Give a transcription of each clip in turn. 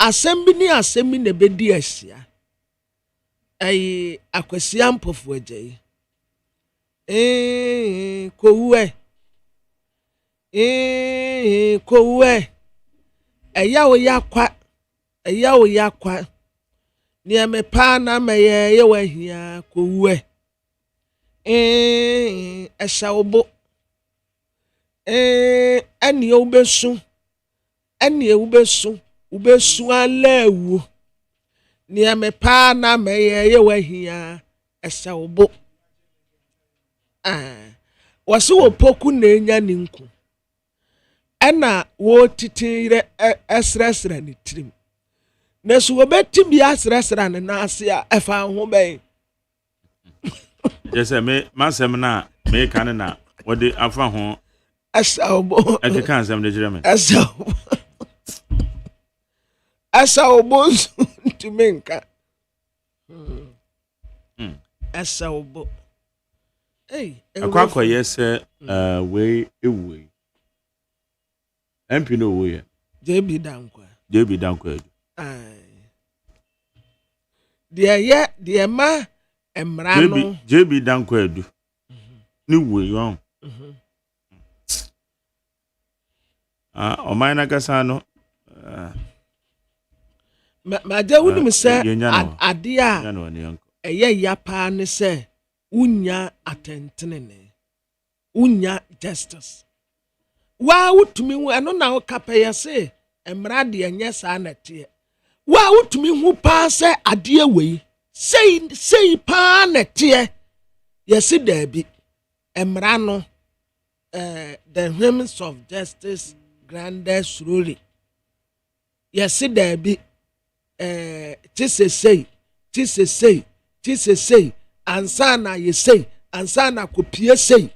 assembly ni assembly ne bedi asia ai akwasia mpofo agye kowe eya wo yakwa ni me pa na meye ye wahia kowe eshawobo eni ubesu alewu ni me pa na meye ye wahia eshawobo wasi wo poku na enya ni nku ena wo titire esresra ni tirim na so obeti bi asresra na ase a efa ho ben je se me masem na me kan na wode afa ho asawbo ekeka asem de jireme asawbo tumenka asawbo akwa yese we ewe MP no we JB dankwa de ma emra no JB dankwa edu ni we yon o mai na kasa no ma je wunu se ade a eye ya pa ne se unya attentenene unya justice wa utumi hu eno na okapaya se emra de enye sa na tie wa utumi hu pa se ade wei sei pa na tie yesi dabi emra no the whims of justice granted surely yesi dabi tisesei ansana yesei ansana kopie sei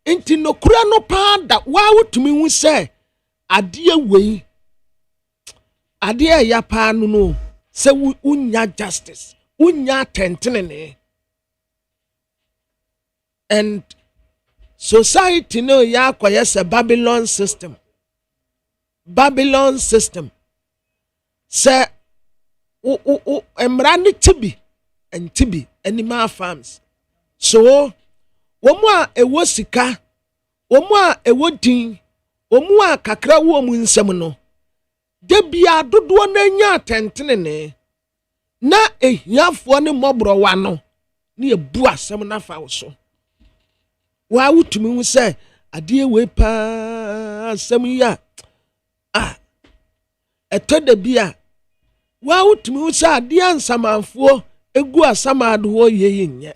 enti no kura no pa da wa wutumi hu se ade wei ade ya pa no se unya justice unya tentenene and society no ya kwayese Babylon system se emra ne tibi animal farms so womu a ewo sika womu a ewo din womu a kakra wo mu nsem no de bia dodo na nya tentenene na ehiafo ne mobro wa no ne ebu asem na fa wo so wa wutumi hu se ade we pa asem ya etoda bia wa wutumi hu se ade ansamanfo egu asamado ho ye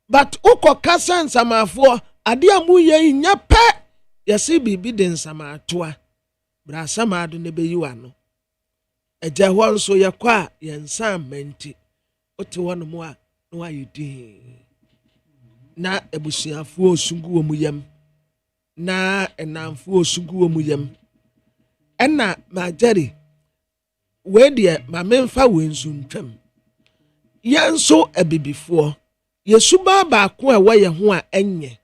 but uko kasa nsamafo ade amu ye nya pe yesi bibi de nsamatoa bra samado ne beyiwa no eja ho nso ye kwa ye nsam menti ote wono mu a no ayidi na ebusuafo osugu omu yam na enamfo osugu omu yam ena majeri we de ma memfa wensu ntwam yanso abibifo yesuba ba ko a waye ho a enye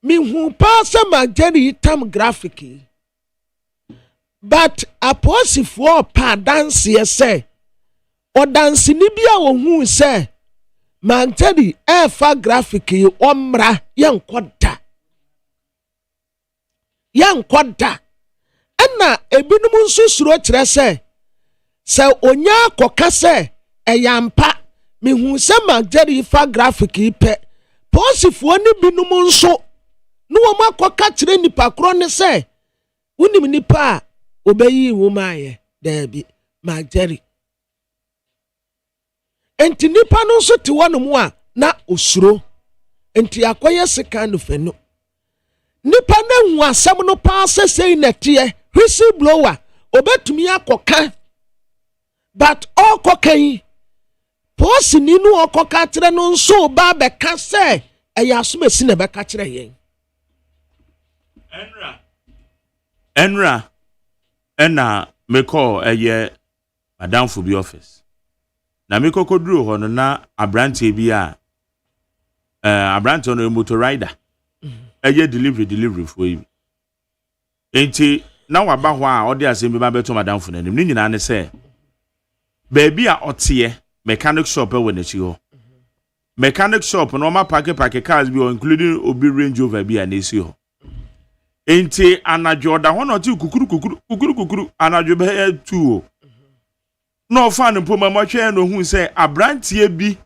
mi hu pasa mageri tam graphic but aposifo pa dance say o dance ni bia wo hu say mageri e fa graphic omra yankoda ana ebinum nso suro kire say onya koka say eyampa mi hu se mageri fa graphic ipe posifo ni binum nso no wo makoka kire nipa kro ne se unim nipa obeyi wo maaye dabi mageri enti nipa no nso ti wono mu a na osuro enti akoye second fenu nipa na hu asem no pa sesei na tie whistleblower obetumi akoka but okokan posi ni nu okoka kire no nso ba be ka se eya asomasi na be ka kire yen enra me call eye madam for bi office na me kokoduru ho no na abrante bi a abrante no motor rider eye delivery for yi enti na waba ho a odi asem bi ba beto madam fo nanim ni nyina ne se baby a otie mechanic shop e wona chi ho mechanic shop no ma park cars bi including obi Range Rover bi a na esi ho enti anadwo da ho no ti kukuru anadwo be 2 no fan mpoma mo hwe no hu se abrantie bi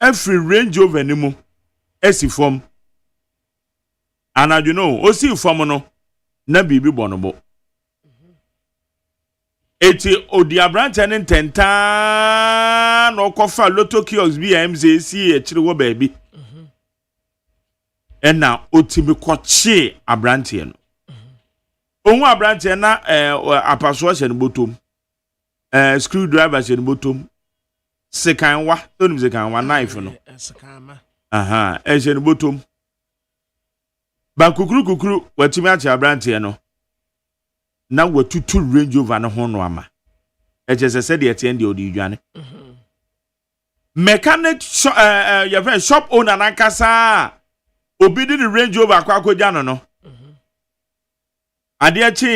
every Range Rover ni mu esi fom anadwo no osi fom no na bibi bonobo eti odi abrantie ne tenta no kofa lotto kiosk bi MZC e chire wo baabi ena otimi koche abrantie no ohun abrantie na apaso hye no botom screwdriver hye no botom sekanwa tonim sekanwa knife no sekama hye no botom ba kukuru watimi ache abrantie no na watutu Range Rover no ho no ama se de ete ndi odi dwane mechanic shop owner na kasa obi di Range Rover akwakoja no ade chi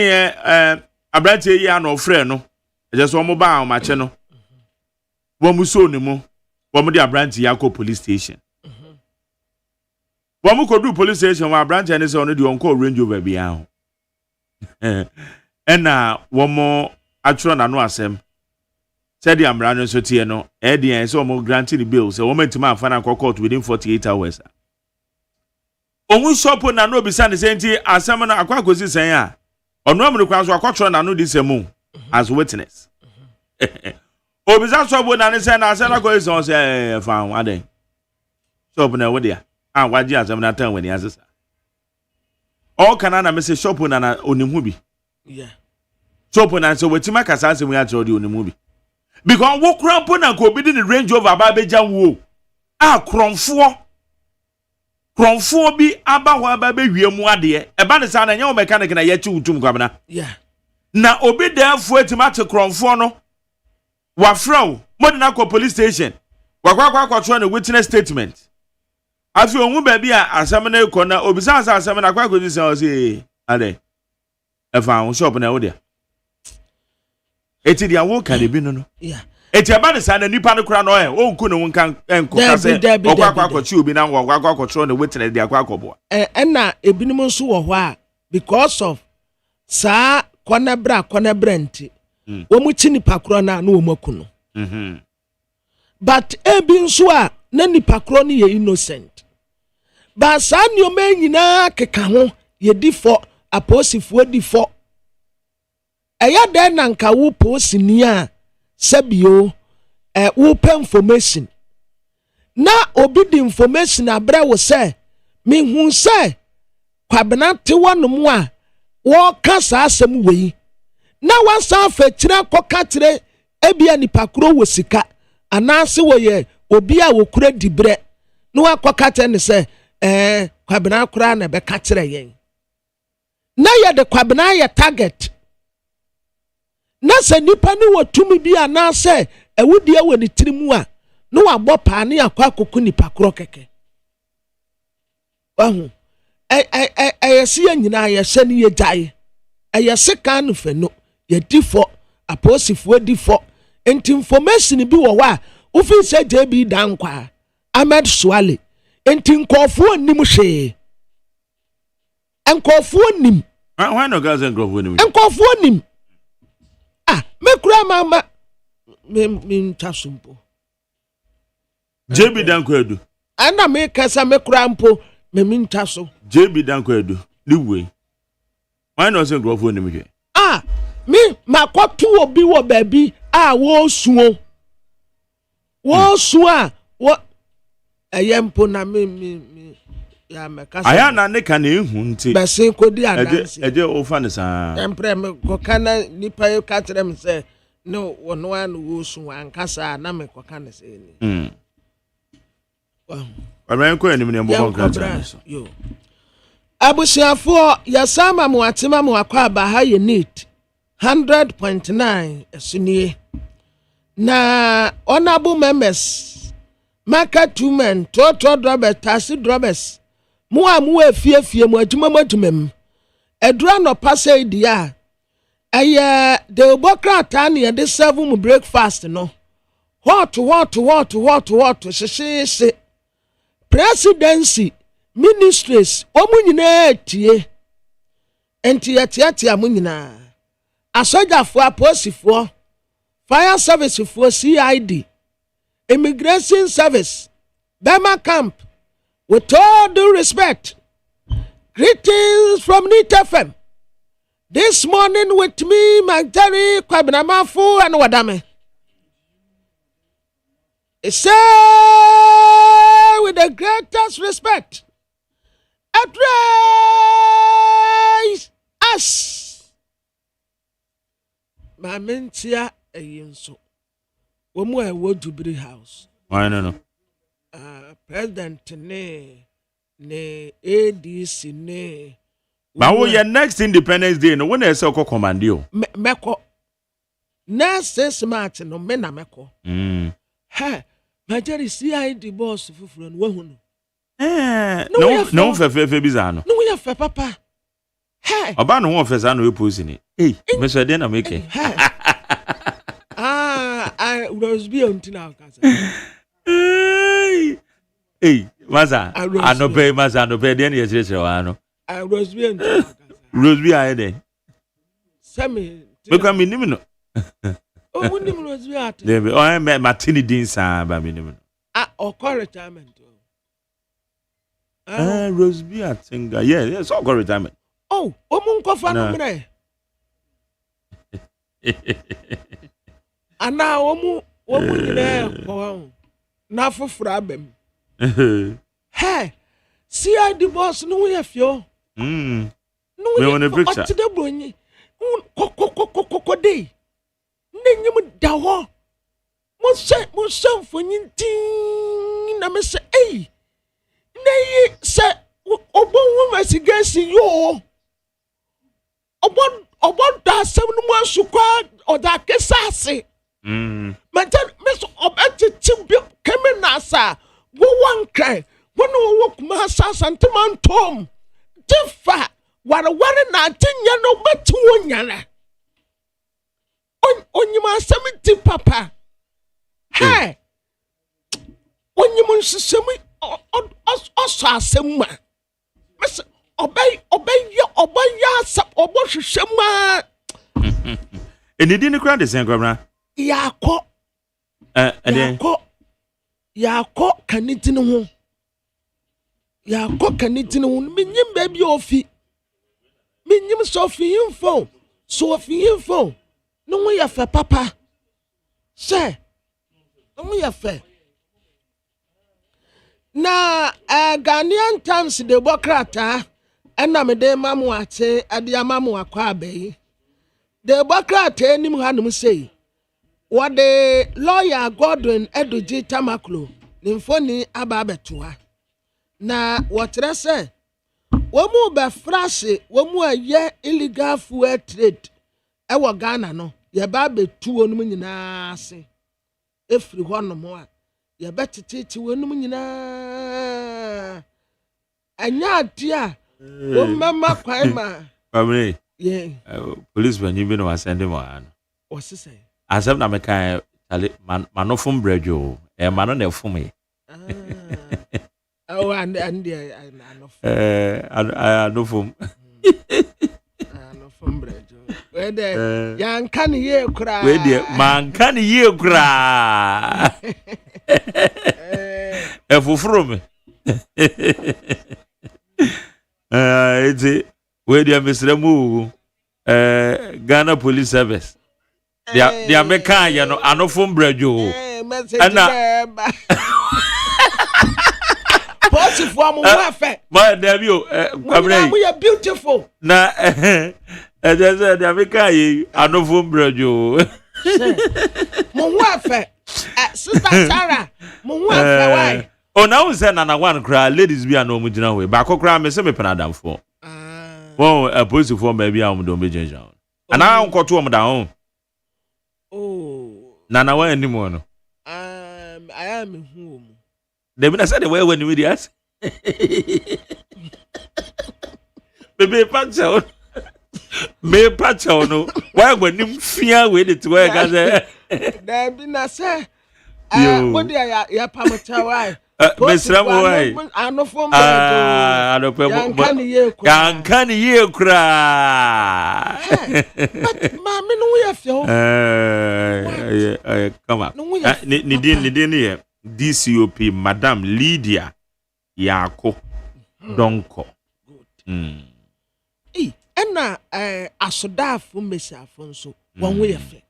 abrantie yi ano frɛ no so omo ba ma che no wo mu so ni mu wo mu di abrantie yakɔ police station wo mu kodu police station wa abrantie ne se ono di onko Range Rover bia ho ena wo mo atro na no asem said the amrano so tie no e dey so mo grant the bill so wo mentima afa na court within 48 hours ohun shop na no bisa ne senti asem na akwakosi sen a ono amru kwa so akotro na no disemu as witness obisa shop na ne sen na asem na ko so say fa aden shop na wo dia waji asem na tan wani asesa all kana na me say shop na onimu bi yeah shop na so wetima kasa asem ya tro di onimu bi because wo krampo na ko bi di the Range Rover ba beja wo kronfo bi aba ho aba be wiemu ade e ba ne sa na nya wo mechanic na ye chi utum kwabna yeah na obi danfo atimate kronfo no wa fraw mo na ko police station kwa tro na witness statement afi ohun ba bi a asem na ko na obi sa asem na kwa ko di say o say ade e fa on shop na wo dia eti dia wo kan bi no yeah eti aba ne sa na nipa no kra no o nku no nkan enko ka se okwa chi obi na okwa tro na witness dia kwa boa na ebinum nso wo ho a because of sa kona nti wo mu chi nipa kro na wo maku no but ebi nso a na nipa kro no ye innocent ba sa nioma nyina keka ho ye di fo aposifo di fo eya den na nka wo posini a sabio wo pa information na obi di information abra wo se me hu se kwabena te wonom a wo ka sa asem wei na wansa fa kira koka kire ebia nipa kro wo sika anase wo ye obi a wo kura dibre no akoka te ne se kwabena kura na be ka kire yen na ye de kwabena ye target na se nipa ni wotumi bi anase ewudi e woni tirimu a no wabɔ pa ne akwa akoko nipa kro keke wahu yesi nyina yese ne yegyae yese kan no fe no ye difo aposifo difo enti information bi wo wa ofi se JB dankwa Ahmed Swale enti nkofo nim hwe nkofo nim why no guys nkofo nim nkofo nim mekura mama me tasumpo JB danko edu ana me kasa mekura mpo me mintaso JB danko edu liwe why no say nkofo nim hwe me makoto obi wo baabi wo suo a wo eyempo na me ya mekasa aya na ne ka na ehu nti bese kodi adansi eje ofa ne sa empre me kokana nipa e ka tere me se no wono an wo su ankasa na me kokana se ni Amen ko enim ne mbon kra yo abusiafo yasama mu atema mu akwa ba ha ye need 100.9 esunie na honorable members market women total drobes taxi drobes mu efie mu adwuma edura no pase dia The Obokrata near the 7 breakfast, no. What, she. Presidency, ministries, omunine tie. Enti amunina. Asoja for police for fire service for CID, immigration service, Bama camp. With all due respect, greetings from NIT FM. This morning with me, Magdari, Kwabinamafu, and Wadame. Say with the greatest respect, address us. Mamintia a yinso. Womu a Woodbury House. Why no? President ne ADC ne. But wo your next Independence Day no when say ko command you. Meko. Next 6 March no me na meko. Ha, Majari CID boss fufuro no wahu no. No fe bizano. No we fe papa. Hey. Oba no won fe za no we post ni. Eh, me so dey na make. I was be on tina kasa. Hey, Maza. Anope Maza anope dey na yesire wa no. I was be on tina kasa. Roseby aye dey. Sami. Me kwa me nim no. Oh, wouldn't Roseby at. There be oh me Martini din sa ba me nim no. Or retirement. Roseby at singer. Yeah, so go retirement. Oh, omunko fa no mre. Ana omu nyina ko na foforo abem. Hey, CID boss no we afio. No we want a picture. Ati de bronyi. Ko dey. Nenyim da ho. Mo se mfonyin tin na me se eh. Na yi se obon investigation yo. Obon da sem no mo asukwa oda kesase. Mantan meso obeti timbi kemenasa wo wankran wono wo kuma sasanteman tom difa ware na tinya no beti wonyana onyima asemi papa hey onyima nsesemi oso asemma meso obey asap obohwehwema Enidi ni kra de sen gwabra Yako kanitini ho. Yako kanitini ho. Minyim baby ofi. Minyim sofi info. No we yafe papa. Say. No we yafe. Na Ghanaian Times de Bokrata ena me de mamu ate ade amamu akwa abai. De Bokrata enim hanum sei. What the lawyer Godwin Eduji Tamaklo, Nymphony Ababetoa. Na what I say? Womu be frashe, womu a ye illegal fuel trade. Ewa Ghana no, ye babe 2 onum nyina ase. Efri ho no mo a, ye betete wonum nyina. Anya adia, wo mama kwan ma. Family. Yeah. Police when you been was send him on. What's he say? Asem na meka manofum brejo mano na efum e oh and anofum brejo we de yan kan ye kura we de man kan ye kura efufuru me eti we de mesremu Ghana Police Service they are making you know anofum brejo and possible mo afa my debut we are beautiful na they are making you anofum brejo mo afa sister Sarah mo afa why oh now say na one cry ladies be no mu gina we ba kokra me se me penadam for a police for maybe am do me ginger and I am to am down. Oh, Nana, why anymore? No? I am home. They mean I said the way when you did yes. Baby, punch out. Me pacho no. Why when him fear with it work as a there be na say Yo. what dia ya pamacha why Mesra mo why? Anofo Ah, mbedo yanka ni ye kura Yanka ni ye kura. But ma me no we feel Come on. Ni din ye DCOP Madam Lydia Yako Donko. Ena asodafo mesiafo nso won we fe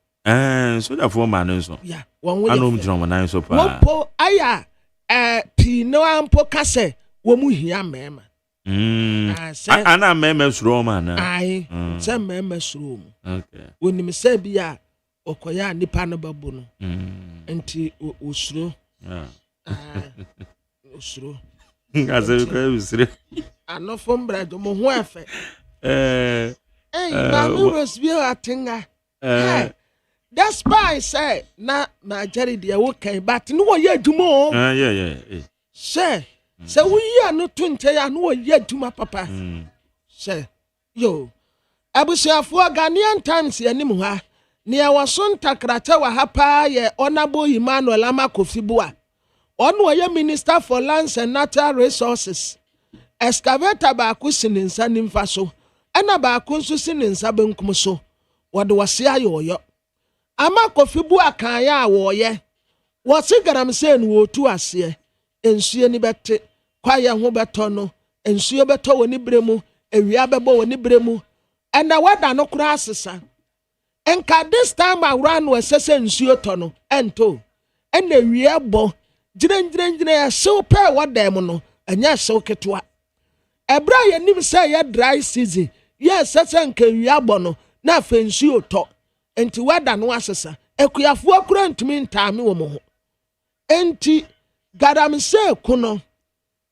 So that for man nso yeah won we anom drum nan so pa wopo aya pi no ampo kase wo mu hia mema ana mema suro man ai se mema suro mu okay wonim se bia okoya nipa no babu no enti osuro osuro ngaze ko usire anofo mbredo mo ho afa na me resbio atenga despite say na Jerry de wo kan but no ye adwuma yeah say we ya no tunche ya no ye adwuma papa say yo abusiafo Ghanaian Times anim ha ne ya waso ntakrata wa ha pa ye Honorable Emmanuel Amakofiboa ono ye Minister for Lands and Natural Resources excavator ba ku sininsa nimfa so ena ba ku nso sininsa benkum so wode wase ayoyo Amakofiboa kan ya woye wose garam se no wotu ase ensuo ni bete kwaye ho beto no ensuo beto woni bremu ewia bebo woni bremu ena wada no kura asesa enka this time around we sese ensuo to no ento ena ewia bo girengirengira ya sew pe wada mu no enya sew ketwa ebra ye nim say ye dry season ye sese enka ewia bo no na fensuo to enti wada no asesa ekuyafo akura ntumi ntaame wo mo ho enti gadam se kuno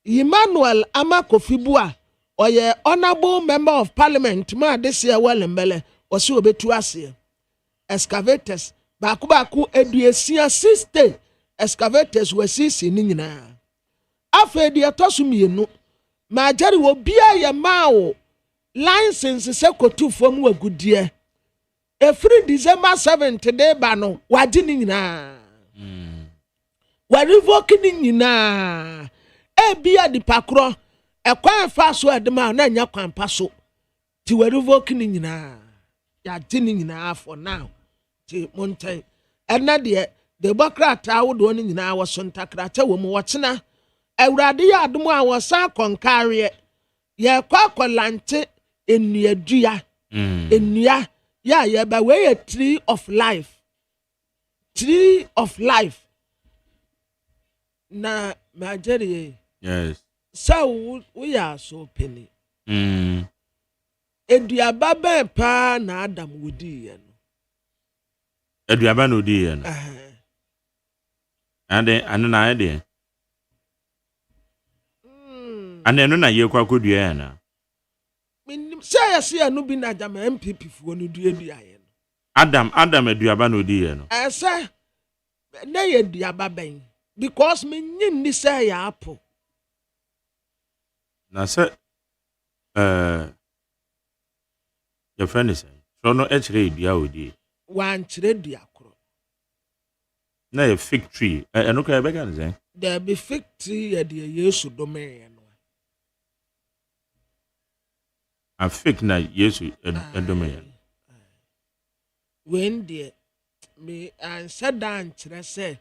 Emmanuel Amakofiboa oye Honorable Member of Parliament ma this year well mbele osi obetu ase excavators baku eduesia 60 excavators wasisi ni nyina afa de etoso mienu ma Jerry wo bia ye mawo license se kotu fom wagudie every December 7th day ba no wadi ni nyina wa revoke ni nyina bia di pakro ekwan fa so edema na nya kwan pa so ti wa revoke ni nyina ya di ni nyina for now ti montai ena de demokrata wodo ni nyina wo so ntakrata wo mu wochena awurade ya adom a wo san konkare ye kwakolante enuadua enua ya ye ba we tree of life na Jerry yes so we are so penny eduaba ben pa na Adam wodi ye no eduaba no di ye no ande na ade ande no na ye kwa kodua ye na minim say yes anu bi na jama MPP fuo no dua ye no Adam eduaba no di ye no say na ye eduaba ben because me nyinni say ya apple na say your friend is so no echre dua odi wan chire dua kro na a fig tree eno ka be kan say there be fig tree ye de Yesu do me no a fig na Yesu do me when there me answer dan chire say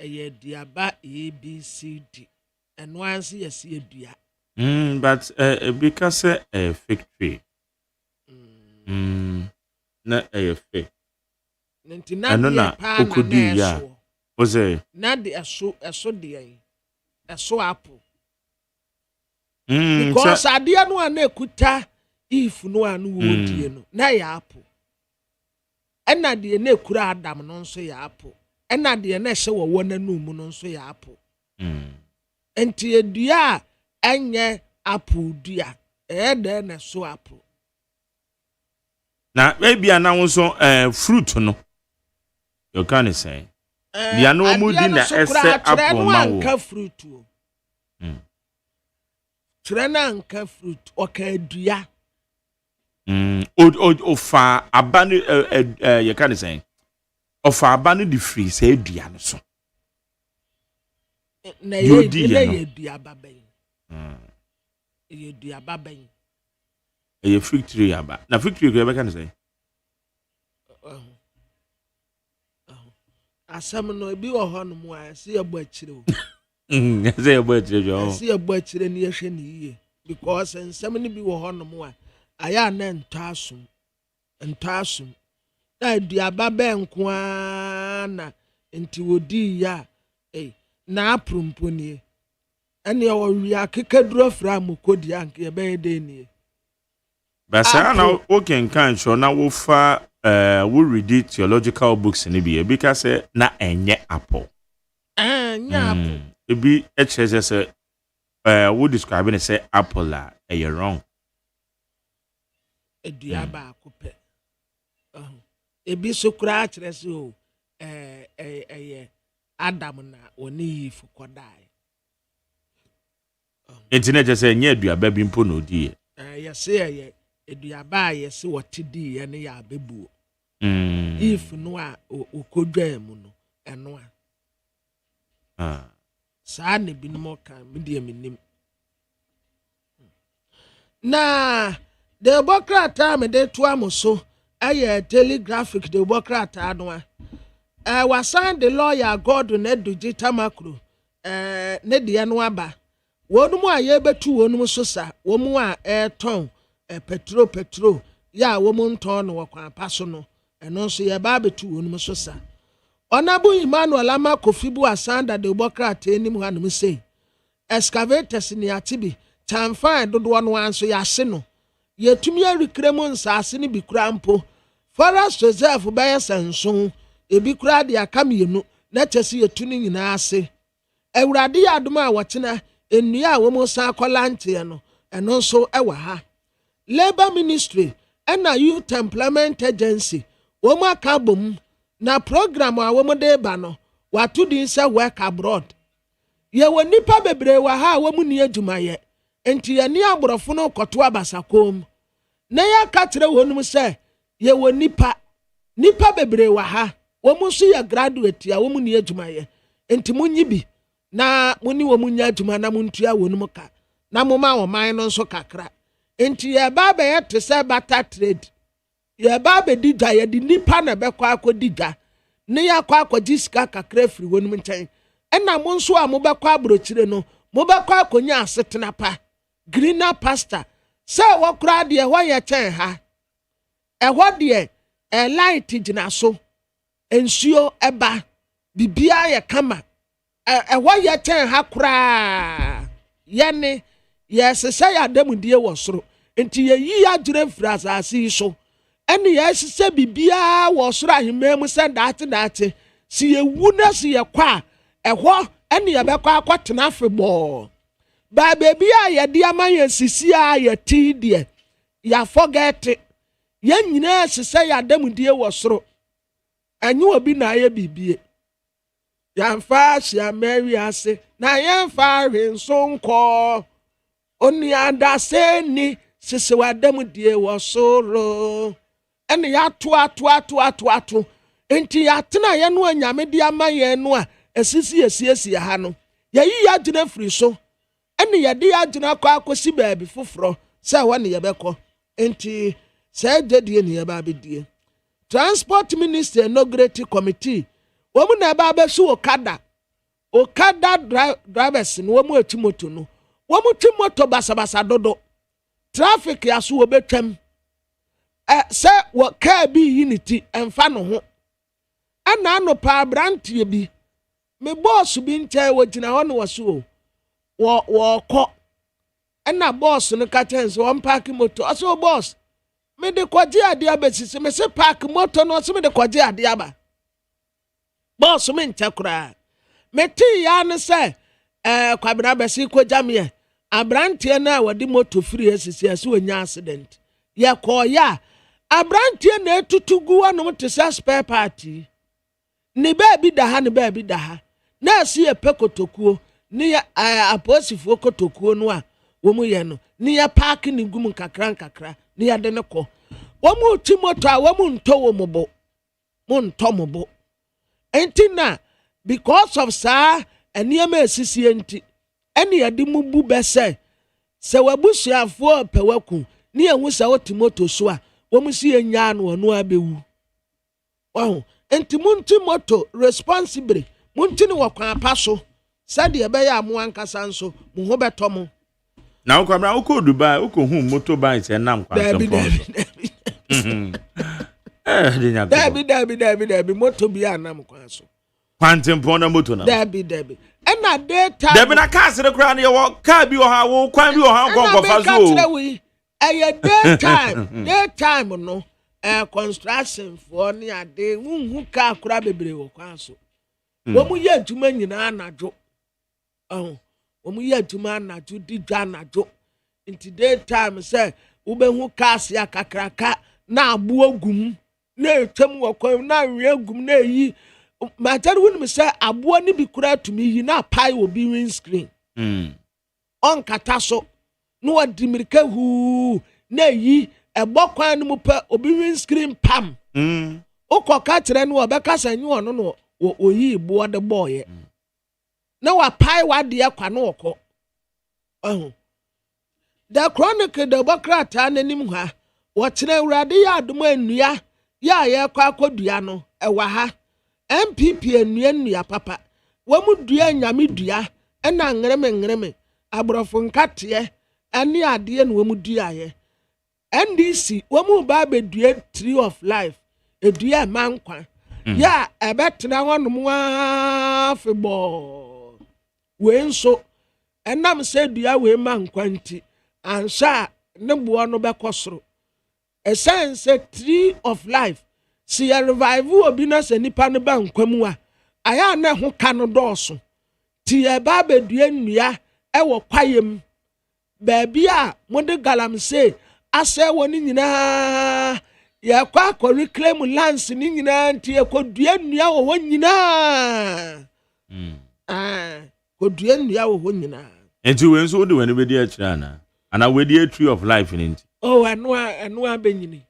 ye diaba ABCD and once yes ye dua but because a fig tree na a fig and na okudi ya o say na de eso de eso apple because adia no na ekuta if no anu wodie no na ya apple ena de na ekura Adam no nso ya apple ena de na hye wo nanu mu no nso ya apple enti edua enye apple dua de na so apple na maybe na wonso fruit no you can say dia no mu di na ese apple ma wo anka fruit o tire na anka fruit o ka dua Ofa abani you can say ofa abani the free say dua no so. Na ye dua baben. Ye dua baben. Ye factory aba. Na factory go be can say. Asam no ebi wo ho no mo a se ye bo akire o. Say ye bo akire jo. Se ye bo akire ni ye hwe ni yiye because nsam ni bi wo ho no mo a aya na ntasum. Na duaba be nko na enti wodi ya na aprumponi ene ya wo ya kekaduro fra mukodi anke be de ni Basa na okay kan sure na wo fa we read theological books ni bi because na enye apple nya apple ebi eche say we describe it say apple la e wrong eduaba akope ebi sokura akire se o Adam na oni Eve kodai internet just say nye eduaba bi mpo na odi ye eduaba ye se wotidi ye ne ya bebu Eve no a okodwa mu no eno a saa ne bi no kan me de minim na the bokrata me de to amoso aye telegraphic the bokrata no a wasan the lawyer God na duji tamakru ne de no aba wonu mu aye betu wonu mu so sa wo mu a ton petro ya wo mu nton no wakwan paso no eno so ye ba betu wonu mu so sa onabu Emmanuel ama kofibu asanda de bokrata enim hanum sei excavators ni atibi tamfan dodo no anso ya hye no yetumi arikremu nsase ni bi kura mpo forest reserve ba yesanso ebi kura de akamienu na chese yetuni nyina ase ewurade ya adom a wochena ennua a wo mo san akolante no eno nso ewa ha labor ministry na youth employment agency wo mo akabom na program a wo mo de ba no watu din say work abroad ye wo nipa bebre wa ha wo mu ni adwumaye enti ye ni aborofo no koto abasakom na ya katre wonum say ye wo nipa bebre wa ha wo mu so ya graduate ya wo mu ni adwumaye enti munyi bi na muni wo munya adwuma na muntua wonum ka na moma wo man no nso kakra enti ye ba be ye to say barter trade ye ba be digwa ye di nipa na be kwa akodigwa ne ya kwa akogisiska kakra firi wonum nchen ena mo nso a mo be kwa abrochire no mo be kwa akonya asetena pa greener pasture se wo kura de ho ye chen ha ho de light gina so ensuo eba bibia ye kama ho ye chen ha kura ye ne ye sese ya damudie wo soro enti ye yi adure mfiri asase so ene ye sese bibia wo soro ahememu se daate si ye wu na si ye kwa ho ene ye be kwa akotena afebo ba baby a ye de amaye sisi a ye ti de ya forget ye nyina sese ya damudie wo soro anyi obi na ye bibie ya mfa hia Mary ase na ye mfa hwenso nko oni adase ni sese wa damudie wo soro ene ya to enti ya tena ye no anyame de amaye no a esisi ha no ye yi ya gina firi so ene ye de ya gina kwa akosi baabi foforo se wone ye beko enti se dedie ne ye ba bedie transport minister inaugurated committee wo mu na ba besu okada drivers no wo mu atimoto no wo mu timoto basabasa dodo traffic ya so obetwam se wo car bi unity emfa no ho ana no pa brantie bi me boss bi nche wo gina ho no wo wo ko ana boss no ka tense wo park moto aso boss me de kwaje ade abesisi me se park moto no so me de kwaje ade aba boss me nche kura me ti ya no se kwabena besi kwajame abrantie na wodi moto free esisi ase onya accident ye ko ya abrantie na etutugu anom te se spare part ni ba bi da ha na ase ye pekotokuo ni ya aposifo kotokuo no a wo mu ye no ni ya park ni gum kakra ni ade ne ko womu ti moto a womu nto wo mobo mo nto mobo enti na because of sa eniema esisi enti eni ade mu bu bese se wabusuafo pewaku ni ehun se oti moto so a womu si enya no ono abewu oh enti munti moto responsibly munti ni wakwan apaso sade ebe ya amu ankasa nso mu ho beto mo na ukwabra uko Dubai uko hu motorbike enam kwanso Debi moto bi anam kwanso kwantempo na moto na debi ena daytime debi na car se kra na wo car bi o ha wo kwan bi o ha gongo fa so eye daytime no construction for ni ade hu ka kura bebre wo kwanso wo mu ye adwuma nyina anajo wo mu ye adwuma anajo di dwa anajo inti daytime say wo be hu cars ya kakraka na abu ogum na etem wo kwan na wi ogum na yi matari wonu say abo ni bi kura tumi yi na pai obi windscreen on kata so no adimirika hu na yi ebo kwan no mu pa obi windscreen pam okoka kire no obeka sanyi ono no oyi bo de boye na wa pai wa de akwa no okọ the chronicle the bokrata nanim ha wo kire urade ya adom anua ya ye kwa akodua no ewa ha MPP enua papa wamu dua nyame dua ena ngreme abrofo nkate ene ade no wamu dua ye NDC wamu ba be dua tree of life edua mankwa ya ebetena honom afebo we nso enam se dua we mankwa nti ansa ne bo no bekosoro essence tree of life si ya revive obi na se nipa no ba nkwamu a aya na ho ka no dooso ti ya ba be dua nnua e wo kwayem ba bia mode galamse ase woni nyina ya kwa reclaim lands ni nyina nti e ko dua nnua wo nyina ko dua nnua wo nyina enti we nso de wani bedi akira ana we di tree of life ni nti oh anu abenyini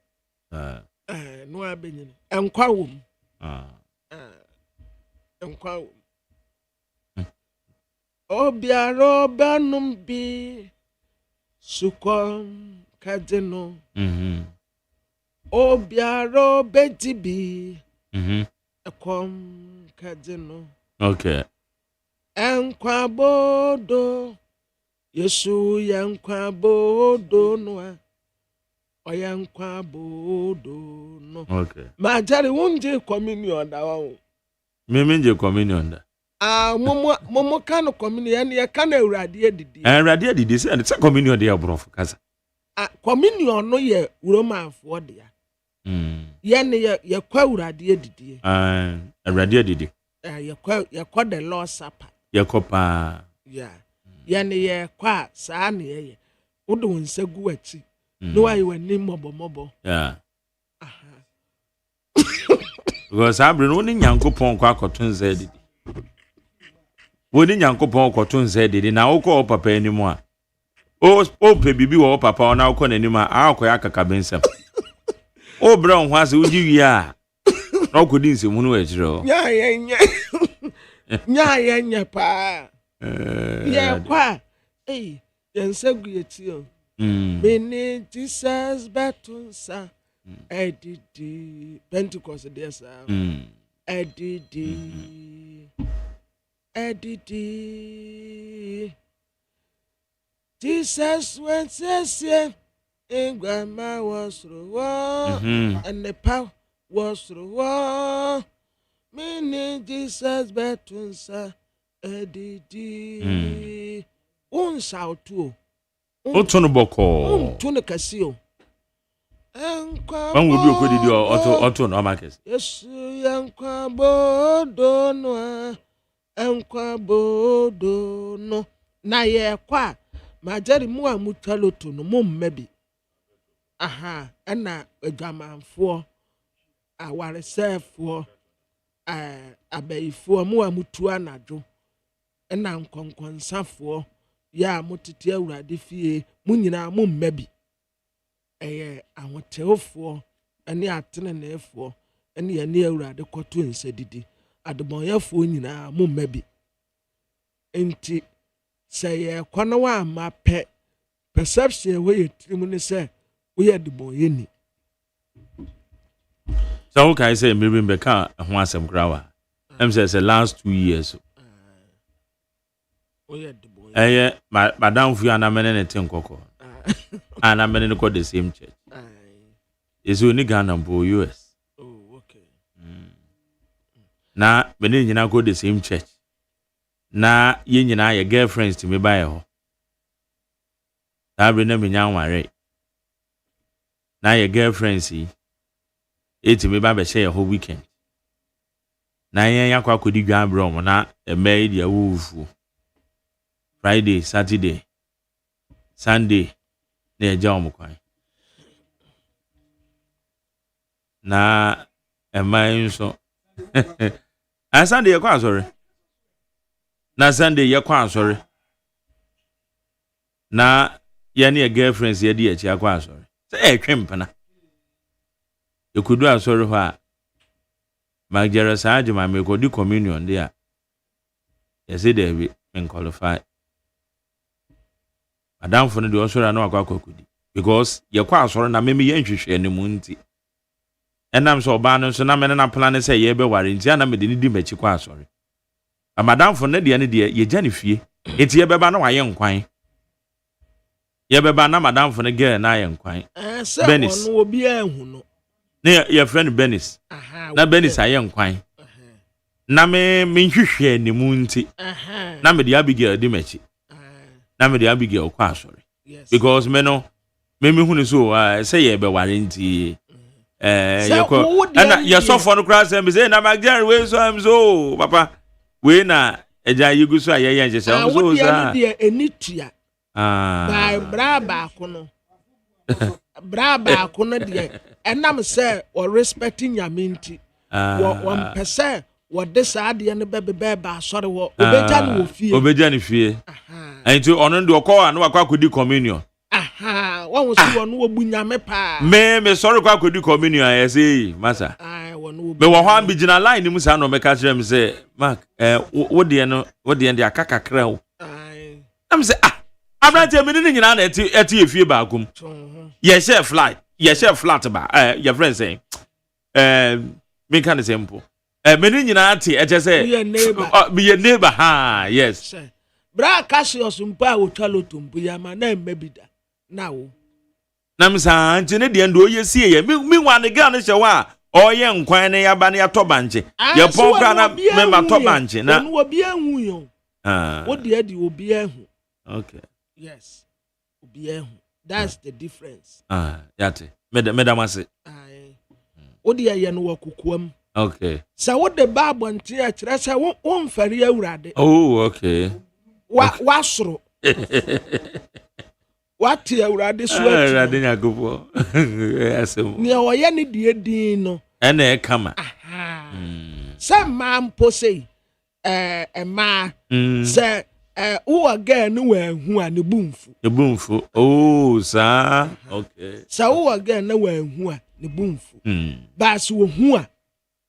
no abenyini enkwa wom enkwa wom obiaro banum bi sukom kadeno obiaro betibi ekom kadeno okay enkwa bodo Yesu yankwa bodo no oyankwa bodo no okay majari wonje communion da wo memenje communion da momo kan communion ya kan awurade adidi awurade adidi se communion de abrof kasa communion no ye romanfo de ya ye ne ye kwa awurade adidi awurade adidi ye kwa the Lord supper ye kopa ye ne ye kwa saa ne ye wodo wonsa gu achi no why wani mobo because abre no ni nyankopon kwa akotun zedidi woni nyankopon akotun zedidi na wokọ papa animu a o pe bibi wo papa ona wokọ nanim a akoya kaka bensam o bra ho ase udi wi a na okodi nsemu no akire o nya pa ye kwa yensagu yeti o Bene Jesus betunsa edidi Pentecost desa edidi Jesus went says in grandma was through and the power was through Bene Jesus betunsa edidi unsa otuo Otono boko. Tune kasio. Enkwa. Wan wo bi okodidi oto no market. Yesu yankwa bodo no. Enkwa bodo no. Na ye kwa majari mu amutaloto no mo mmebi. Aha, na adwamanfo awaresefo abayifo mu amutu anajo. Na nkonkonsafo ya motete awurade fie mu nyina mu mmabi ahoteofoɔ ne ateneneefoɔ ne yɛne awurade kɔto nsɛdidi adebɔnyɛfoɔ nyinaa momma bi nti sɛ yɛkɔ no amma pɛ perception ɛwɔ yɛ tirim ne sɛ woyɛ adebɔnyɛni so how can I say maybe bɛka ho asɛm koraa wa say last 2 years woyɛ adebɔnyɛ madam fu anamene ne ten kokɔ anamene ne kɔ the same church is only Ghana bo US na mene nyina go the same church na ye nyina ye girlfriends to me buy ho ta bre na me nya ware na ye girlfriends yi eti me ba be share ho weekend na yen yakwa kodi dwan bro mo na e mai dia wufu Friday Saturday Sunday na e jaw mo kwan na e mai nso and Sunday yakwa sorry na Sunday yakwa sorry na ye ne girlfriends ye di akwa yakwa sorry say e twempana you could do a sorry for Magjeras Agyeman me go di communion there. You say they be qualify. Madam for the also no akwa kudi because you kwa sorry na me ye nhwehwe ne mu nti. Enam so ba no so na me na plan say ye be ware nti na me de ni di machi kwa sorry. A madam for ne de ye gya ne fie. Enti ye beba na wa ye nkwan. Ye beba na madam for ne girl na ye nkwan. Benis no obi ahu no. Ne your friend Benis. Na Benis aye nkwan. Na me nhwehwe ne mu nti. Na me de Abigail di machi. Na me de Abigail kwa sorry. Because me no me hunu so say ye be ware nti yeko na ye so for no class say na Magjeras we so am so papa we na eja yigu so aye ye nje so so za de enitua by braba ko no braba ko no de enam say or respecting yaminti one percent what this ade ne bebe ba sorry wo obeja ne fie enti ono de okọ na akwa communion one was you no obu nyame pa me sorry kwa kodi communion I say masa me wo ho ambigina line mu sa no me ka kire me say Mark wo de de akaka kra wo am say abrante me ni nyina na eti efie ba akom ye share flat ba your friend say me kan simple me ni nyina ati e say be your neighbor ha yes bra Cassius mpa wo twalo tumbu ya ma na mmabida na wo nam sa nti ne de ndo ye sie ye mi wa ne ga ne hye wa oye nkwan ne ya ba ne ya tobanche ye pon kra na me ma tobanche na wo bi ahu yo wo de adi obi ahu okay yes obi ahu that's the difference yate medam ase wo de ye no wo kokoam okay sa wo de bible nti a kire sa wo mfari awurade oh okay wa soro what awurade so awurade nyagopo asem ne oye ne die din no ena e kama sa mampo sei ma se wo again no hu a ne bumfu oh sa okay sa wo again na hu a ne bumfu ba so wo hu a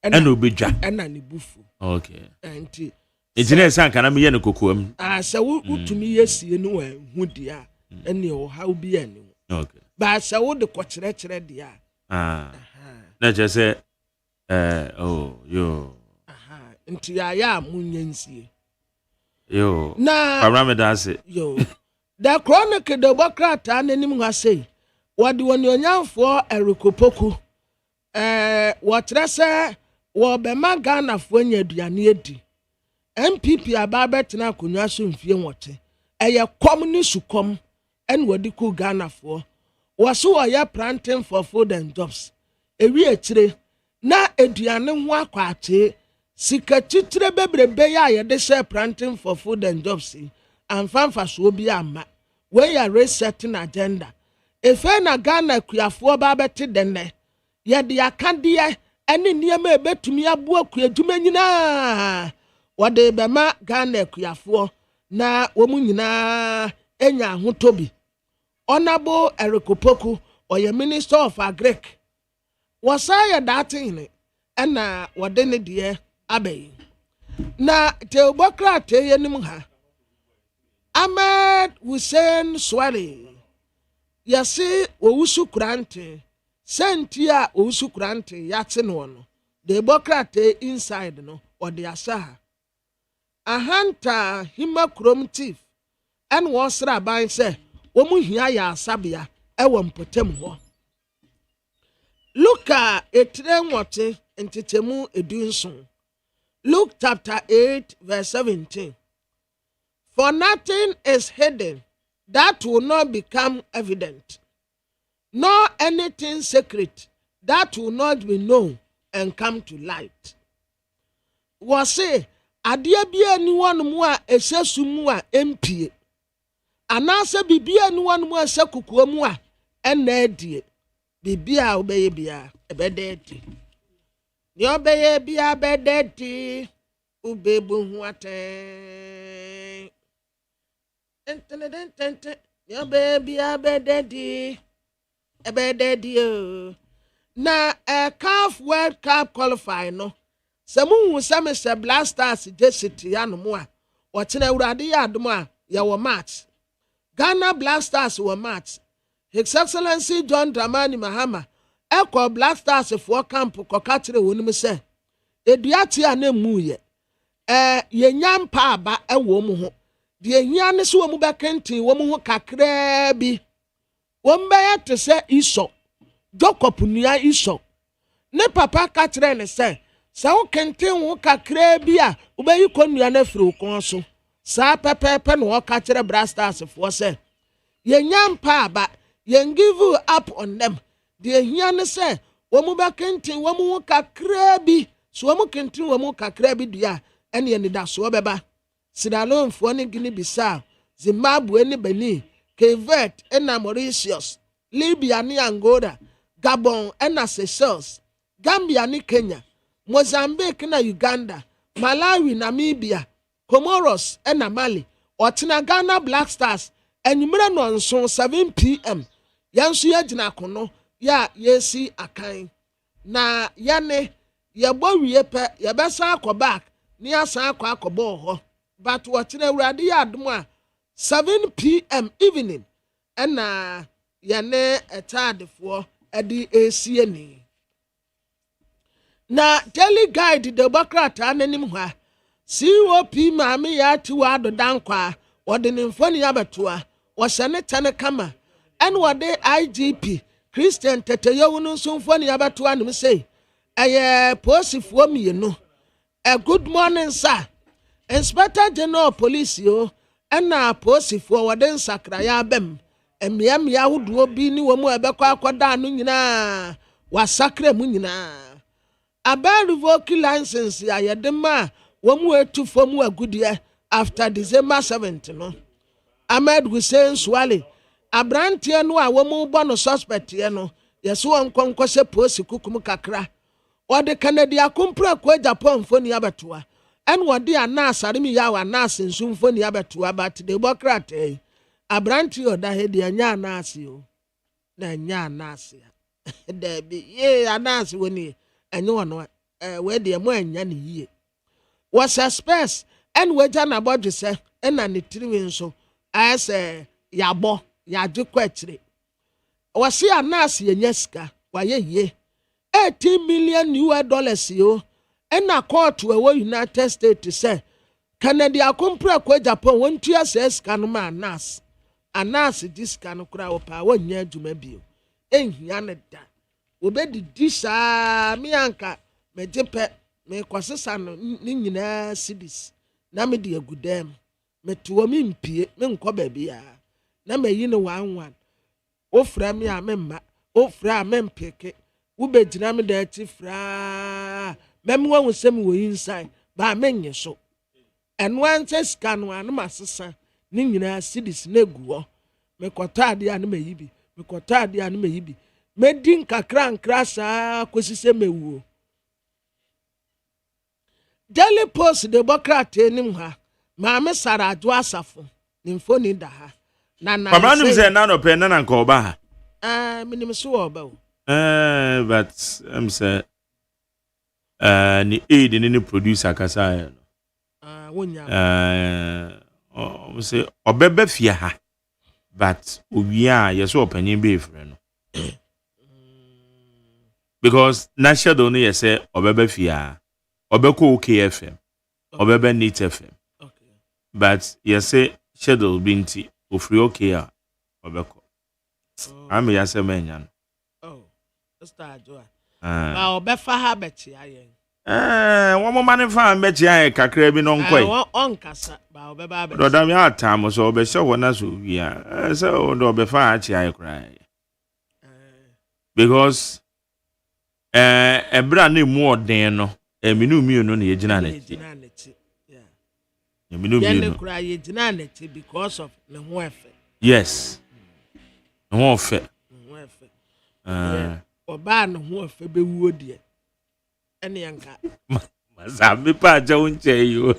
ena obedwa ena ne bufu okay enti ejina san kana me ye ne kokoam sa wo utumi yesie no hu dia ene o how bi ene okay ba sa wo de ko kire dia na je say oh yo nti ya munyensie yo na Abraham dance yo the chronicle the bokrata nanim ha say wode woni onyamfo erikopoku wotre se wo be magana fo nya aduane edi MPP ababetena akonwa so mfie nwote eye kom ni sukom en wodi ku Ghana fo wo so ya planting for food and jobs ewi akire na aduane ho akwate sika titire bebrebe ya ye de share planting for food and jobs amfanfa so bi ama we ya resetting agenda efe na Ghana kuafo babete denne ye de akade ene niam ebetumi abu akuadwuma nyina wode bema Ghana kuafo na wo mu nyina enya ahotobi Honorable Erikopoku ɔyɛ minister of agric wɔsan yɛ daten ɛna wɔde ne deɛ abɛyi na teobokrate yɛ nim ha Ahmed Hussein Swari yɛse owusu kurante senti a owusu kurante yɛate no no teobokrate inside no ɔde asa ha ahanta hima krom chief ɛna wɔsra aban sɛ wɔn hia yɛ asabea ɛwɔ mpɔtam hɔ Luka etire nwote ntetemu edunson Luke chapter 8 verse 17 For nothing is hidden that will not become evident, nor anything secret that will not be known and come to light. Wɔse adeɛ bia ni wɔnom a ɛhyɛ sum a ɛmpie anaasɛ bibia ni wɔnom a ɛhyɛ kukuo mu a ɛna adie bibia obɛyɛ bia ɛbɛda adi ne ɔbɛyɛ bia bɛda adi ubebu ho atɛn ententente ne ɔbɛyɛ bia bɛda adi ɛbɛda adi o na CAF World Cup qualify no sɛ muhu sɛ Mr. Blasters jesiti ya no mu a wɔtena awurade yɛ adom a yɛwɔ match Ghana Blasters wɔ match His Excellency John Dramani Mahama Eko Blasters for camp kɔka kyerɛ wɔnom sɛ eduate a na mu yɛ yɛnya mpa aba ɛwɔ mu ho deɛ hia ne so wɔ mu bɛkɛntin wɔ mu ho kakraa bi wɔn bɛyɛ te sɛ iso Jacob nua iso ne papa ka kyerɛ ne sɛ sɛ wo kɛntin wo kakraa bi a wobɛyi kɔnnua no afiri wo kɔn so saa pɛpɛɛpɛ na wɔka kyerɛ Blasters foɔ sɛ yɛnya mpa aba yɛn give up on them deɛ hia ne sɛ wɔn mu bɛkɛntin wɔn mu ho kakraa bi so wɔn mu kɛntin wɔn mu kakraa bi dua ɛne yɛn da so bɛba Sierra Leone foɔ ne Guinea Bissau Zimbabwe ne Benin Cape Verde ɛna Mauritius Libya ne Angola Gabon ɛna Seychelles Gambia ne Kenya Mozambique na Uganda Malawi Namibia Comoros ɛna Mali ɔtena Ghana Black Stars enumere no nso 7 p.m. Yanso yɛgyina kono ya yesi akan na yane yɛbɔ wie pɛ yɛbɛsa akɔ back ne asan akɔ akɔbɔ hɔ but wɔtena awurade yɛ adom a 7 p.m. evening ɛna yɛne ɛtaadefoɔ ɛde esie ni na daily guide the Democrat ananim hɔ a COP maame ya tiwa do dankwa wɔde ne mfoni abɛtoa wɔhyɛ ne tane kama ɛna wɔde IGP Christian Teteyewu no nso mfoni abɛtoa ne sɛ ɛyɛ posifoɔ mienu good morning sir Inspector General Police yo ɛna posifoɔ wɔde nsakraya abɛm emia ahodoɔ bi ni wɔ mu ɛbɛkɔ akɔda no nyinaa wasakra mu nyinaa aba revoke license ya yɛde ma wɔn mu etu fam agudie after December 7th no Ahmed Hussein Swale abrantie no a wɔn mu bɔ no suspect ye no yɛso wɔn nkɔnkɔhyɛ posi kukum kakra wɔde Canada kumpra kɔ Japan foni abɛtoa ɛna wɔde anasare mi yawo anase nsum foni abɛtoa but the Democrat abrantie ɔda he de anya anase o na anya anase da bi ye anase woni enye wɔn we de mo anya ne yie wɔ suspect ɛna wɔgya na bɔdwe sɛ ɛna ne tiriwe nso ayɛ yabɔ yagye kɔ akyire wɔse anase yɛnya sika wɔyɛ yie $18 million yo ɛna court wɔ United States sɛ Canada akompra kɔ Japan wɔntua sɛ sika no ma anase di sika no kora wɔpa wɔnya adwuma bio ɛnhia ne da wɔbɛdidi saa me anka megye pɛ mekwasesa no ne nyinaa cities na me de agudam meto me mpie me nkɔ baabi a na mayi no 11 ofra me a memma ofra a mempeke wo begyina me da ati fra mem wo nsɛm wɔ inside ba menye so ɛno anse sika no anu masesa ne nyinaa cities na guo mekɔtɔ ade a na mayi bi mekɔtɔ ade a na mayi bi medin kakra nkra saa kosise mewuo Daily Post the Democrat enim ha maame Sara Adwo Asafo ne mfoni da ha na Pamranum se na no pe na nka oba ha Minimum so about. But I'm say ni aid ni producer kasa When you say obebe fia ha but obia yes opanyin be frɛ no because na shadow no yes say obebe fia obeko OKFM obebe Nit FM but yes say shadow binti ofri okay a obeko am ya say menya no start joa. Ba obefa ha beti ayen. One more man fan bet ya kakra bi no nkoi. On kasa ba obeba beti. Do dam ya time so obe show wona so bia. So do obe fa achi aye cry. Because ebra na mu oden no minu mienu na yegina na ti. Yeah. Minu mienu. Ye cry yegina na ti because of ne ho efe. Yes. Ne ho efe. Oba no ho efe be wuo de. Ene yanka. Mazambi pa ja unche yo.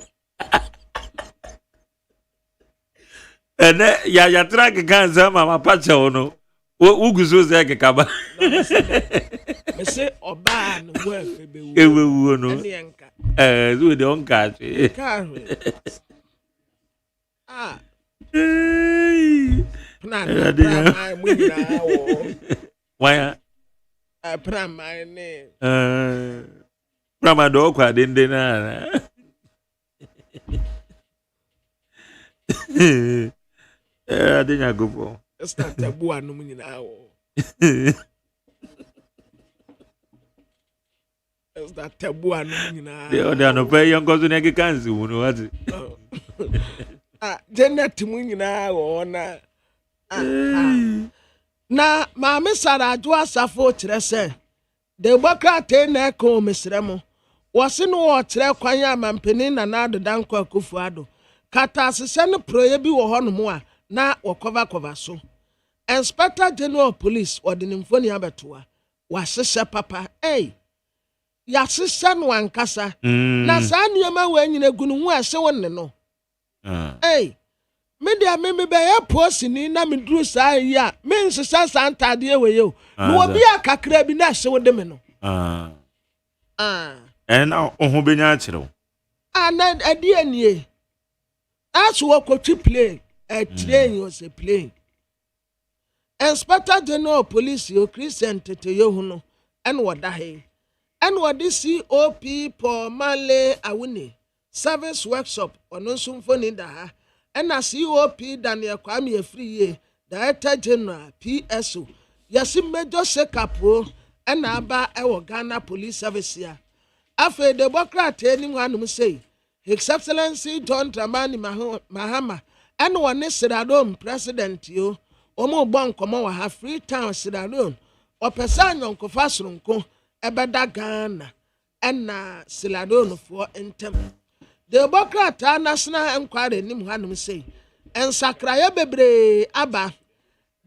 Ene ya track kan za mama pa cha ono. Uguzo ze ke kaba. Me say oba no ho efe be wuo. Ewe wuo no. Ene yanka. So de on catch. Plan my Why? plan my name. Prama do kwa dende na. Adenya gopo. Start tabu anu nyina wo. Start tabu anu nyina. De no pe yon ko so ne ke kanzi wo no ati. Janet mu nyina wo na. Na maame Sara Adwo Asafo kire se de bokrate na ko mesremo wose no wo kire kwan amampeni na na adoda nkwa akufu ado kata asese no proye bi wo hono a na wo cover so Inspector General Police ordinimfoni abetoa wasese papa ya sese no ankasa na sa niema wa nyina gunu hu ase wonne no media me be ya posini na me duru sa yi a me nsesa santade e weye o no obi akakra bi na hye wode me no na ohun benya akire na adi anie aso wakoti plane a train was a plane Inspector General Police o Christian Teteyo hu no en woda he en wodi COP Paul Male Awuni service workshop ono nsumfoni da ha ena COP Daniel Kwame Afriye Director General PSO yasi major sekapo ena aba ewo Ghana Police Service ya afa democrat ni wanum say His Excellency John Dramani Mahama ena wone Siradom president yo omo bon komo wa ha Freetown Siradom opesa nyonkofa soronko ebeda Ghana ena Siradom for entem the Democrat National Inquiry nim hanum say ensakraya bebre aba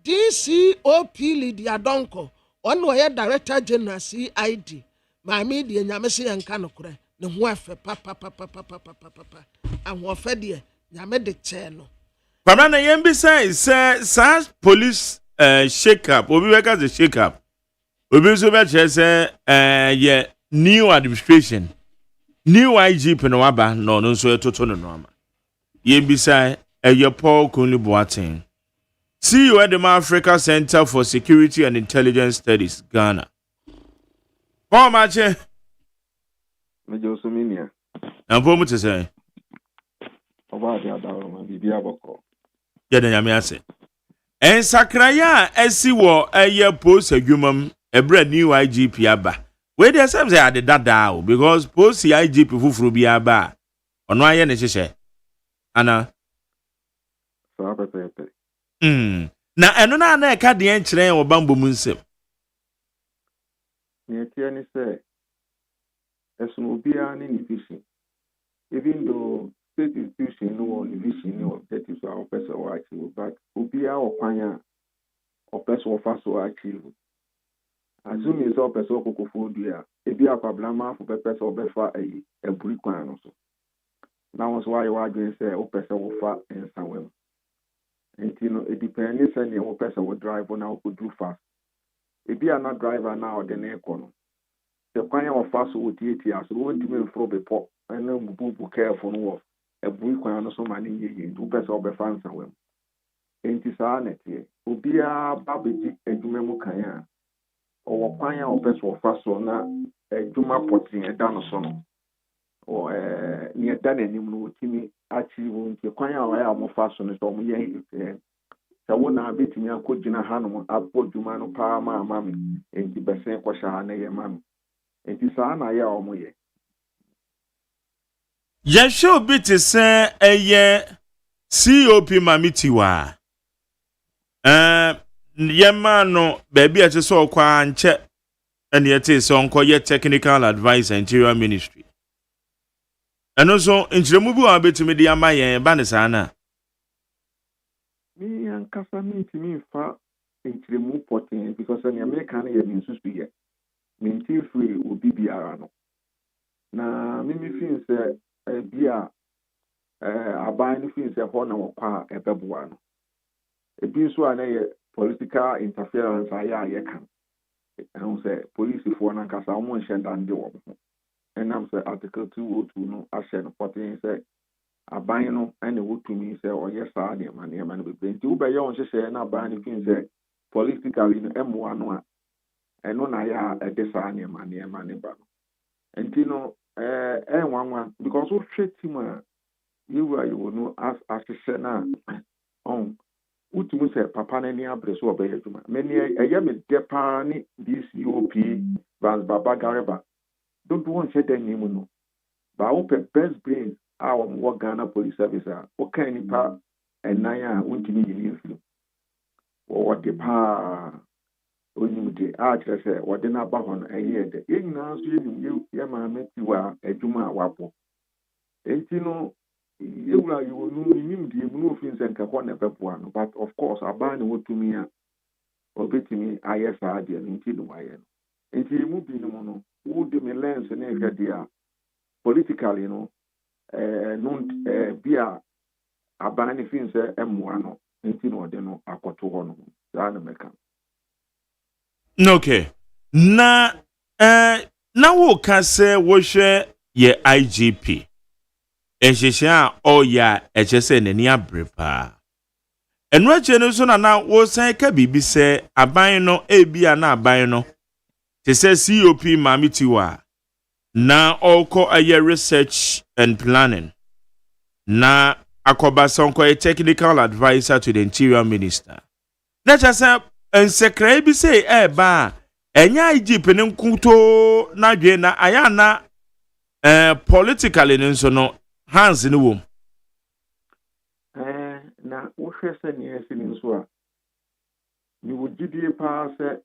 DCOP Lydia Donko on where Director General CID my media nyame se yanka no kore ne ho afa papa and wo fa de nyame de che no Pamana yembi say police shake up obi weka the shake up obi so be che say yeah new administration new IGP no waba no nso etoto no no ama yembi say Paul Kunli Boateng CEO at the Africa Center for Security and Intelligence Studies Ghana Paul Mache Mejo Suminia ampo mu te say oba dia dawo ma bibia boko ya da nyame ase ensakraya esi wo post adwumam ebra new IGP aba we dey say ade dada o because post IGP fufuru bi aba ono aye ne hyehyɛ ana so apepepe na eno na eka de enkyerɛ wo bambo mu nsɛm ne tie ni say esun obia ni vision even though state institution no on vision no objectives are person or achieve but obia okwanya or person of us or achieve assume is all person kokofo dua ebi akwabla for person obefa e buri kwan no so now so why you are doing say o person will fa in somewhere and you know it depends say the person will drive on how could do fast ebi ana driver na ɔde ne kɔ no the kwan a ɔfa so wɔtiatia so wɔntumi mforo bepɔ ɛna bubu careful no wɔ abui kwan no so ma ne yie nti wopɛ sɛ ɔbɛfa nsa wam enti saa na ɛteɛ obiara ba bɛgye adwuma mu kan a ɔwɔ kwan a ɔpɛ so ɔfa so na adwuma pɔtee ɛda no so no ne ɛda n'anim no wɔtumi akyiri wo nti kwan a ɔyɛ a ɔmofa so no sɛ ɔmo yɛ sɛ wo na bɛtumi akɔgyina hanom abɔ adwuma no paa ma ama me enti bɛsɛn kɔhyɛ ha na yɛ ma me enti saa na yɛ a ɔmo yɛ yɛhwɛ obi te sɛ ɛyɛ COP mamitiwa yɛma no baabi a ɛte sɛ ɔkɔ ankyɛ ɛne yɛte sɛ ɔnkɔyɛ technical advice interior ministry ɛno so nkyerɛmu bi wɔ bɛtumi de ama yɛn ba ne saa na me ankasa mentumi mfa nkyerɛmu pɔtee because ɛne Amerika no yɛ me nsusu yɛ mentie firi obi biara no na mimi fin sɛ bi a aban no fin sɛ hɔ na wɔkɔ a ɛbɛboa no ebi nso a na yɛ political interference ayɛ a yɛka ɛho sɛ polisifoɔ no ankasa wɔn nhyɛ dande wɔ ho ɛnam sɛ article 202 no ahyɛ no pɔtee sɛ aban no ɛna wotumi sɛ ɔyɛ saa nneɛma no bebree nti wobɛyɛ wɔn hyehyɛ na aban no fin sɛ politically no ɛmmoa no a ɛno na yɛ a ɛde saa nneɛma no ba no nti no ɛnwanwa because wohwɛ tim a yɛwura yɛwɔ no ahyehyɛ no a wotumi sɛ papa no ani abere so ɔbɛyɛ adwuma mani ɛyɛ me dɛ paa ne DCOP Vance Baba Gareba dodoɔ nhyɛ da nni mu no baa wopɛ best brains a wɔwɔ Ghana Police Service a woka nipa ɛnan a wontumi yini mfiri wɔwɔ de paa onim de a kyerɛ sɛ wɔde no aba hɔ no ɛyɛ dɛ yɛn nyinaa nso yɛnim yɛ maame ti wɔ adwuma a wabɔ enti no yɛwura yɛwɔ no nim deɛ mu no ofin sɛ nka hɔ na ɛbɛboa no but of course aban ne wɔtumi a ɔbɛtumi ayɛ saa deɛ no nti no wayɛ no nti mu bi no mu no wode me lens ne ɛhwɛ deɛ a politically no bi a aban ne fin sɛ ɛmmoa no nti na ɔde no akɔto hɔ no saa na mɛka okay na wo ka sɛ wohwɛ yɛ IGP ɛhyehyɛ a ɔyɛ a ɛkyɛ sɛ n'ani abere paa ɛno akyi no so na wo san ka biribi sɛ aban no ebia na aban no te sɛ COP mamitiwa na ɔkɔ ayɛ research and planning na akɔba sɔnkɔ technical advisor to the interior minister na kyɛ sɛ nsekra bi sɛ ɛba ɛnya IGP ne nkuto na dwe na aya na politically ne nso no hands ne wom na wohwɛ sɛ ne yɛsi ne nso a ne wogidie paa sɛ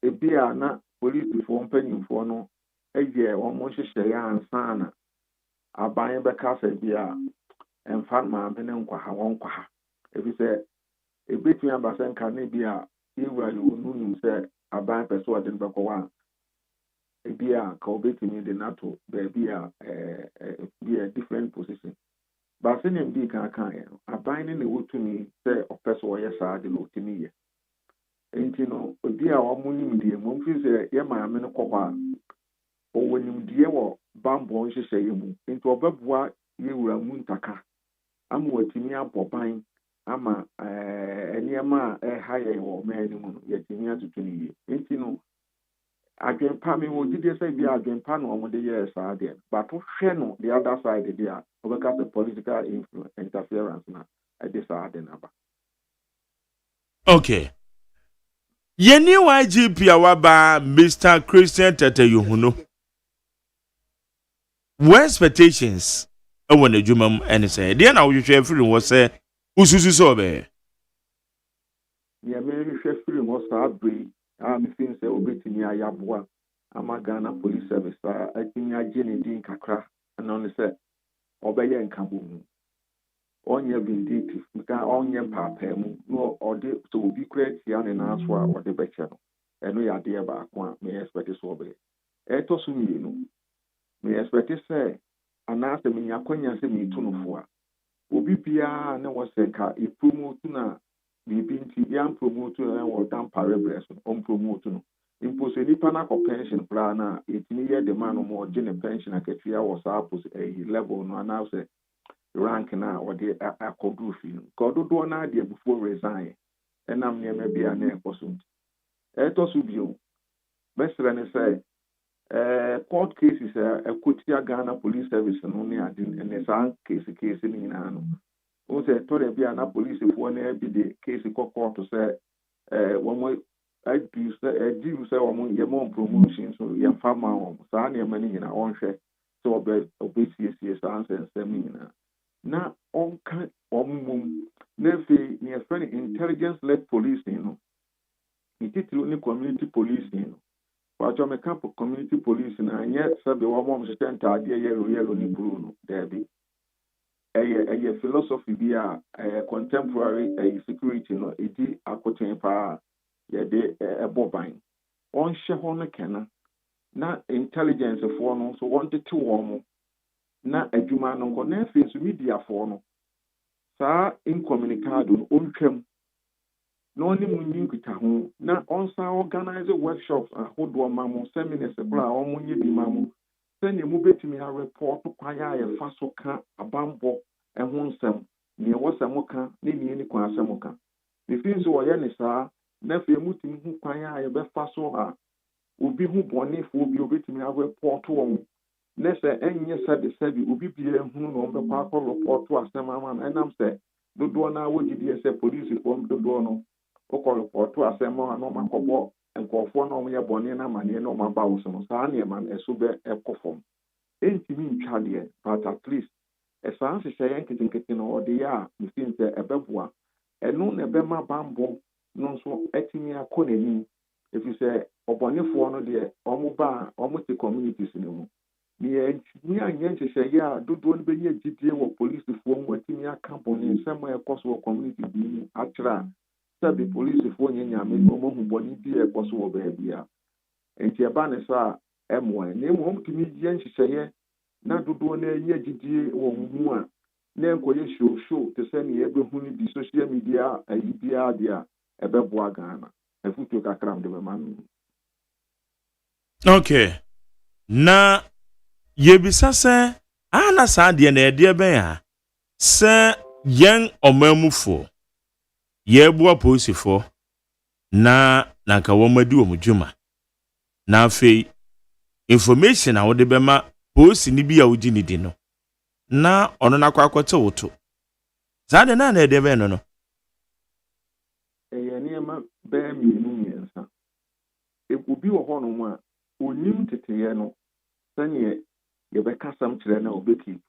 ebi a na polisifoɔ mpanyimfoɔ no ɛyɛ wɔn hyehyɛ ansa na aban bɛka sɛ bi a ɛmfa maame ne nkwa ha wɔn nkwa ha ebi sɛ ebetumi aba sɛ nka ne bi a yɛwura yɛwɔ no nim sɛ aban pɛ so ɔde no bɛkɔ wa ebi a ka obetumi de nato baabi a bi a different position but sɛ ne bi kan yɛ no aban ne wɔtumi sɛ ɔpɛ so ɔyɛ saa de no ɔtumi yɛ nti no obi a wɔn nim deɛ mo mfi sɛ yɛ maame no kɔ hɔ a ɔwɔ nimdeɛ wɔ bambɔ nhyehyɛ yɛ mu nti ɔbɛboa yɛwura mu ntaka ama wɔtumi abɔ ban ama nneɛma a ɛha yɛ wɔ ɔman no mu no yɛtumi atutu no yie nti no adwempa me wɔ gyidie sɛ bi adwempa na wɔde yɛɛ saa deɛ but wohwɛ no the other side deɛ a wɔbɛka sɛ political interference na ɛde saa de naba okay yɛni IGP a waba Mr. Christian Tete Yohuno what expectations ɛwɔ n'adwuma mu ɛne sɛ deɛ na wohwehwɛ firi wɔ sɛ ususu sɛ ɔbɛyɛ deɛ mehwehwɛ firi wɔ saa bere a mefin sɛ obetumi ayaboa ama Ghana Police Service a atumi agye ne din kakra ɛno ne sɛ ɔbɛyɛ nkabom ɔnyɛ vindictive because ɔnyɛ mpaapaa mu no ɔde so obi kura tia ne nan so a ɔde bɛkyɛ no ɛno yɛ adeɛ baako a me expect so ɔbɛyɛ ɛtɔ so mmienu me expect sɛ anaasɛ menya kwanya sɛ metu no fo a obi biara ne wɔ sɛ ka epromotu na biribi nti yɛn promote no wɔ dan parebrɛ so ɔn promote no mpo sɛ nipa no akɔ pension koraa no a ɛtumi yɛ de ma no ma ɔgye ne pension akatua wɔ saa level no anaasɛ rank no a wɔde akɔduru fi no ka ɔdodoɔ no adeɛ before resign ɛnam nneɛma bi a na ɛkɔ so nti ɛtɔ so bio bɛsrɛ ne sɛ court cases a ɛkɔtia Ghana police service no ne ade ne saa case no nyinaa no wo sɛ ɛtɔre bi a na policefoɔ no bi de case kɔ court sɛ wɔn adi sɛ wɔn yɛ mɔ promotion so yɛmfa ma wɔn saa nneɛma no nyinaa wɔnhwɛ sɛ ɔbɛsiesie saa nsɛnsɛm no nyinaa na ɔnka wɔn mmom na afei ne yɛfrɛ no intelligence led policing no ne titiri ne community policing no wɔatwa meka community policing na anyɛ sɛbe wɔn hyehyɛ ntaadeɛ yellow ne blue no daabi ɛyɛ philosophy bi a contemporary security no ɛdi akoten paa yɛde ɛbɔ ban wɔnhyɛ hɔ no kɛna na intelligence foɔ no nso wɔntete wɔn mo na adwuma no nkɔ na afei nso mediafoɔ no saa incommunicado no ɔntwam na ɔne mu nyi nkitaho na ɔnsan organize workshops ahodoɔ ma mo seminars kora a wɔn nyɛ bi ma mo sɛnea mu bɛtumi report kwan a yɛfa so ka abambɔ ɛho nsɛm nea ɛwɔ sɛ mo ka ne nea ni kwan asɛm mo ka efi nso wɔyɛ ne saa na afei mu tumi ho kwan a yɛbɛfa so a obi ho bɔnefoɔ bi obɛtumi report wɔn na sɛ ɛnyɛ sɛbi obi biara hunu na ɔbɛkɔ akɔ report asɛm ama no ɛnam sɛ dodoɔ no a wɔgyidie sɛ polisifoɔ dodoɔ no wokɔ report asɛm a na ɔmakɔbɔ nkɔɔfoɔ na ɔmoyɛ bɔne no amanneɛ na ɔmaba wo so no saa nneɛma no ɛso ɛkɔ fam ɛntumi ntwa deɛ but at least ɛsaa nhyehyɛeɛ nketenkete no ɔde yɛ a mesin sɛ ɛbɛboa ɛno na ɛbɛma bambɔ no nso atumi akɔ n'anim ɛfiri sɛ ɔbɔnefoɔ no deɛ ɔmo ba a ɔmo te communities no mu ni anyɛ nhyehyɛeɛ a dodoɔ no bɛnyɛ gyidie wɔ polisifoɔ mu atumi aka bɔne nsɛm a ɛkɔ so wɔ community bi mu akyerɛ a sɛbi polisifoɔ nyɛ nyame na ɔmahu bɔne bi a ɛkɔ so wɔ baabi a nti ɛba ne so a ɛmmoa na mmom ɔmtumi yɛ nhyehyɛeɛ na dodoɔ no anyɛ gyidie wɔ mu a na nkɔyɛ show te sɛ ne yɛbɛhu no bi social media ayi biara deɛ a ɛbɛboa Ghana afutuo kakra mde bɛma no. Okay. Na yebisa sɛ ana saa deɛ na ɛdeɛ bɛn a sɛ yɛn ɔmamufo yɛboa polisifoɔ na nanka wɔn adi wɔn dwuma na afei information a wɔde bɛma polisi ni bi a wogyi ne di no na ɔno nakɔ akɔte woto saa de na ɛdeɛ bɛn no ɛyɛ nneɛma bɛɛ mmiɛnsa obi wɔ hɔnom a onim teteɛ no sɛneɛ yɛbɛka sam kyerɛ na ɔbɛkeep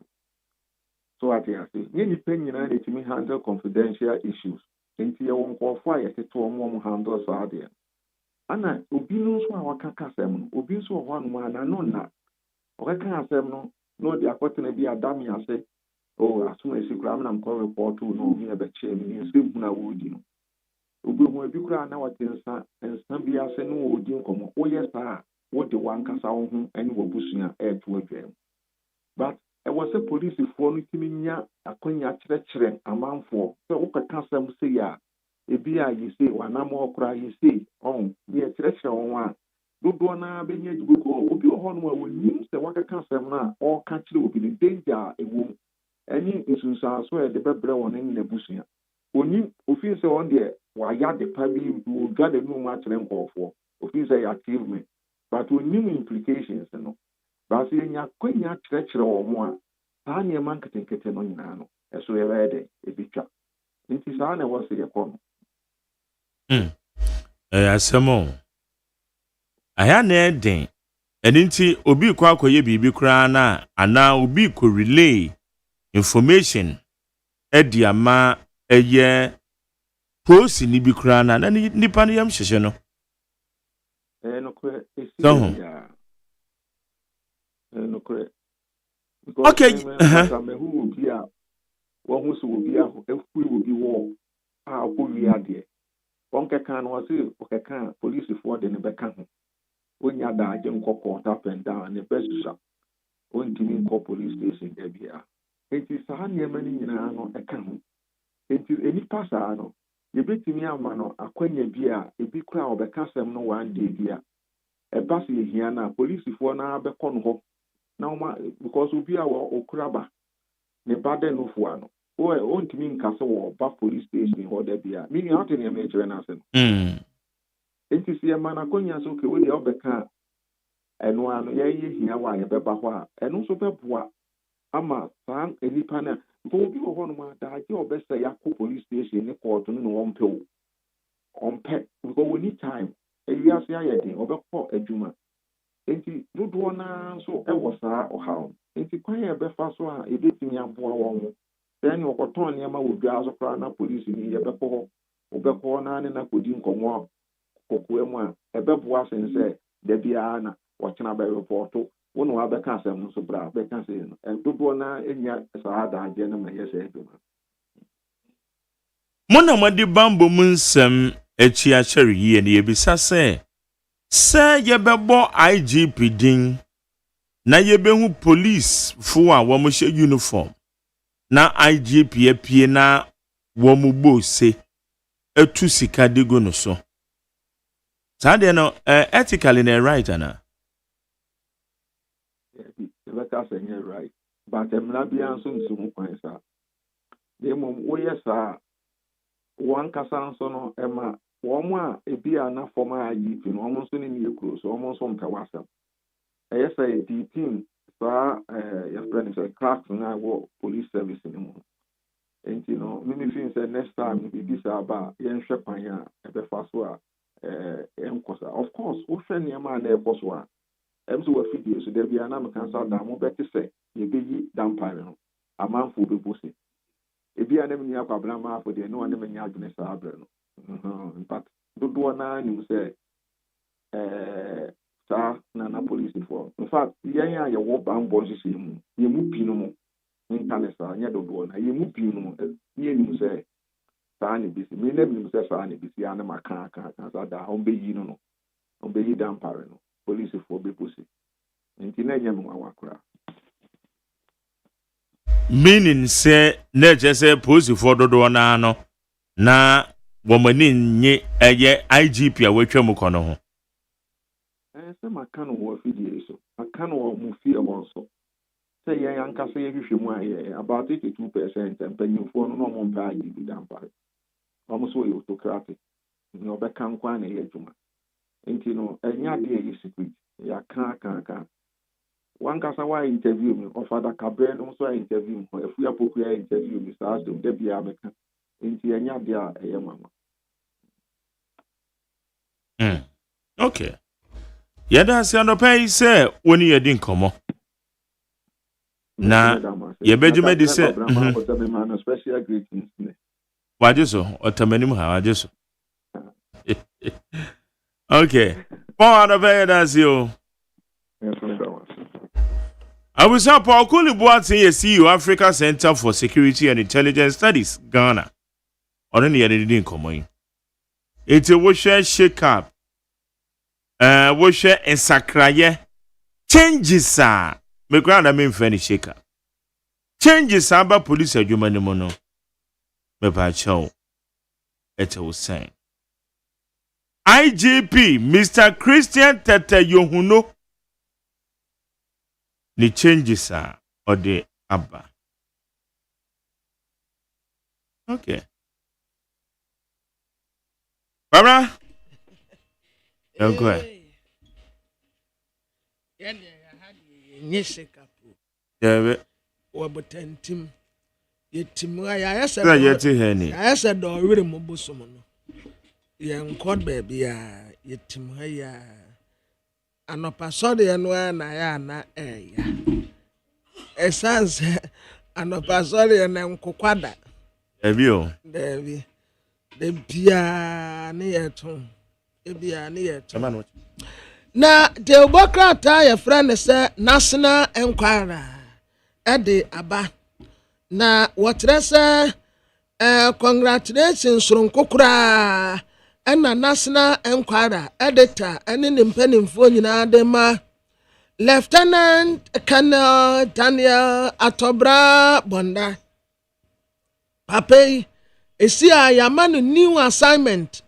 so ate ase nyɛ nipa nyinaa na ɛtumi handle confidential issues nti yɛwɔ nkɔɔfo a yɛtete wɔn handle saa adeɛ ana obi no nso a waka kasɛm no obi nso wɔ hɔnom a n'ano nna ɔkaka asɛm no na ɔde akɔtena bi adame ase asom asi koraa m na mkɔ report na ɔmi ɛbɛkyerɛ me ne nsɛ hunu a wɔredi no obi hu abi koraa na wɔte nsa bi ase no wɔredi nkɔmmɔ woyɛ saa a wode wankasa wo ho ne w'abusua ɛɛto adwam but ɛwɔ sɛ polisifoɔ no tumi nya akwanya kyerɛkyerɛ amanfoɔ sɛ wokɛka asɛm sei a ebi a yɛsei wanammɔ koraa yɛsei ne yɛkyerɛkyerɛ wɔn a dodoɔ no bɛnya adwugo obi wɔ hɔnom a wɔnim sɛ wakɛka asɛm no a ɔreka kyerɛ obi no danger a ɛwɔ mu ɛne nsunsuanso a yɛde bɛbrɛ wɔn ne n'abusua onim ofin sɛ wɔn deɛ wayɛ ade pa bi wɔdwa de no mu akyerɛ nkɔɔfoɔ ofin sɛ yɛ achievement but onim implications no baasi yɛnya kwanya kyerɛkyerɛ wɔn a saa nneɛma nketenkete no nyinaa no ɛso yɛbɛyɛ dɛ ebi twa nti saa na ɛwɔ sɛ yɛkɔ no. Asɛm o aya na ɛden ɛne nti obi kɔ akɔyɛ biribi koraa na anaa obi kɔ relay information ɛdi ama ɛyɛ post ni bi koraa na nipa no yam hyehyɛ no nokore okay mehu obi a wɔn so obi a efui obi wɔ a ɔkɔwi adeɛ wɔn kɛka no wɔse ɔkɛka polisifoɔ de ne bɛka ho onya daagye nkɔ court up and down ne bɛsusa ontimi nkɔ police station da bia enti saa nneɛma no nyinaa no ɛka ho enti enipa saa no yɛbɛtumi ama no akwanya bi a ebi kora a ɔbɛka sɛm no one day bi a ɛba so yɛhia no a polisifoɔ no abɛkɔ no hɔ na wɔma because obi a ɔkura ba ne ba dɛ no foa no ɔntumi nka sɛ wɔba police station hɔ da bi a meaning ɔte nneɛma ɛkyerɛ no ase no enti sɛ yɛma no akwanya so kewe deɛ ɔbɛka ɛno ano yɛyɛ hia wɔ a yɛbɛba hɔ a ɛno nso bɛboa ama saa nnipa no a because obi wɔ hɔ no ma daagye ɔbɛsɛ yɛakɔ police station ne court no ne wɔmpɛ wo ɔmpɛ because wɔni time ewiase ayɛ den ɔbɛkɔ adwuma enti dodoɔ naa nso ɛwɔ saa ɔhaw enti kwan yɛ bɛfa so a ebetumi aboa wɔn ho sɛne ɔkɔtɔn nneɛma wɔ dwa so koraa na polisi ni yɛbɛkɔ hɔ ɔbɛkɔ na ne na kɔdi nkɔmmɔ kɔkoa mu a ɛbɛboa sen sɛ da biara na wɔkyena bɛrepɔɔto wo na wabɛka asɛm no nso bra bɛka sɛ no dodoɔ naa ɛnya saa daagye no ma yɛ sɛ adwuma mo na mode bambo mu nsɛm akyi akyɛre yie ne yɛbisa sɛ yɛbɛbɔ IGP din na yɛbɛhu police fo a wɔn hyɛ uniform na IGP apie na wɔn bɔ se atu sika de go no so saa de no ethically na right ana yɛbɛka sɛ nyɛ right but mmara biara nso nsi ho kwan saa deɛ mmom woyɛ saa wɔn kasa nso no ɛma wɔn a ebi a na fɔm a IGP no wɔn nso ne nie kuro so wɔn nso mpɛ wasɛm ɛyɛ sɛ di team saa yɛfrɛ no sɛ cracks na wɔ police service no mu enti no mimi fi sɛ next time bibi saa ba yɛnhwɛ kwan a ɛbɛfa so a ɛnkɔ saa of course wohwɛ nneɛma a na ɛkɔ so a ɛm so wɔ fidie so da bia na meka sa da mo bɛte sɛ yɛbɛyi dampare no amanfo bɛbɔ se ebi a na mni akwabra maafo deɛ ne wɔne menya adwene saa abrɛ no but dodoɔ naa nim sɛ saa na polisifoɔ in fact yɛn a yɛwɔ bambɔ nhyehyɛ mu yɛmu pii no mu nka ne saa nyɛ dodoɔ na yɛmu pii no mu yɛnim sɛ saa ne bisi me na nim sɛ saa ne bisi a ne maka saa da ɔmbɛyi no ɔmbɛyi dampare no polisifoɔ bɛposi nti na ɛnyɛ me wawa koraa meaning sɛ na ɛkyɛ sɛ polisifoɔ dodoɔ naa no na wɔmani nye ɛyɛ IGP a wɔatwa mu kɔ no ho sɛ maka no wɔ afidie so maka no wɔ mu fie hɔ nso sɛ yɛn ankasa yɛhwehwɛ mu a yɛ about 82% mpanyimfoɔ no na ɔmo mpɛ IGP dampare ɔmo so yɛ autocratic na ɔbɛka nkwa na ɛyɛ adwuma nti no ɛnyɛ adeɛ yɛ secret yɛaka wankasa wa interview me ɔfada kabrɛ no nso a interview me afu apokua interview me saa asɛm da biara meka nti ɛnyɛ adeɛ a ɛyɛ mama okay yɛda ase anɔpa yi sɛ woni yɛdi nkɔmmɔ na yɛbɛdwuma di sɛ special greetings wagye so ɔtamanim ha wagye so okay pɔn anɔpa yɛda ase o Abusa Paul Kunibuati is CEO Africa Center for Security and Intelligence Studies, Ghana. On any other didn't come in. It's a washer shake up. Washer and sakraye. Changes, sir. Me grand I mean furnish shaker. Changes, sir, but police are human mono. Me pa chow. It was saying. IGP, Mr. Christian Tete Yohuno. Ni changes are or the abba. Okay. Barbara? Don't go ahead. Yeah, Wabotentim. Yetimaya, I said, or really mobosomono. Young cod baby, yetimaya. Anopasori enwa na ya na eya essence anopasori ena nkokwada ebio debi de bia ne yeto ebia ne yeto na de obokrata ya friend say national enquiry ede aba na wotre say congratulations ronkokura na national enquiry editor ene ne mpanimfo nyina de ma Lieutenant Colonel Daniel Atobra Bonda Pape esi a yamano new assignment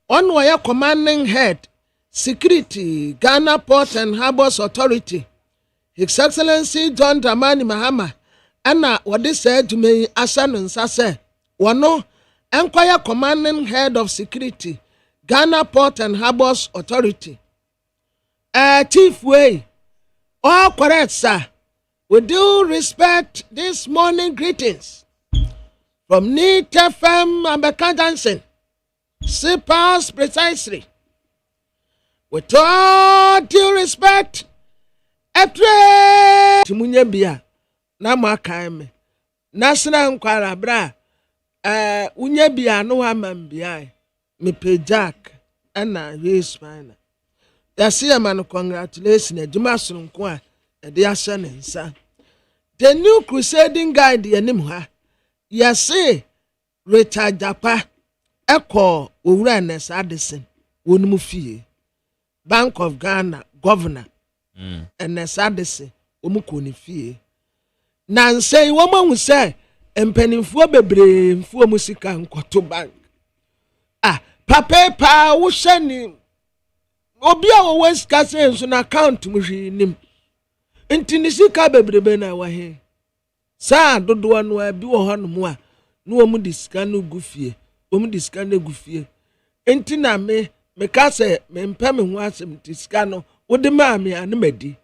on wire commanding head security Ghana Port and Harbors Authority His Excellency John Dramani Mahama ana wode said to me asano nsase wono enquire commanding head of security Ghana Port and Harbors Authority Chief Way all correct sir. With due respect, this morning greetings from Neat FM Ambeka Johnson. Pass precisely. With all due respect, etre timunye bia na mwakaeme. Nasina nkwara bra unye bia no amambia me pe Jack ana yes fine. Yasi man congratulations eduma sonko a ede ahye ne nsa. The new crusading guide yanim ha. Yasi Richard Japa eko owura Ness Addison wonum fie. Bank of Ghana governor. Ness Addison omuko ne fie. Na nsei wo ma hu se empanimfo bebre mfo musika nkoto bank. Papa wo hye ni obi a wo sika se nso na account mu hwi nim. Nti ni sika bebrebe na wa he. Saa dodo no abi wo hono a no mu disika no gufie. Omu disika no gufie. Nti na me ka se me mpa me ho asem disika no wode ma me anmadi.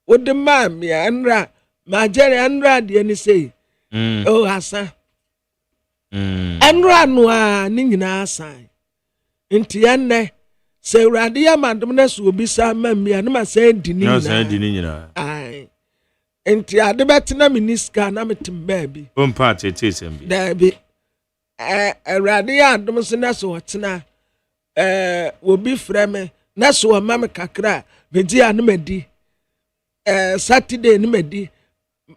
Wode ma me anra ma jere anra de ni sei. Oh asa. Anra no a ni nyina asan. Nti enne se urade ya mandom na so obi sa mamia na ma say di ni nyina. Ai. Enti ade betena miniska na metem baabi. Ompa tete sembi. Dabi. Urade ya andom so na so wotena obi freme na so ma me kakra beji anu medi. Saturday ni medi.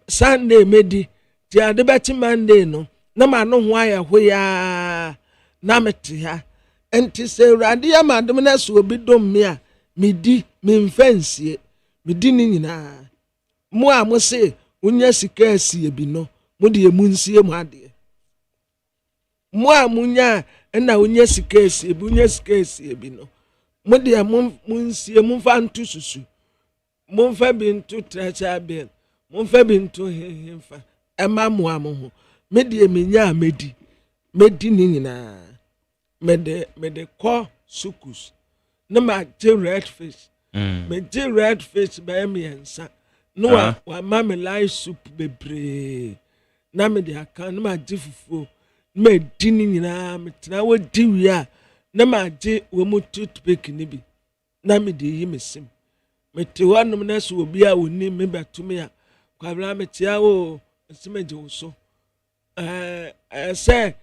Sunday medi. Ti ade beti Monday no na ma no ho aya hoya na meti ha. Enti se urade ya mandom na so obi dom me a medi memfansie medi ni nyina mo a mo se unya sika asie bi no mo de emunsie mo ade mo a munya na unya sika asie bi unya sika asie bi no mo de munsie mo fa ntu susu mo fa bi ntu tracha bi mo fa bi ntu hemfa ema mo a mo ho me de menya medi ni nyina mede call sukus na ma je red fish me je red fish ba me ensa no wa ma me live soup bebre na me de aka na ma je fufuo me di ni nyina me tena wo di wi a na ma je wo mu toothpick ni bi na me de yi me sim me te wanum na so obi a woni me betumi a kwabra me tia wo sim je wo so say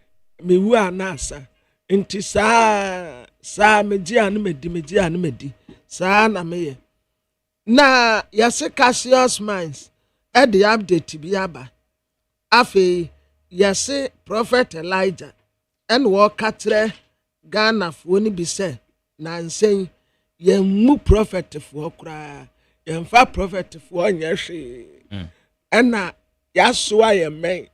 me wu anasa inti sa meji anu medi sa na meye na yase Cassius Mines e the update bi aba afi yase Prophet Elijah en wo katre Ghana fo ni bi se na nsen ye mu prophet fo kura ye mfa prophet fo nya hwe na yaso aye men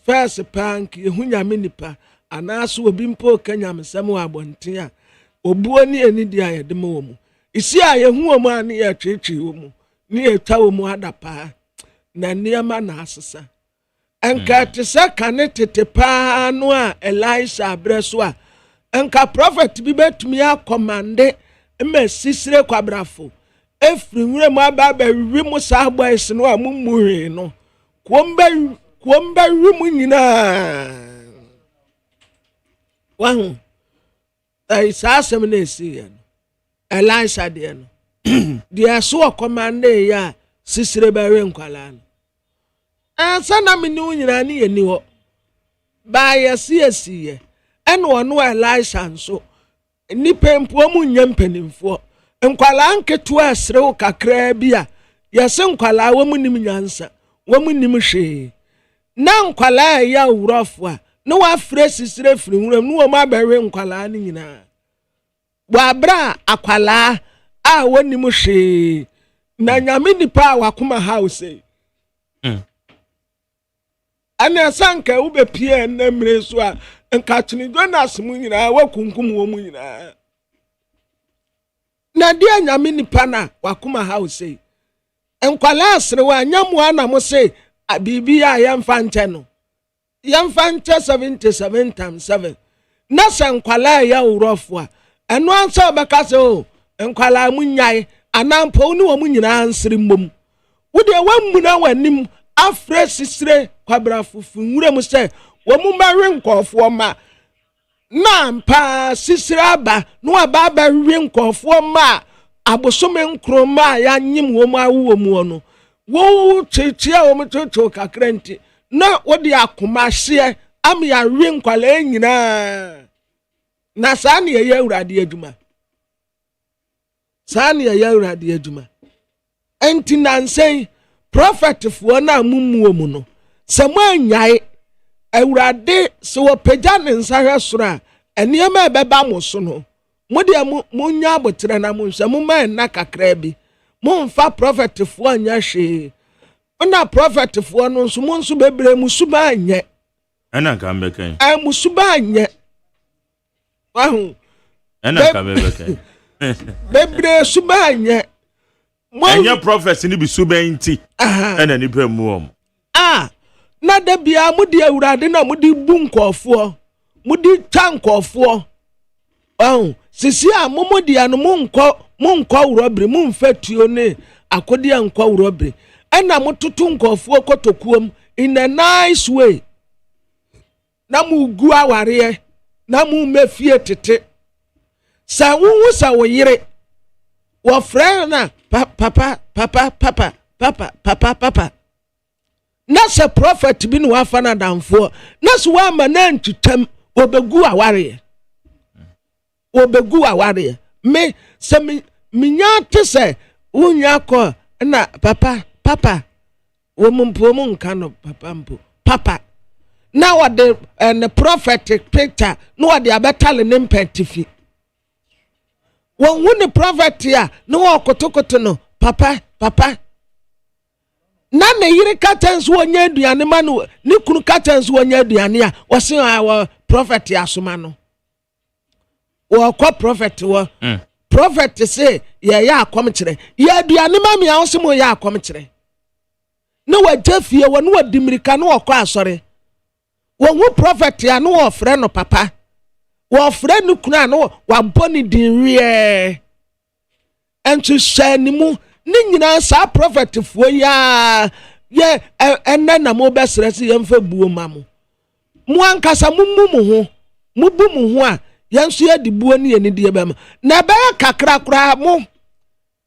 first pank ye hunya minipa anaso obi mpo kanyamsam wa abonten a obuo ni eni dia ye de mo mu isi a ye hu omu an ye twetwe omu ni etwa omu adapa na niema na asesa enka tese kane tete pa no a Elisha abreso a enka prophet bi betumi akomande ema sisire kwabrafo efri nwure mu aba wi mu sa boys no a mumuhe no kwomba wi mu nyina wahu isa semnesi ya Elisha de no de so commande ya sisire bawe nkwala no sana me ni nyina ni yeni ho ba ya siesiye eno ono Elisha nso ni pempo mu nyampanimfo nkwala nketu asrew kakra bi a yese nkwala wo mu nim nyansa wo mu nim hwe na nkwala ya wurofo a no wa sisire firi nwuram no wo ma bawe nkwala ni nyina wa bra akwala a woni mu hwe na nyame nipa a wakoma house ana sanka ube pie na mre so a nka tuni Jonas mu nyina wakunkum wo mu nyina na dia nyame nipa na wakuma house enkwala asre wa nyamu ana mo say bibi a yamfa nche no yamfa nche 77 times 7 na sankwala ya urofo a eno ansa obeka se o enkwala mu nyai anampo ni wo mu nyina ansre mmom wo de wammu na wanim afre sisire kwabra fufu nwure mu se wo mu mawe nkofo ma na mpa sisire aba no aba ba wi nkofo ma abosome nkroma ya nyim wo mu awo mu no wo chichia wo mu chocho kakranti na wo de akoma hye am ya wi nkwala nyina na sane ye awurade adwuma sane ye awurade adwuma enti nansen prophet fo na mummuo mu no se mo anyai awurade se wo pagya ne nsahwe soro a eniema ebeba mo so no mo de mo nya abotre na mo hwe mo man na kakra bi mo mfa prophet fo anya hwe ona prophet fo no nso mo nso bebre musuba anye ana kan be kan musuba anye wahu ana kan be kan bebre suba anye enye prophecy ni bi subanti ena ni pa mu om na da bia mudi awurade na mudi bu nkofo mudi tankofo sisi a momodi anu monkɔ wurobri momfatuo ne akodi ankɔ wurobri ena motutu nkofo kotokuom in a nice way na mugu aware na mu mefie tete sa wuwu sa wo yire wo frɛ na papa na se prophet bi no afa na damfo na so wa ma na ntutam obegu aware me se minya te se wunya ko na papa wo mumpo mun kano papa na what the prophetic picture no what the abetale ne mpetifi won the prophet ya no okotokoto no papa na ne yire katens wonya aduane ma no ne kunu katens wonya aduane a wose wa prophet asoma no wo kwa prophet wo prophet say ya akom kire ya aduane ma me a wose mo ya akom kire na wajafie wo no wadimirika no okọ asore wo hu prophet ya no wo frɛ no papa wo frɛ no kunu a no wa boni din wie entu shanimu ni nyina sa prophet fo ya ye enna na mo besere se yemfa buo ma mo ankasa mummu ho a yenso ye di buo ne ye ne die bema na ba kakra kra mo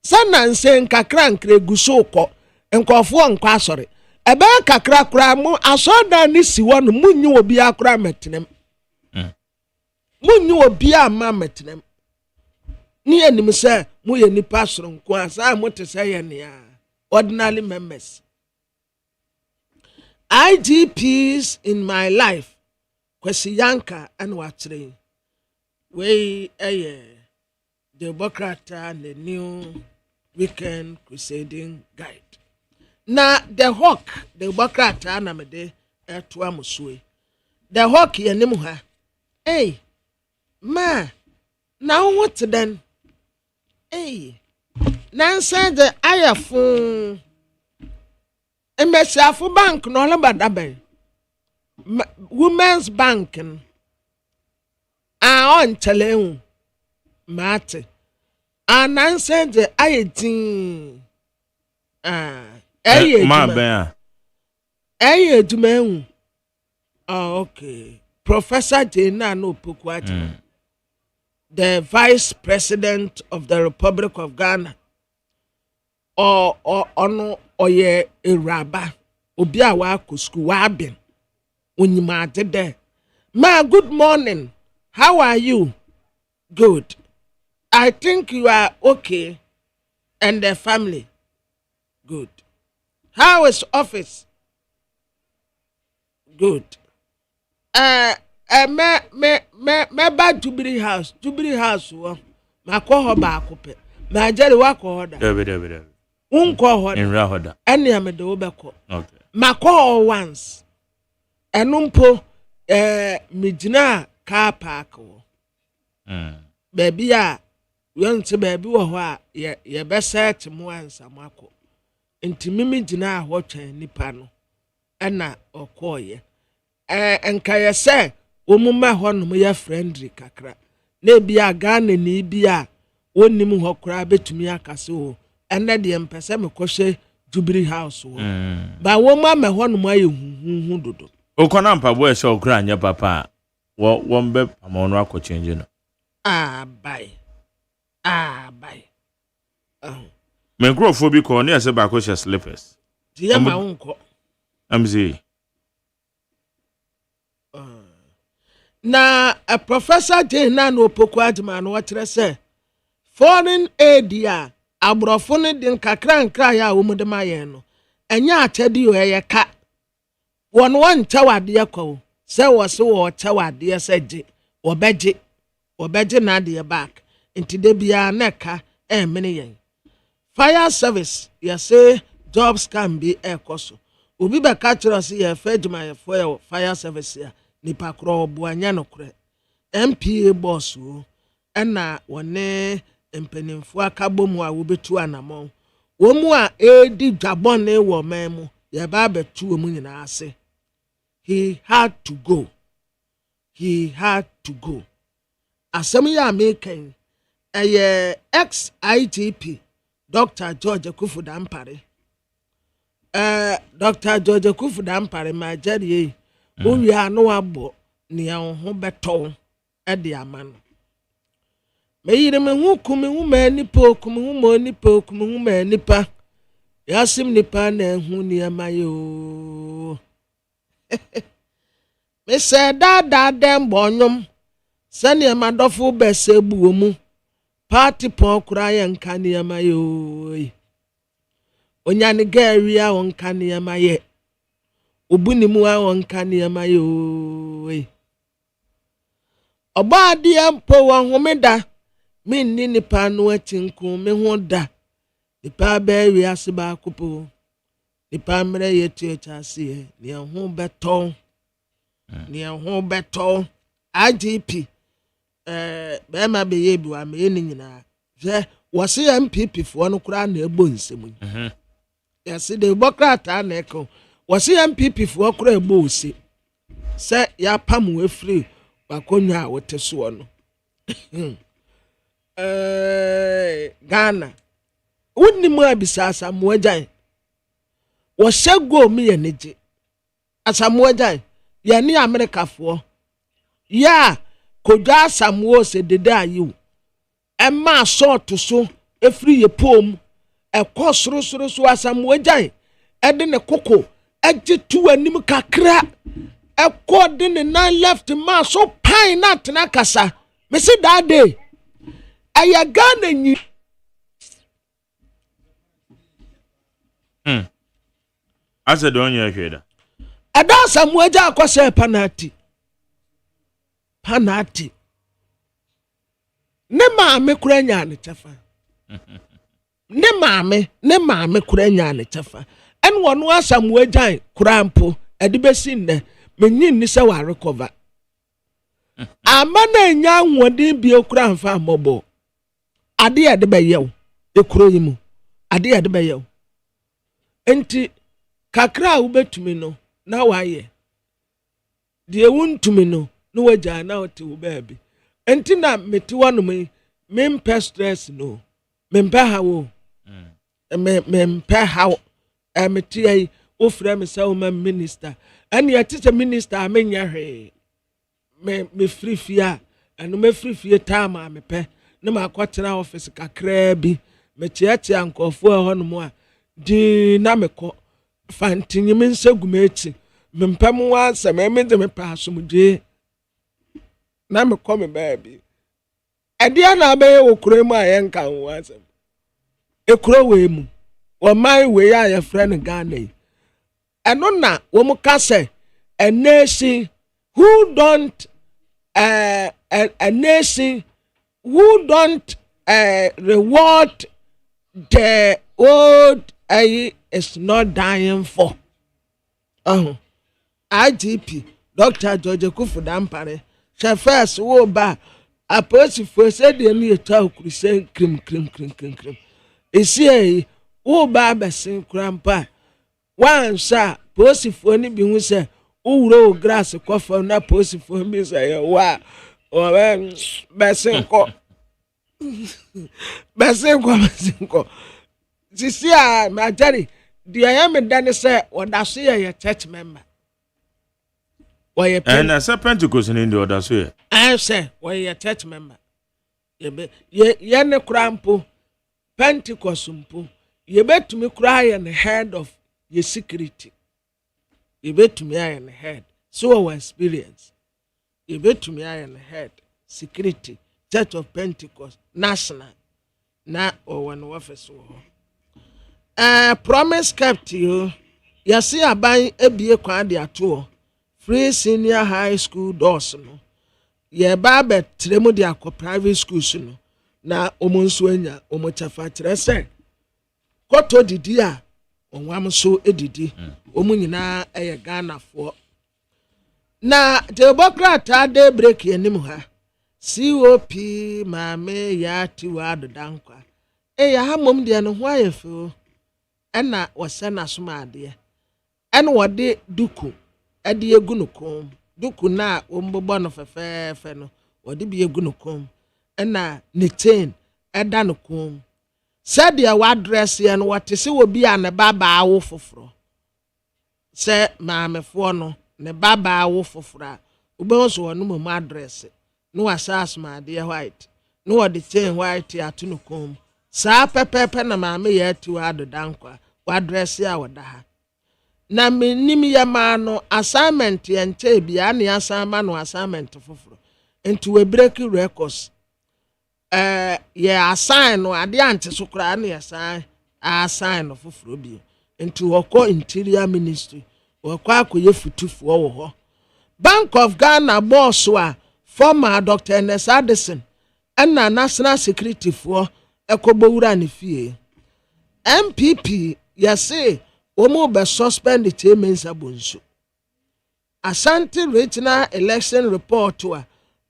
sananse kakra nkre guso kɔ nkofo nkɔ asɔre ebe kakra kra mo asoda ni siwo no munyi obi akra metenem munyi obi ama metenem ni enim se mo ye nipa soronko asa mo te se ye ne ordinary members IGPs in my life kwesi yanka and watre we the Democrat and the new weekend crusading guide na the hawk the Democrat na me de eto amusue the hawk ye nim ha ma na what then Nansa the ayafo emesiafo bank no lebadabe women's bank on teleu mate Nansa the ayetin ma ben ayedumen okay Professor Jena no Pokwaji the Vice President of the Republic of Ghana or ono oye eraba obi a wa ko school wa ben onyima de ma good morning, how are you? Good, I think you are okay and the family good. How is office? Good. Me ba Jubilee House wo ma ko ho ba akopɛ ma jere wa ko ho da David unko ho in rahoda ene me de wo be ko okay ma ko ho once enumpo mijina car park wo baby a yonse baby wo ho a ye be search mo ansamako ntimi mijina ho twan nipa no na okoye enka ye se omuma ho no ye friendly kakra na bia Ghana ni bia wonim ho kra betumi akase o ene de empese me kohye Jubilee House wo ba wo ma me ho no aye huhu dodo okona mpabo e se okra anya papa wo mbe amono akọ change no bye me grofo bi ko ne ase ba ko she slippers dia ma wonko amzi na a professor J na no poku adman wo kire se foreign aid ya abrofo ne din kakra ya wo mu de maye no enya atedi o ye ka won won chawade yakọ se wo se wo chawade se je obeje na de back inti de bia na ka mene yen fire service ya say jobs can be ekoso obi be ka kire se ye fa adwuma ye for fire service ya nipa kro obuanya no kre MPA boss o na wone empenimfo akabomu a wobetu anamon wo mu a edi dwabone wo memu ye ba betu mu nyina ase he had to go asem ya making ex IGP Dr. George Akuffo Dampare Dr. George Akuffo Dampare ma jari wo wi anu abo ne ho beto e de amano meyire me hu kumi hu ma nipa yasim nipa na hu ni amayo me se da dem bonyom sane madofo bese buo mu party pon kura ye nka ni amayo onya ne gari a won ka ni amaye obuni mu a won ka ni amayo oba dia mpo won homeda minni nipa no atinku me ho da nipa ba wi ase ba kopo nipa mre ye tiechase ne ho beton IGP be ma be ye bi wa me ni nyina je wo se MPP fo no kura na ebo nsemu yes de bokrata na eko wo se MPP fo kura ebo ose se ya pam we free bakonwa a wote so no Ghana wonni mu abisa Asamoah Gyan wo shego mi ye neje Asamoah Gyan ye ni America fo ya kodwa Asamoah se dede ayi emma sort so efri ye pom ekosoro so Asamoah Gyan ede ne koko egitu anim kakra ekode ne nan left ma so pine na tena kasa me see that day aya Ghana nyi ase don ye hweda ada Asamoah Gyan akose panati ne maame kura nya ne chafa ne maame kura nya ne chafa en wono Asamoah Gyan kura mpo ade besi nne menyin ni se wa recover amana nya nwodin bi okura mfa mobo ade ade beyew ekuro yimu ade ade beyew enti kakra wo betumi no na waye de wuntumi no no waja na ote wo baabi enti na meti wonu me mpe stress no me mpe hawo me mpe hawo meti ai ofra me se wo ma minister ani atete minister amenya hwe me free fia anu me free fia time me pe na makotena office kakra bi me chiachi ankofo ho no mo a di na me ko fantinyi me nsegumechi me mpem wa se me de me pa asomdwe na me ko me baabi ade na be wo kuro mu ayenka ho asem ekuro we mu wo mai we ya ye friend Ghana eno na wo mu ka se a nation who don't reward the old is not dying for IGP Dr. George Kufu Dampare chefers wo ba aposifo said the new talk say cream esi wo ba besin krampa wan sha posifo ni bi hu say wo grass kwafam na posifo bi say wa o besin ko besin ko sisi a majari the am dane say odaso ye church member and as a Pentecost in the other way. I say, why a church member? Ye ne crampo, Pentecost umpo. You bet to me cry on the head of your security. You bet to me I on the head. So our experience. You bet to me I on the head. Security, Church of Pentecost, national. Na or one office. Promise kept you. You see, I buy a beer quad at tour. Free senior high school doors no ye ba betremu de akọ private schools no na omonso anya omochafa kire se koto didi a onwam so edidi omunyina eye Ghana fo na democrat day break enim ha COP maame ya tiwa dodankwa ya hamom de no ho ayefu na wose na soma ade ene wode duku adi egu no kom duku na ombobo no fefefe no wodi bi egu no kom na ne chain eda no kom said ya wa address ye no wate se obi a ne baba awo foforo se maamefo no ne baba awo foforo a obo so wono mo address no asas ma de white no wodi chain white ato no kom sa pepepe na maame ye ati wa adodankwa wa address ya woda ha na menim ya ma no assignment ye nche bia na asama no assignment foforo enti we break records ye assign no ade ante so kra na assign no foforo bi enti woko interior ministry woko akoye futufu wo ho Bank of Ghana boss wa former Dr. Ernest Addison and national security for ekobowura ne fie MPP say omo be suspend the chairman sabonso Ashanti regional election report wa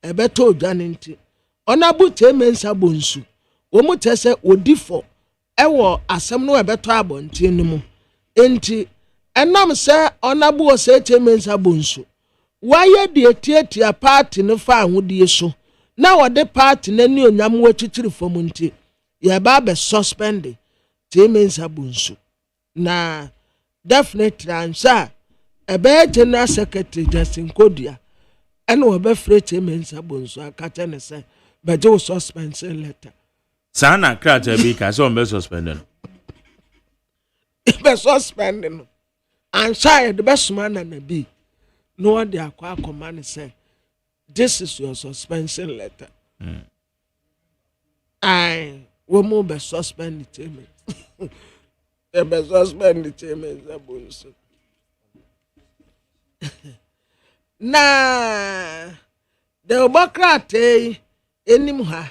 ebeto dwanenti onabu chairman sabonso omo tese odifo ewo asem no ebeto abonti nimu enti enam se onabu o se chairman sabonso waye de tietia party no fa ahudie so na wode party na ni onyam wachitiri fom nti ye ba be suspend chairman sabonso na definitely answer ebe general secretary Justin Kodia and we be free chairman sabonso akata ne say beje suspension letter sana krata bi ka so be suspended be suspended answer the best man na bi no one dey akwa command say this is your suspension letter I we mo be suspend the chairman be suspend the chairman sabonso na the Democrat enim ha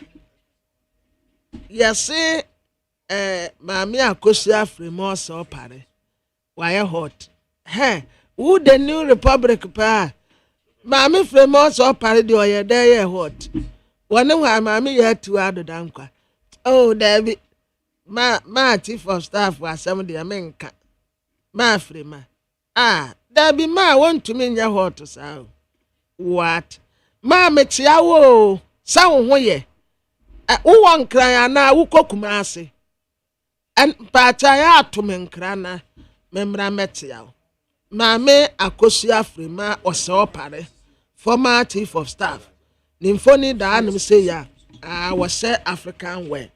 yase maami akosi afrimo so pare why hot who the new republic pa maami fremo so pare de oye dey hot woni wa maami ye tu adodankwa oh David ma chief of staff was some de menka ma frema David ma want to me nya hot so what ma metia wo sa wo ho ye wo won kran na wo kokuma ase en pacha ya atom nkran na memra metia ma me akosi afrima ose opare former chief of staff nimfoni da anum say ya was African way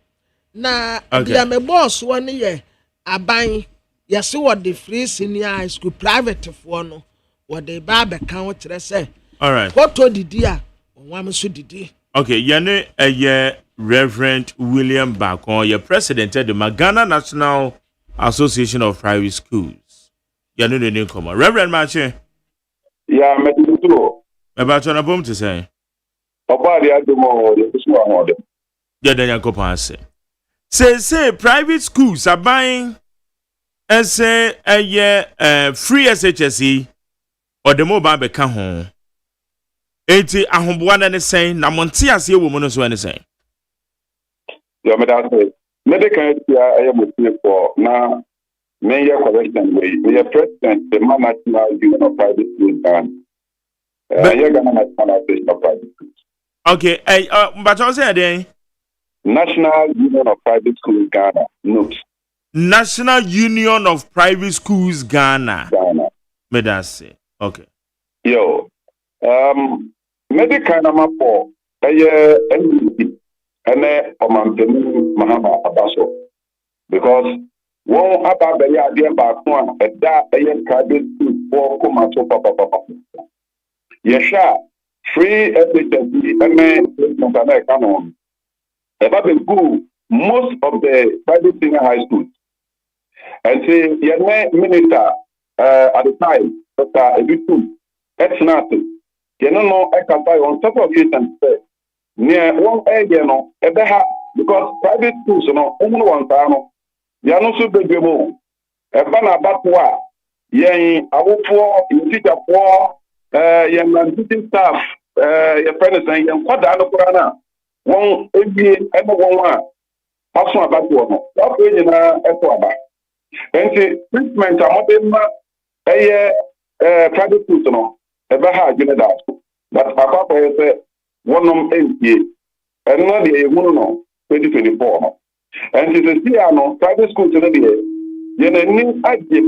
na dia me boss won ye aban yesi wo the free senior high school private for no wo de ba be kan wo kire say all right photo didi a won so didi okay yene Reverend William Bakon your president of the Ghana National Association of Private Schools yene no name come Reverend Mache ya metuto about na bom to say obadi adomo de so ahode ya dan yakopan say private schools are buying as free SHSE or the mobile become home. 80 ahomboa na saying na monti ase wo mu no so anything. Your madam say medical I am with for now. Mayor correction way. Mayor president, the national union of private schools and you're gonna national association of private schools. Okay, but I say again. National Union of Private Schools Ghana. Note. National Union of Private Schools Ghana. Ghana. Me that say. Okay. Yo. Medical number 4. NDP. And Omampeni Mahama Abaso. Because one about the idea about one at that private school for Komato Papa. Yesha. Free FHSB and come on. About the school, most of the private senior high schools. And say, your minister at the time, Dr. Ebitu, that's nothing. You know, I can buy on top of it and say, near one area, no, because private schools, you know, only one time, you are not so big. A banner batwa, yang, I will for, you teacher for, young teaching staff, your friends, and young Quadana. One every ever one also about one. That way in a and the treatment are not a private school, no, ever had you that. But Papa said 1 and not the 2024. And it is here no private school to the year. You know,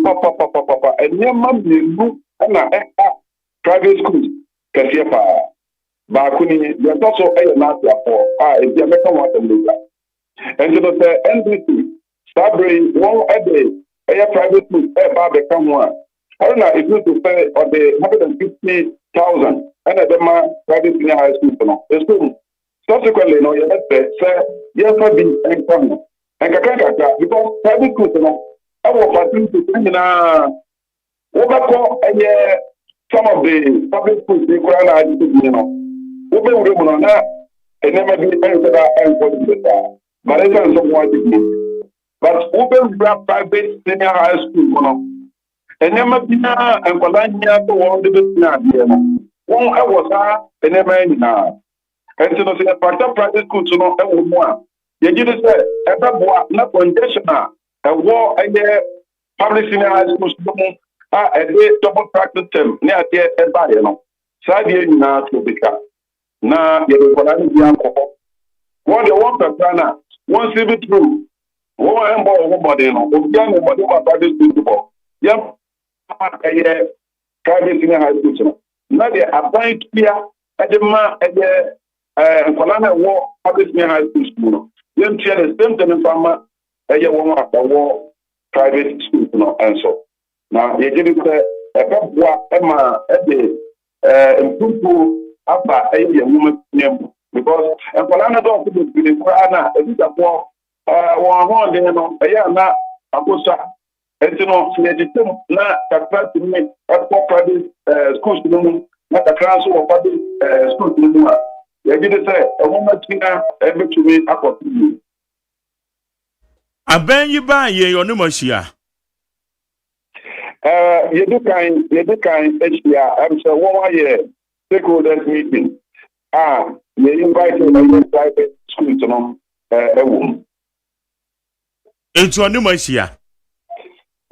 Papa, and your mum will and private school. Cassia. Bakuni, there's also a matter for if you American water later. And so the NDC, Sabri, one a day, a private school, a become one. I don't know if you to say on the 150,000 and a demand private senior high school. The school subsequently, no, you say, yes, I be and come. And Kakaka, because private school, I was facility to overcome some of the public schools, they could you know. Ube ure na enema bi ensa enko but it is somewhat but ube private senior high school no enema bi na enkola nya to won de na de no won was enema ni na enti no say private school no e wo mu a ye gi de say e ba boa na congestion a e wo eye public senior high school no e dey double practice term ni ade e ba ye no sa de ni na to bika na yɛde nkɔla no bi ankɔkɔ wɔn deɛ wɔn pɛpɛ na wɔn si bi turu wɔn ɛmbɔ wɔn bɔden no obiara na bɔden wɔ private school bɔ yɛn ɛyɛ private senior high school no na deɛ aban tua ɛde ma ɛyɛ nkɔla na ɛwɔ private senior high school no yɛn tua the same thing nfa ma ɛyɛ wɔn a ɛwɔ private school no ɛnso na yɛgye bi sɛ ɛbɛboa ɛma ɛde mpunpu Abba, a woman name because and for another to be Krana, a bit of war, one day, a year now, a posa, and you know, not a to me at private schools to the moon, not a council of public schools to the moon. They did say a woman able to me up to you. I beg you by your numercia. You do kind, HDR, I'm so 1 year. Stakeholders meeting. They invited my private school to know a woman. It's your numercia.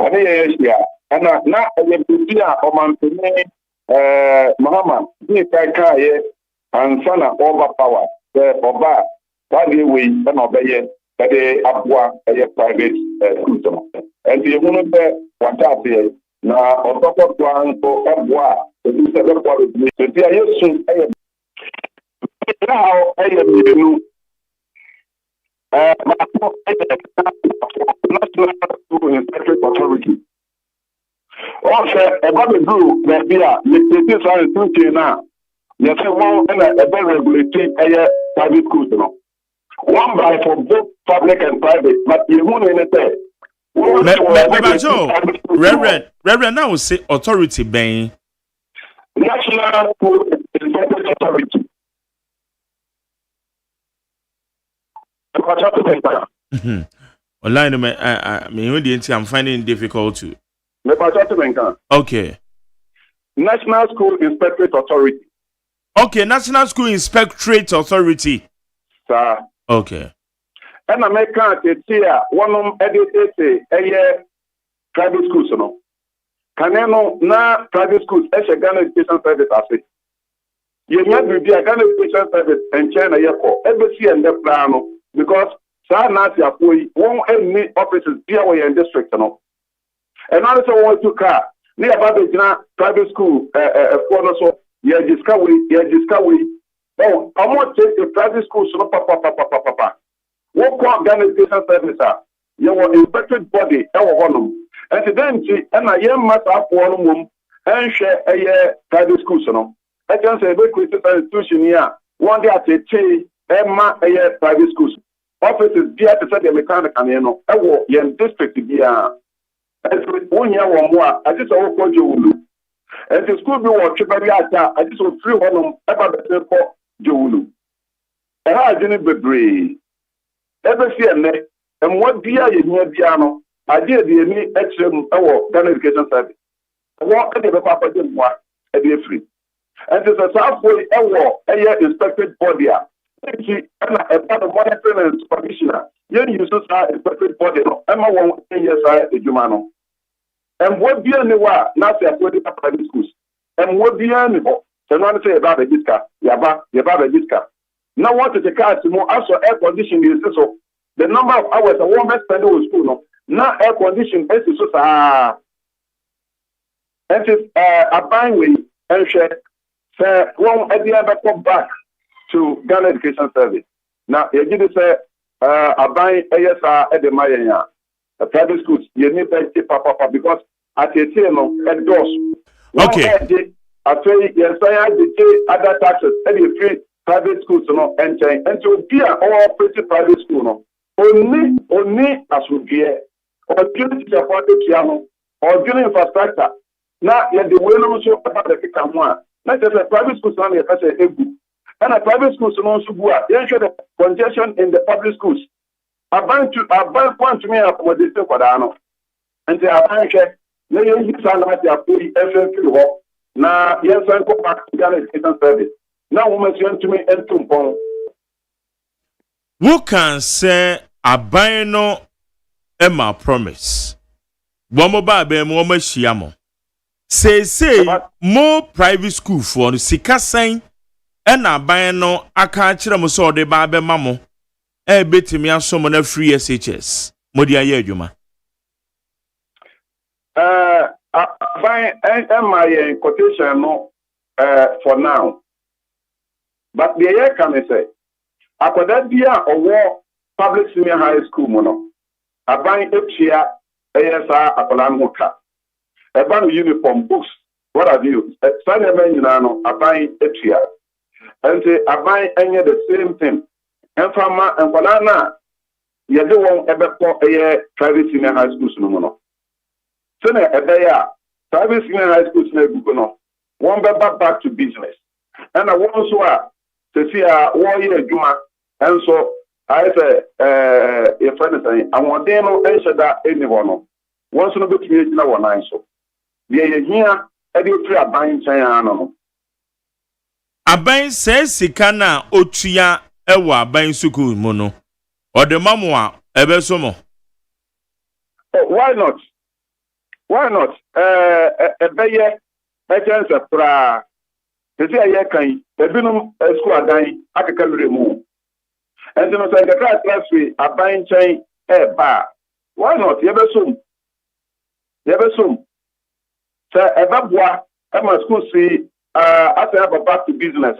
And now I will be on Mahama, be Kai and Sana overpower the Oba, that way and obey that they abwa a private school. And the woman there, what I say, now on top of one for abwa. Now I am new national inspectorate authority. Also, about the group that we are, the science now. You say one and a very regulated private schools, you know. One by for both public and private, but you won't say. Reverend, now say authority being. National School Inspectorate Authority. Online, I'm finding it difficult to. Okay. National School Inspectorate Authority. Okay, National School Inspectorate Authority. Sir. Okay. And American here, one of educated private schools, no. Can you na private schools, Ghana Education Service, I say. You have to be a Ghana Education Service and China, every and the plan, because Sir Nancy Apoy won't any offices be away in district, no. And also want to car near about the private school, so you discovery. Oh, I want to take the private school, so papa. What called Ghana Education Service? You were inspected body, and then, and I am matter for one and share a private school, so I can say, very Christian institution here. One day at a Emma a private schools. Offices be at the mechanic and I will yen district be a 1 year or more. I just all call you. And the school be what very I just will 3 1 about the for Julu. And I didn't be brave. Every year, and what be a year piano, I did the any extra Ghana Education Service. I walk at the Papa didn't want a day free. And there's a Southway a year inspected body. And a part of monitoring and supervision. You use our inspected body. Emma 1 years I a Jumano. And what be anywhere, not the private schools. And what be anywhere. So not say about a discount. Yaba a discount. Now what is the car to more also air conditioning is so the number of hours a woman spend in school no. Now air conditioning is so and it's a buying way and share one idea back to Ghana Education Service. Now you did say a buying ASR at the Maya private schools you need to papa because at a endorse. Okay. I say yes I the other taxes any free private schools no and so be all pretty private school no only as we be or during support the piano or during infrastructure now yeah the way no so about the come one not just a private schools only as a and a private schools no so go yeah show the congestion in the public schools about point to me accommodation for that no and they are share no you san na ya pay FFP na yes and go back to Ghana Education Service. Now, woman, you to me and to who can say a bino Emma promise? Womoba be more shiamo. Say more private school for the Sika sign and a bino a catcher so de babe mamo. Bit me as someone free SHS. Modia Yejuma. Fine, and my quotation no for now. But the year can say, after that year or war public senior high school mono, I buy each year ASR Apolamuka, a band uniform books. What have you? Sunday Benino, I buy each year. And say, I buy any the same thing. And from my and Polana, you do one ever for a year private senior high schools no mono. So, a year private senior high schools no one back to business. And I want to to see a 1 year Juma, and so I say, a friend saying, I want them to answer that anyone. Once in a bit, you know, one answer. The here, I do 3 buying China. Aban says Sikana Ochia Ewa buying Suku Mono or the Mamua Ebesomo. Why not? Why not? A bayer, a chance of pra. They say, I can, the Binum school are dying, I can remove. And then I say, the class last week, a buying chain, a bar. Why not? Yebersum. So, a babwa, I'm a school see, after I have a back to business.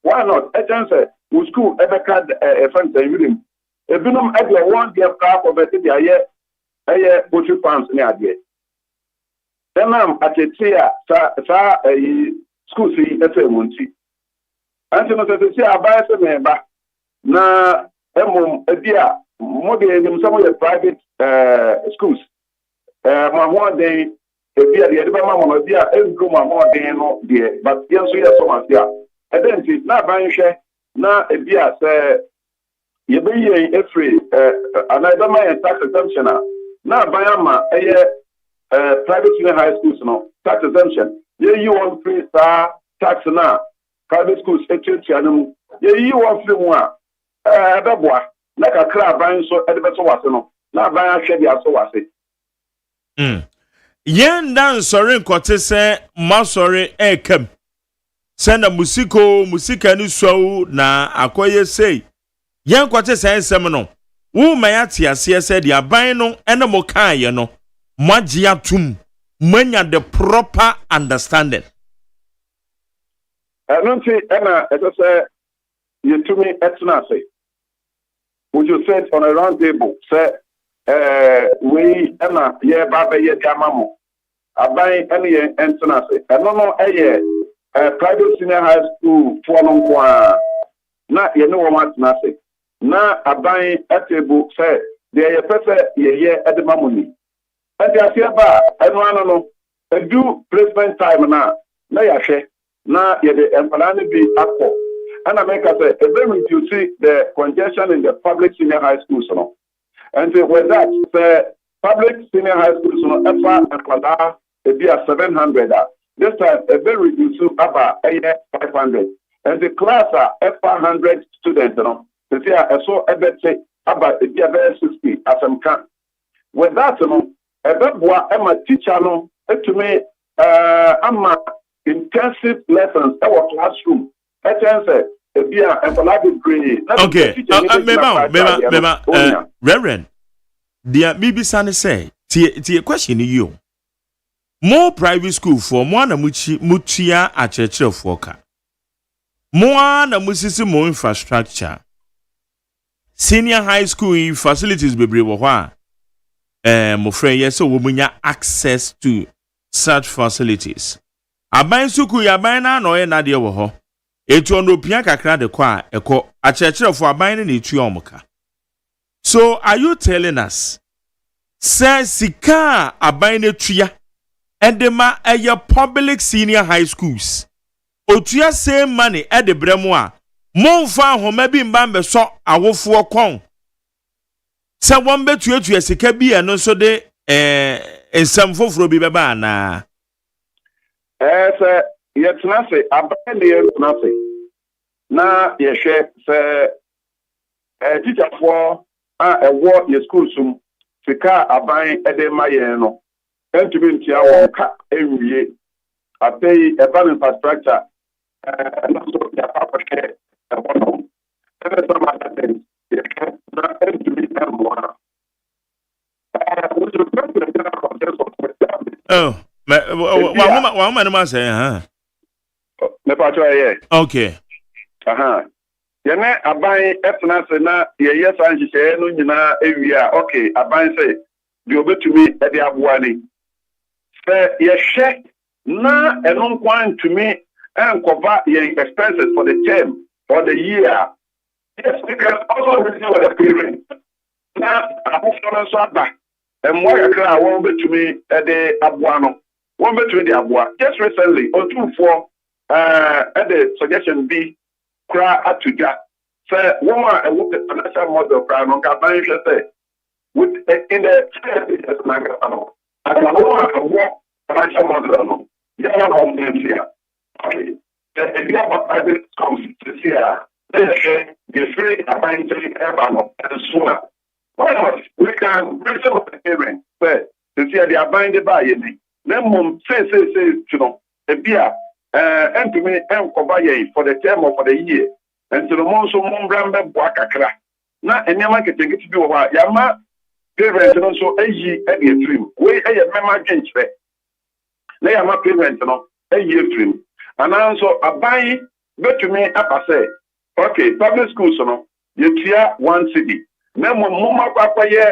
Why not? A chance, who school ever had a friend saying, William, a Binum had your 1 year car of a year, butcher pounds near there. Then I'm at a tear, a school see MONTIE. And so say I buy some member na a dear more some of the private schools. My one day a dear the mamma dear every more day no dear, but yes we are so much there. And then see now buying share now a dear say you be a free and I don't mind tax exemption now buy a private senior high schools no tax exemption. Ye you want free tax na private schools etianom. Ye you want free one. Beboa na kakra ban so e de beso wase no. Na ban ahwe dia so wase. Yen dan sorry nkote se ma sorry ekam. Send a musika ni so na akoye say. Yen nkote se ensem no. Wo mayati ase se dia ban no ene mo kan ye no. Magia tum. Manya the proper understanding. I don't see Emma as I say you to me etna say. Would you sit on a round table, say we Emma ye baba ye gamamo. I buy any etna say. I don't know a private senior high school for long qua. Not you know what na say. Na I buy a table say there ye pese ye at the mamoni. And the Asiaba, and one do placement time now. Na yashe, na yede empalani be akko. And I make us say, very you see the congestion in the public senior high schools, no. And with that, the public senior high schools, no, EFA and Kwada, it be a 700. This time, a very reduced about 500. And the class are EFA 100 students, no. They say, I saw a bit say about it be a very 60 as I'm can. With that, no. Ebeboa ema teacher no etumi ama intensive lessons at our classroom. Etense ebia employed degree. Okay. Mema, Reverend. Dia bibisa ne say tie question you. More private school for more na mutia achechire for ka. More na musisi more infrastructure. Senior high school facilities bebre wo hwa. My friend, yes, so we have access to such facilities. Aban suku ya aban na no ye na de wo ho. Etu ono pia kakra de kwa eko achechire for aban na etu omuka. So are you telling us say sika aban na tuya endema eye public senior high schools otua same money e de bremu a monfa homa bi mba mbeso awofo kon se won betuatua sika bi eno so de ensam foforo bi beba na se yetna se aban de yetna se na yehwe se teacher for ewo ye school sum sika aban e de maye no entumi ntia won ka ewie apei urban infrastructure na so ya papa ke wono ebe so ma that na entumi emwa wa ma say ha me pa cho ye okay yene aban etna se na ye yes anhihye no nyina ewie a okay aban se de obetumi e de aboa ni fe ye hwe na enon kwan to me and cover your expenses for the term or the year. Yes, we can also receive the payment. Now, I'm also so back. And what I won't be to me at the Abuano. Won't be to the Abua. Just recently, or 2 4 at the suggestion B, cry at to that. So, woman, I look at financial model, cry on Campaign, say, with in the I don't know what financial model. Yeah, home here. Okay. The idea of private schools is here. The free apparently and so on. Why not? We can bring some of the parents, but to see they are buying the buy. Then mom say, you know, a beer and to me and cover for the term or for the year. And to the month of Mumbramba Boakakra. Now, and Yama can take it to do a while. Yama parents and also a ye and a dream. We a member against it. They are my parents, you know. A year dream. And also a buy but to me up I say, okay, public schools no, you tier 1 city. Then when mama papa ye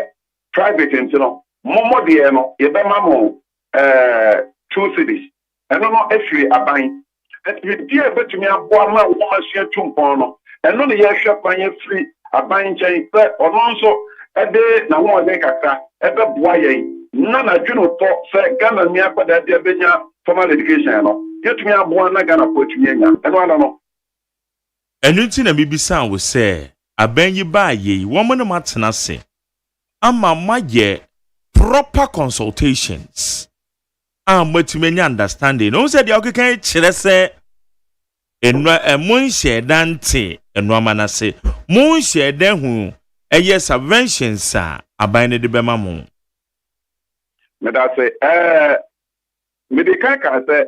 private you know, momo de no, you be mamo 2 cities. And no actually a buy. And you dear but to me a boy ma woman share 2 pound. And no the year shop when free a buying chain or also a day na one day kaka e be boy none a juno talk say Ghana me akwa that dey benya formal education no. Get me a boy na Ghana for nya. And I don't know. Anything na bibisa we say abenyi ba ye woman no matena se ama maye proper consultations matching understanding. No said the okay, Chilese, and a moon share dante, and Romanase, moon share then who a yes subventions, sir, a binded the Bemamu. But I say, Medicaka say,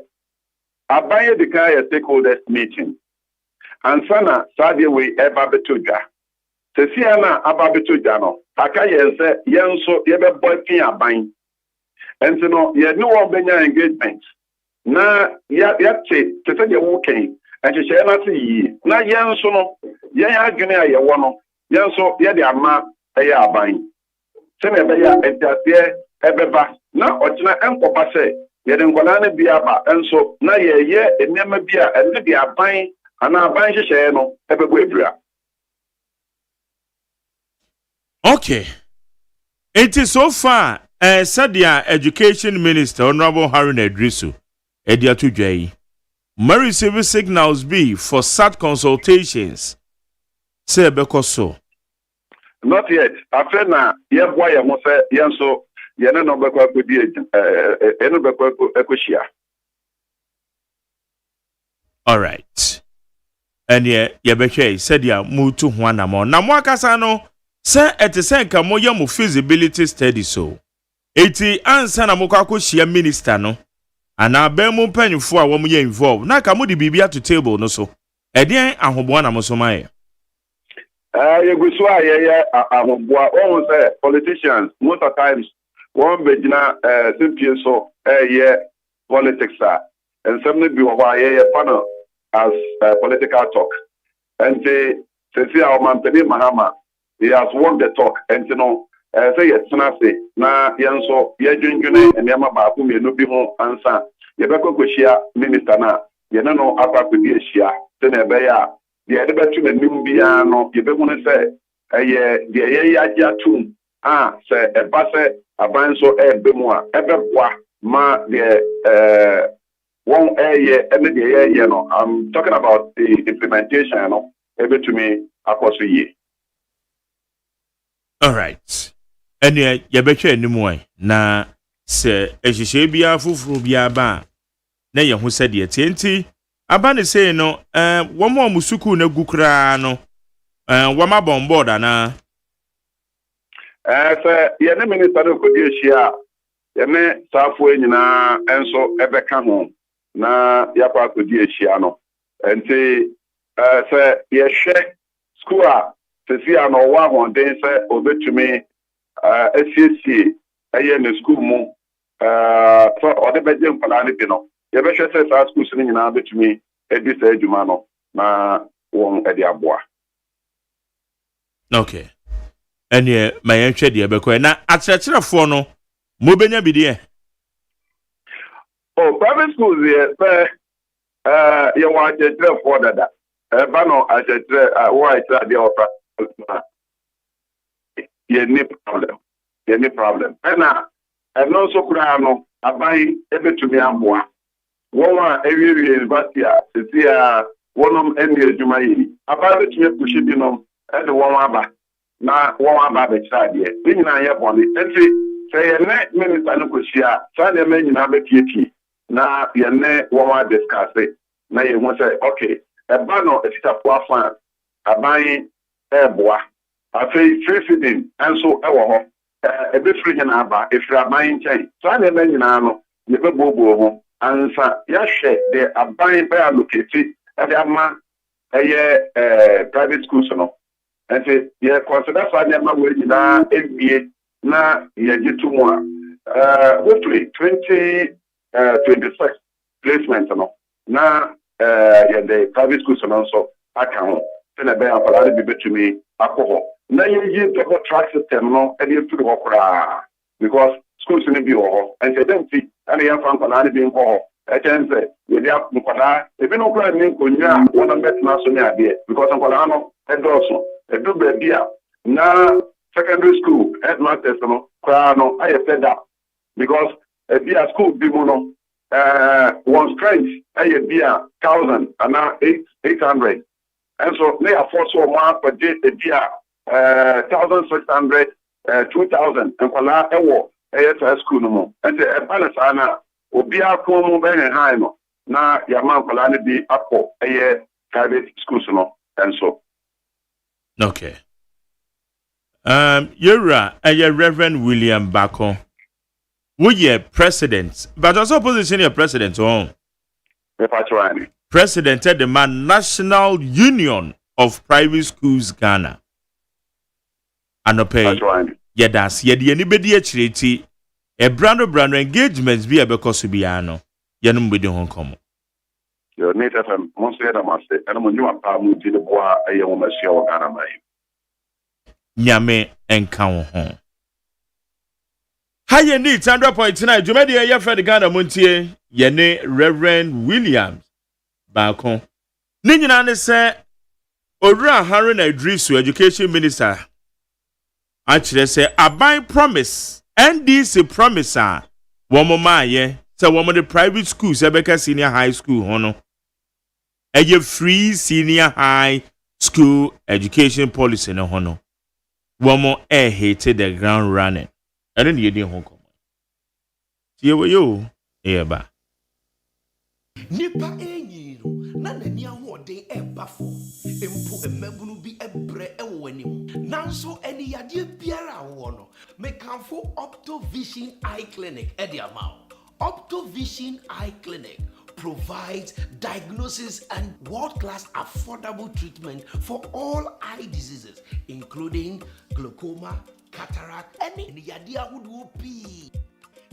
I buy the car a stakeholders meeting. And sana, Sadia we ever betuja. Sesiana ababetujano. Aka yense, yenso, yebe boy pin buying. And so no, ye no one benya engagement. Na ya te say you walking. And she share not see. Na yenso no, ye agene ye wono. Yenso ye de ama e buying. Sene be ya entatie ebeba. Na ochina enkopa say ye de nkola na biaba enso na ye enema bia ene de aban ana aban hye no ebebo ebra. Okay. It is so far said the Education Minister Honorable Harun Edrisu Edia Tujai Mary civil signals be for SAT consultations. Say bekoso. Not yet. After na ye boy ye mo say yenso ye no bekwa akodi eno bekwa akoshia. All right. And ye behwe said ya mutu ho anamo. Na mo akasa no say etisen ka mo ye mo feasibility study so. Eti ansa na mo kwakoshia minister no. Ana be mo panyufo a wo mo ye involved. Na ka mo di bibia to table no so. Edien ahobo na mo so maye. You go so ahoboa say politicians most of times one begina simply so politics and some be over panel as political talk. And say our Montini Mahama, he has won the talk and you know say yes say na yenso ye dwendwene and yama ba ku me no bi ho ansa ye be kokohia minister na ye no akwa kodi ehia se na be ya de ade betu nanim bia no ye be hu ne se de ye agye atum se e ba se aban so be mu a e be boa ma de one ene de ye no I'm talking about the implementation no e be to me akoso ye. All right. And ye behwe animu na se ehihye bia fufuru bia ba na ye hu se de tienti aba ne sei no wo mo musuku na gukra no wo ma bon board ana se ye ne minister ko di ehia ye ne safo nyina enso ebeka ho na yakwa ko di ehia no enti se ye hwe school a se no wa ho den se obetumi SCC aye ne school mu so ode beje mpala ne bi no ye be hwe se sa schools ni nyina betumi edi sa adwuma no na won edi aboa. Okay. And ye my hwe de be ko na akyerɛkyerɛfo no mo benya bi de private schools ye ye wa akyerɛkyerɛfo dada ba no akyerɛkyerɛ wa akyerɛ de opra ye ni problem and also kura no abai ebetumi aboa won wa ewie university a setia wonom eni adwuma yi abai betumi pushi bi no e de won aba na won aba be kyerɛ de ni nyina ye bone enti say ye ne minister no koshia sa de me nyina be tie na ye ne won wa discuss na ye hu say okay e ba no etitapo afa abai boa afei free feeding enso ewo ho ebe free na aba efiri aban nkyɛn so a na nyina no ye be bobo ho ansa ya hwɛ de aban be allocate e de ama private schools no and ye consider fa na ma we nyina ebie na ye gitu mu a hopefully 2026 placement no na ye the private schools no so aka ho na be amfala de betumi akɔ na ye the track system no e dey through okra because schools ni bi ho and say dem see and yan fan kwala ni bi nko e chense we dey kwala e bi no kwala ni nkonya wona metna so ni ade because kwala no e do so e do ba bia na secondary school headmasters no kwala no I fed up because e bia school bi mu no one strength e bia 1000 and 800 and so they are forced to mark per day a bia 1,600, 2,000, and Kuala Ewo, ASS school no more. And the balance ana Obia ko mu be high no na ya man kola ne bi akọ private schools no and so. Okay. You're Reverend William Bako. We president, but also opposition president. Oh, president at the National Union of Private Schools Ghana. And pay. That's anybody actually a brand engagements be a because be ano. Yanum with the Hong Kong. Your native and Monsieur Damaste, and when you are Pamu to the bois, a young Monsieur Ghana. Nyame enka ho. Haye ni 100.9 Jumedi ya Fred Ghana Montie yene Reverend Williams Bako. Ni nyina ne se Owura Harun Idrisu Education Minister actually say aban promise NDC promise a womoma ye say womo the private schools ebeka senior high school hono eye free senior high school education policy no hono womo hated the ground running. I don't need Hong Kong. See what you ba. Nipa enyiro na nani ahode ebafo empo emabunu bi ebre ewo anim nanso eni yade biara wo no mekanfo Optovision Eye Clinic ediamao. Optovision Eye Clinic provides diagnosis and world-class affordable treatment for all eye diseases including glaucoma, cataract, any yadia would whoopee.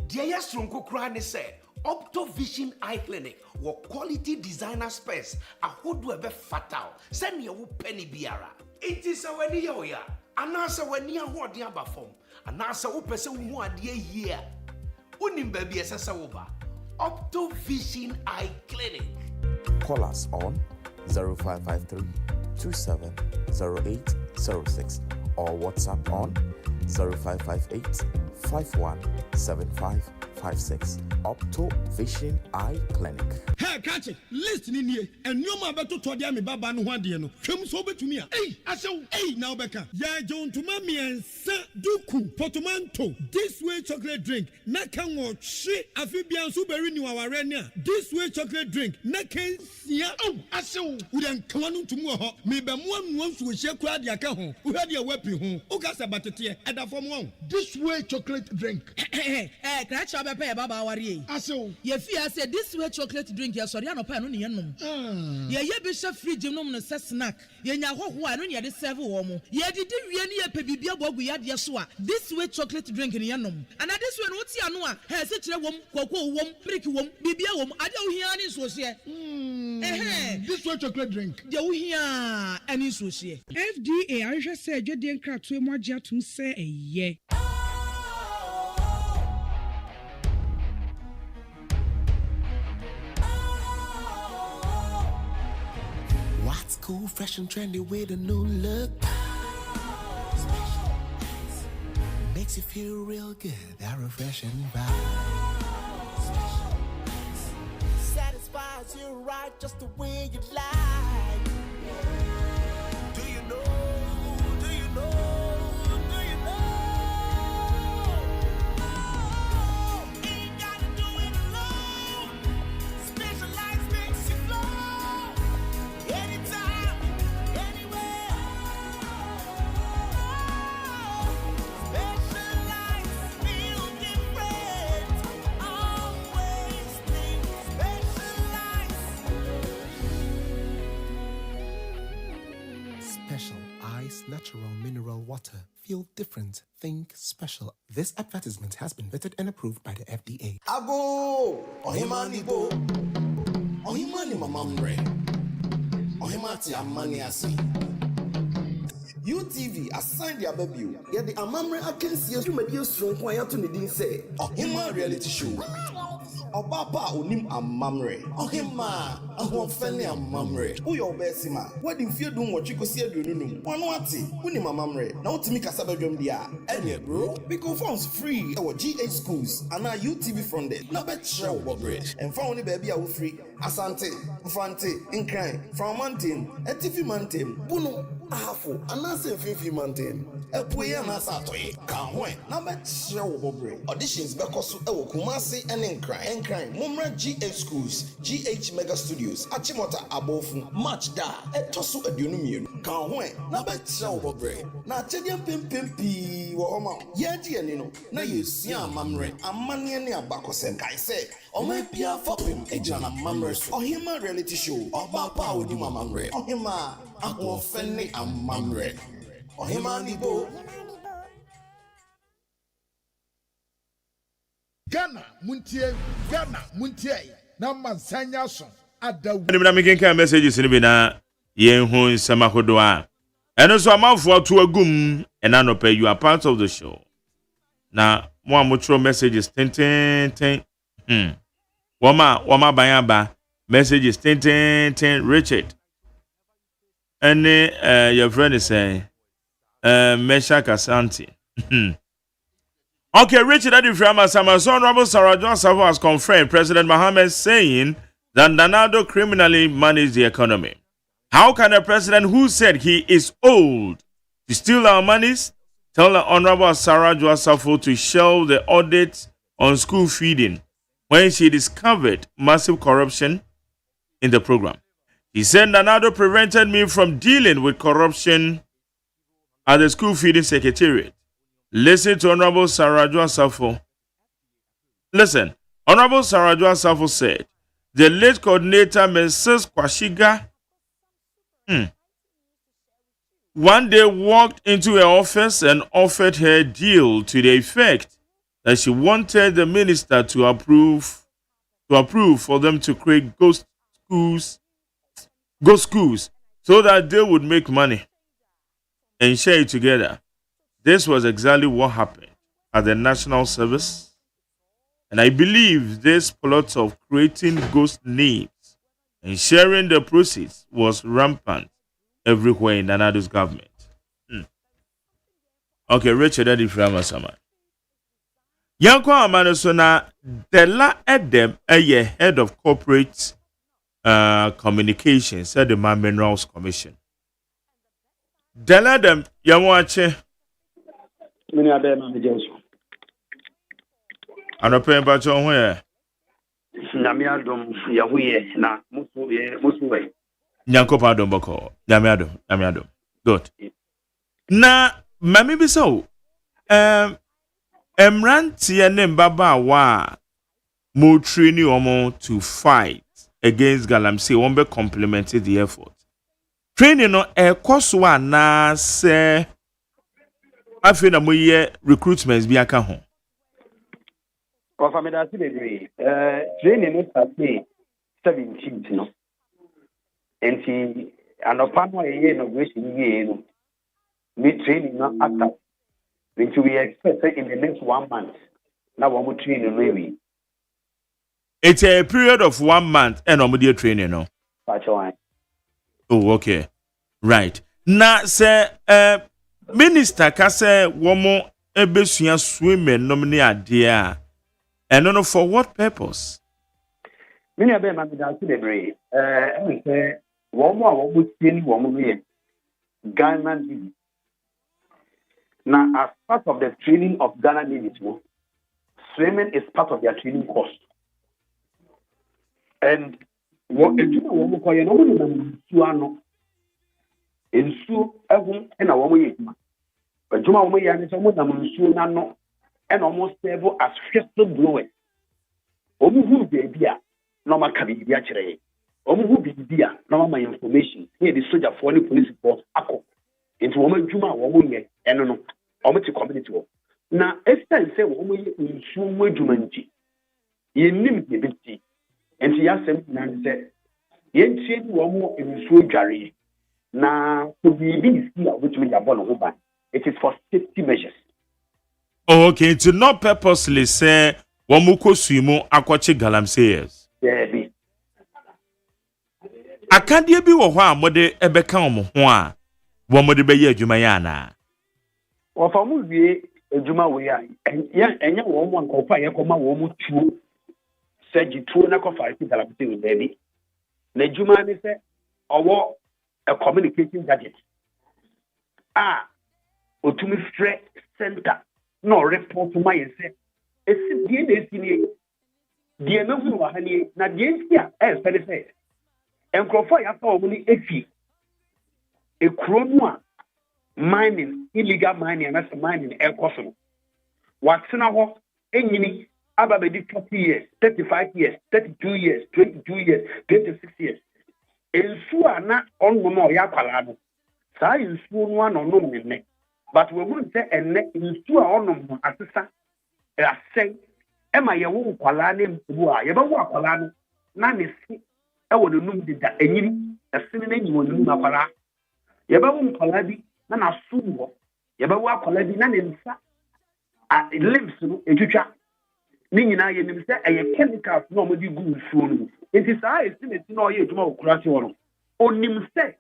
Dear Stronko Krani said, Optovision Eye Clinic, what quality designer space, a hood webe fatal, send you penny biara. It is a when you ya, and answer when you want the other form, and answer who person who are dear year. Unim baby as a over. Optovision Eye Clinic. Call us on 0553 270806 or WhatsApp on 0558 517556. Optovision Eye Clinic. Hey, catch it. Listen in here. And you ma beto to dia me baba no hwade no. Hwem so betumi a. Hey, asew. Hey, now beka. Ya John to mami ensa duku portmanteau. This way chocolate drink. Na kan wo hwe afibian so beri ni waware ne a. This way chocolate drink. Na kan sia. Oh, asew. We dan kan no tumu ho. Me be mo anu nso hye kura dia ka ho. Wo hwade a wapi ho. O ka sa batete e da fom won. This way chocolate drink. Catch up a baba wari. Asew. Ye fear say this way chocolate drink ya sorry no pa no ne yenom. Ye be chef fridge nom no se snack. Ye nya hoho a no ne de serve wo mo. Ye didi wie ne ye pe bibia bogu ya de so a. This way chocolate drink ne yenom. And this way no ti anu a he se kire wom kwakwo wom prick wom bibia wom ade wo hia ne so hye. This way chocolate drink. De wo hia ani so hye. FDA ahwehwe se adwede nkratoe mo agye atum se eye. What's cool, fresh and trendy with a new look? Makes you feel real good, that refreshing vibe. Satisfies you right just the way you like. Do you know? Do you know? Do you know? Ain't gotta do it alone. Specialized makes you flow. Anytime, anywhere. Specialized feel different. Always think specialized. Special Ice Natural Mineral Water. Feel different. Think special. This advertisement has been vetted and approved by the FDA. Ago! Ohimani bo. Ohimani mamamre. Ohimati amani asi. UTV assigned their baby. Yet the amamre against you may be strong quiet to the say. Ohima reality show. Obapa onim amamre. Ohima ahon fene amamre. Who your besima? What if you don't watch you go see a dunum? One wati, unim amamre. Now to make a sabajum dia. Any bro, because phones free our GH schools and our UTV from there. No bet show bridge. And found baby are free. Asante, Ufante, Incline, from Mountain, Etifi Mountain, Buno. ahafo anase mfimfini mountain epuye anase atoye ka ho na be kire wo bobre auditions be koso e wo Kumasi ene nkran mumra GH schools GH mega studios achimota abofu match da etoso aduonu mienu ka ho na be kire wo bobre na achedie pempempi wo oma ye die ni no na yesia amamre amane ne abakosem kai se Oma pia fopim ejana mamres Ohima reality show Oba pa odi mamamre Ohima akwo fenne amamre Ohima nibo Ghana muntie na mansanya so adawu Ni na mekenka messages ni bi na yenhu nsema hodo a eno so amanfo ato agum ena no pay you are part of the show na mo amotro messages ten Wama bayaba messages ten Richard. And your friend is saying Mesha Kasanti. Okay, Richard Adiframa Samason Honorable Sarah Joseph has confirmed President Mohammed saying that Nanado criminally managed the economy. How can a president who said he is old to steal our monies tell the Honorable Sarah Joseph to shelve the audit on school feeding when she discovered massive corruption in the program? He said Nanado prevented me from dealing with corruption at the school feeding secretariat. Listen to Honorable Sarah Safo. Listen, Honorable Sarah Safo said the late coordinator, Mrs. Kwashiga, one day walked into her office and offered her a deal to the effect that she wanted the minister to approve for them to create ghost schools so that they would make money and share it together. This was exactly what happened at the National Service, and I believe this plot of creating ghost names and sharing the proceeds was rampant everywhere in Nanado's government. Okay, Richard Adiframa Sama. Yanko Amanosona Della Edem, a head of corporate communications at the Man Minerals Commission. Della Edem, Yamuache. Many other managers. And a pen batch on where? Namiadum, Yahuye, na Musu. Yanko Padom Boko, Yamiadum. Good. Na, Mammy Biso, Emranti and Baba wa more training omo to fight against Galamsey won't complemented the effort. Training no course one na se I feel na moye recruitments bi aka ho. Confirm that today. Training no start 17th no. Enti anopano ye inauguration ye no. Me training no after. Which we expect in the next 1 month. Now we are training maybe. It's a period of 1 month and we training no. Oh, okay. Right. Now say minister ka say womo ebesua swimming nomini adea. And no for what purpose? Many of them are the I say womo training Ghana Navy. Now, as part of the training of Ghana Navy, swimming is part of their training course. And what you know, we call no in Su, and a woman, but Juma Yan is almost a and almost able as crystal blowing. Who be beer, no ma can be actually. Who be beer, no my information. Here the soldier for the police report, into woman Juma, woman, and no. Omiti community wo na extent say wo moye nsu mwadumanti ye nim de biti enti ya sem na say ye ntie wo mo nsu dware na to bibi isi a wetumi ya bɔ no ho ban. It is for safety measures. Oh, okay, to not purposely say wo mo kosui akwache galamseyers. Yeah, be akadie bi wo ho a mode ebeka wo ho a wo mode be ye adwuma ya na. Or for me, a Juma way, and young woman copa, Yakoma, woman, two, said you two and a coffee, baby. The Juma, or a communication gadget. otumi frɛ center no report ma yɛ sɛ esi die na esi nie die na hu wa ha nie na die nti a ɛfɛ de sɛ nkurɔfoɔ yɛafa wɔn ni efi ekuro no a mining illegal mining anase mining ɛkɔ so no watena hɔ enyini aba bɛdi 40 years 35 years 32 years 22 years 26 years nsuo a na ɔnom a ɔyɛ akwalaa no saa nsuo no ano nom ne nnɛ but we wouldn't say enne nsuo a ɔnom no asesa asɛn ɛma yɛwo nkwalaa ne mbu a yɛbɛwo akwalaa no na ne si ɛwɔ ne num deda enyini ɛsene na enyi wɔ ne num akwalaa yɛbɛwo nkwalaa bi na n'aso wɔ yɛbɛwo akwalaa bi na ne nsa limbs no etwitwa ne nyinaa yɛ nim sɛ ɛyɛ chemicals na ɔmo de gu nsuo no nti saa esi na esi na ɔyɛ adwuma wɔ kurase hɔ no onim sɛ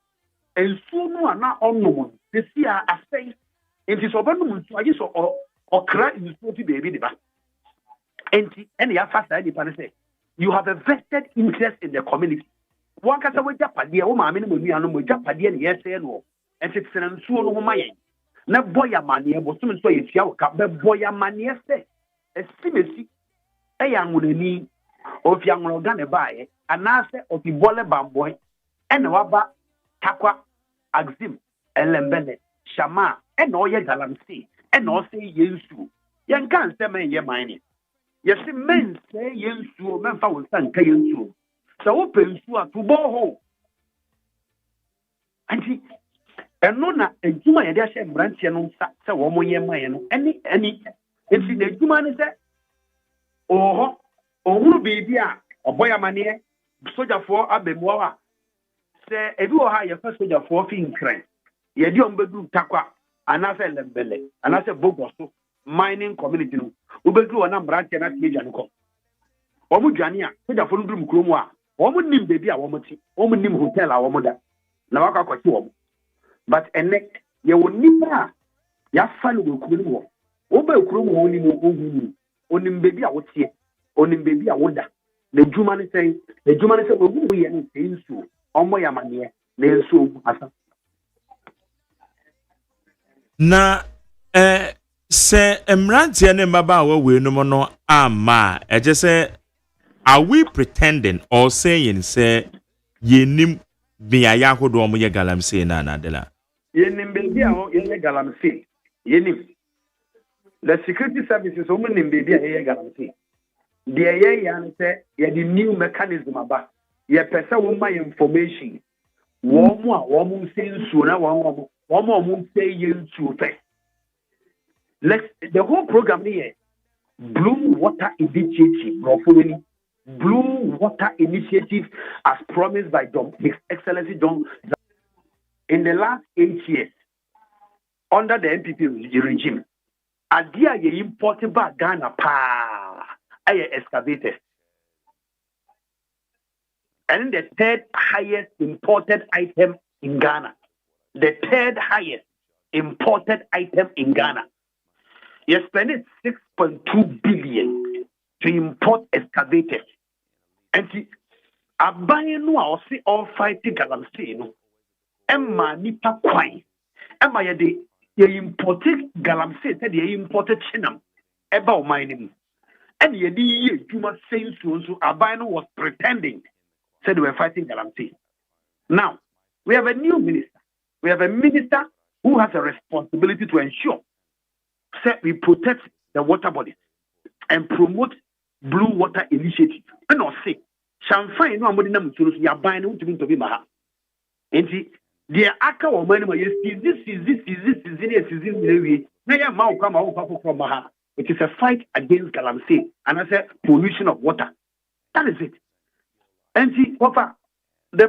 nsuo no a na ɔnom no sisi a asɛn nti sɛ ɔbɛnom nsuo agye sɛ ɔkra nsuo fi beebi de ba nti ɛna yɛafa saa nipa no sɛ you have a vested interest in the community wankasa wagyapadeɛ wo maame no ma nua no ma gyapadeɛ ne yɛsɛɛ no nti tena nsuo no ho ma yɛn na bɔ yɛ amanneɛ bosom nso a yɛtua wo ka bɛbɔ yɛ amanneɛ sɛ ɛsimesi ɛyɛ anwonani ofi anwonɔga ne baeɛ anaasɛ ofi bɔle bambɔe ɛna waba takwa axim ɛlɛmbɛlɛ shama ɛna ɔyɛ galamsey ɛna ɔsɛ yɛ nsuo yɛnka nsɛm ɛnyɛ man ne yɛsi mɛnsɛ yɛ nsuo mɛmfa wo nsa nka yɛ nsuo sɛ wopɛ nsuo a to bɔɔhɔ nti ɛno na adwuma yɛde ahyɛ mmeranteɛ no nsa sɛ wɔn yɛ mayɛ no ɛni nti na adwuma no sɛ ɔwɔ hɔ ɔhuru biribi a ɔbɔ yɛ amanneɛ sogyafoɔ abɛmuwa a sɛ ebi wɔ ha yɛfɛ sogyafoɔ fi nkran yɛde ɔmo bɛduru takwa anaasɛ lɛmbɛlɛ anaasɛ bogɔ so mining community no wobɛduru wɔn na mmeranteɛ na tie gya no kɔ wɔn dwane a sogyafoɔ no duru mu kurom a wɔn nim beebi a wɔn ti wɔn nim hotel a wɔn da na wakɔ akɔkye wɔn but ɛnɛ yɛwɔ nipa a yɛafa no wɔ kurom wɔ wɔbɛ kurom wɔ onim ohun onim beebi a wɔtie onim beebi a wɔda na adwuma no sɛ wɔwu yɛ no sɛ nsuo ɔmo yɛ amanneɛ na nsuo asa na sɛ mmeranteɛ ne mmabaawa wei no no ama a ɛgye sɛ are we pretending or saying say yenim biaya ahodoɔ ɔmo yɛ galamsey na anadela yenim beebi a yɛ galamsey yenim the security services ɔmo nim beebi a yɛ galamsey deɛ yɛ ne sɛ yɛde new mechanism aba yɛpɛ sɛ wɔn ma information wɔn a wɔn nsɛ nsuo na wɔn nsɛ yɛ nsuo fɛ the whole program here Blue Water Initiative Blue Water Initiative as promised by His Excellency John in the last 8 years under the NPP regime. Adia ye imported by Ghana pa aye excavators. And the third highest imported item in Ghana. The third highest imported item in Ghana. You spend 6.2 billion to import excavators. And abaye no a ɔse all fighting galamsey no ɛma nipa kwan ɛma yɛde imported galamsey sɛ de imported chinam ɛba ɔman no mu ɛna yɛde yɛ adwuma sɛ nsuo nso abaye no was pretending said they were fighting galamsey. Now we have a new minister. We have a minister who has a responsibility to ensure that we protect the water bodies and promote Blue Water Initiative. And I'll say, Shanfai no amodi na muturu ya ban no ntumi ntobi ma ha. Enti the aka wo man ma yes this lewi na ya ma wo ma wo from ha. It is a fight against galamsey and I say pollution of water. That is it. And see, the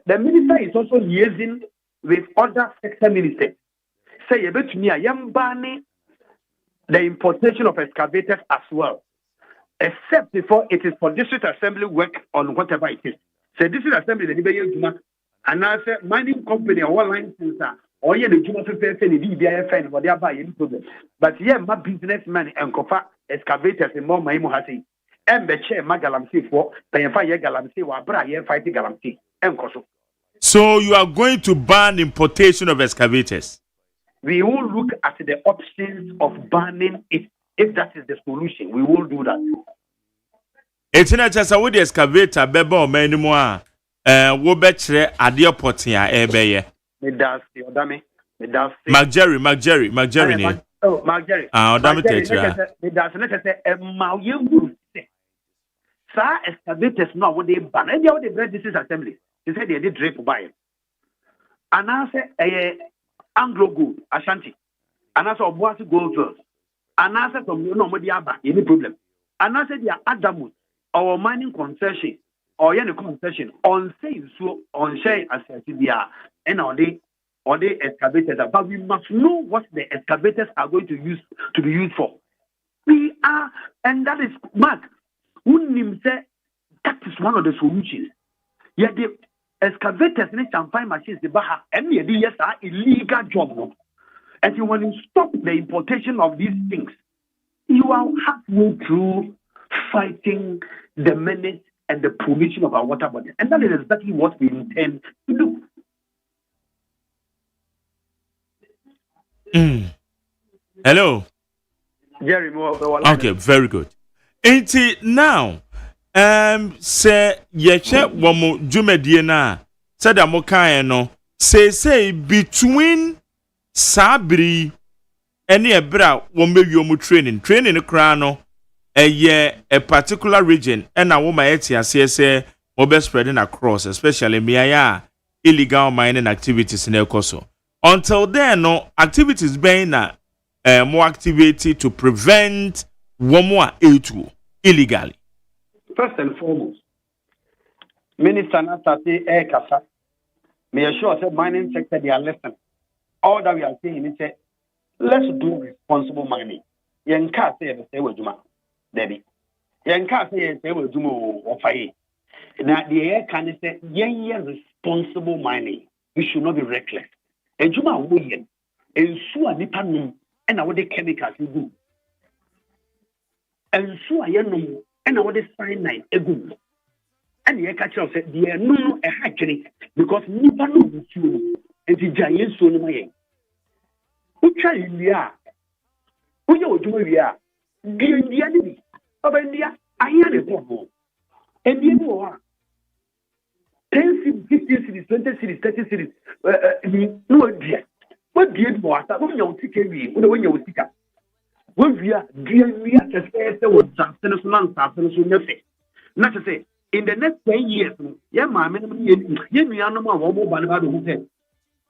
minister is also liaising with other sector ministers. Say, you bet me, I am banning the importation of excavators as well, except before it is for district assembly work on whatever it is. Say, district assembly, the Nibe and I say, mining company or license, or yeah, the Juma Fair, the DBIFN, or they are buying problem. But yeah, my businessman and Kofa excavators in more Maimo Hasi. And the chair Magalamsey for the fire galamsey or bra fighting galamsey and Koso. So you are going to ban importation of excavators? we will look at the options of banning it. If that is the solution, we will do that. It's not just a wood excavator, bebo, many more. Wo betre adia potia ebeye. Me does the odame. Me does. Mark Jerry. Oh, Mark Jerry. Odame tetra. Me does not say ma you say. Sa excavators no what they ban. And they bread this assembly. They said they did drape by it. And I say Anglo Gold, Ashanti. And I saw Boise Gold Trust. And I said from any problem. And I said they are Adamus, our mining concession, or any concession, on say so on share as they are, and on the excavators. But we must know what the excavators are going to be used for. We are, and that is Mark. That is one of the solutions. Yet the excavators and find machines the Baha and the yes are illegal job. No? And you want to stop the importation of these things, you are halfway through fighting the menace and the pollution of our water bodies. And that is exactly what we intend to do. Hello. Jerry, okay, very good. Now, say yeche womo dwumadie na said amokan no say between sabri any ebra womewi omu training kra no a particular region and a woman etiase say obe spreading across, especially miaya illegal mining activities in Ekoso. Until then, no activities being more activity to prevent womo etu illegally. First and foremost, Minister Nasati Kasa, may assure the mining sector they are listening. All that we are saying is let's do responsible mining. Yanka say the same with Juma, Debbie. Yanka say the same with Juma or Faye. Now the air can say, responsible mining. We should not be reckless. And Juma William, and Sua Nipanum, and our chemicals we do. And Sua Yanum. And I want to sign nine a good. And the catcher said, "Dear, no, a hatchery because never know you and the giant son of my who try we are. Who you do we are? Dear the enemy of India, I had a problem. And you know, 10 cities, 15 cities, 20 cities, 30 cities. No, dear. What did what? I don't know, take away when you stick up. We are just not to say in the next 10 years, yeah, my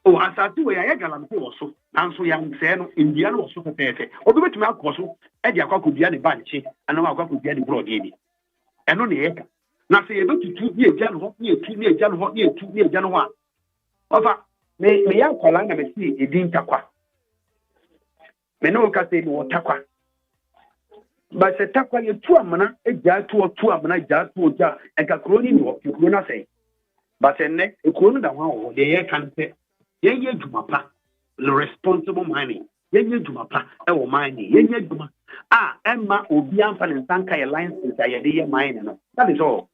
oh, as I do, I got also, and so young San, Indiana was super perfect. Or we went to Malcoso, and Yaka could be the banshee, and Alka could be the broad baby. And on the acre. Now say about 2 years, Jan, near 2 years, Jan, 2 years, January. Over, may I call and see a dean taqua. Meno say no takwa. But the takwa you 2 amana, a jar 2 amana, jar 2 jar, and a crony no, you could not say. But a neck, a corner that one, the air can say, ye jumapa, the responsible mining, ye jumapa, our mining, ye juma. Ah, Emma will be ample and Sanka alliances, I had mining. That is all.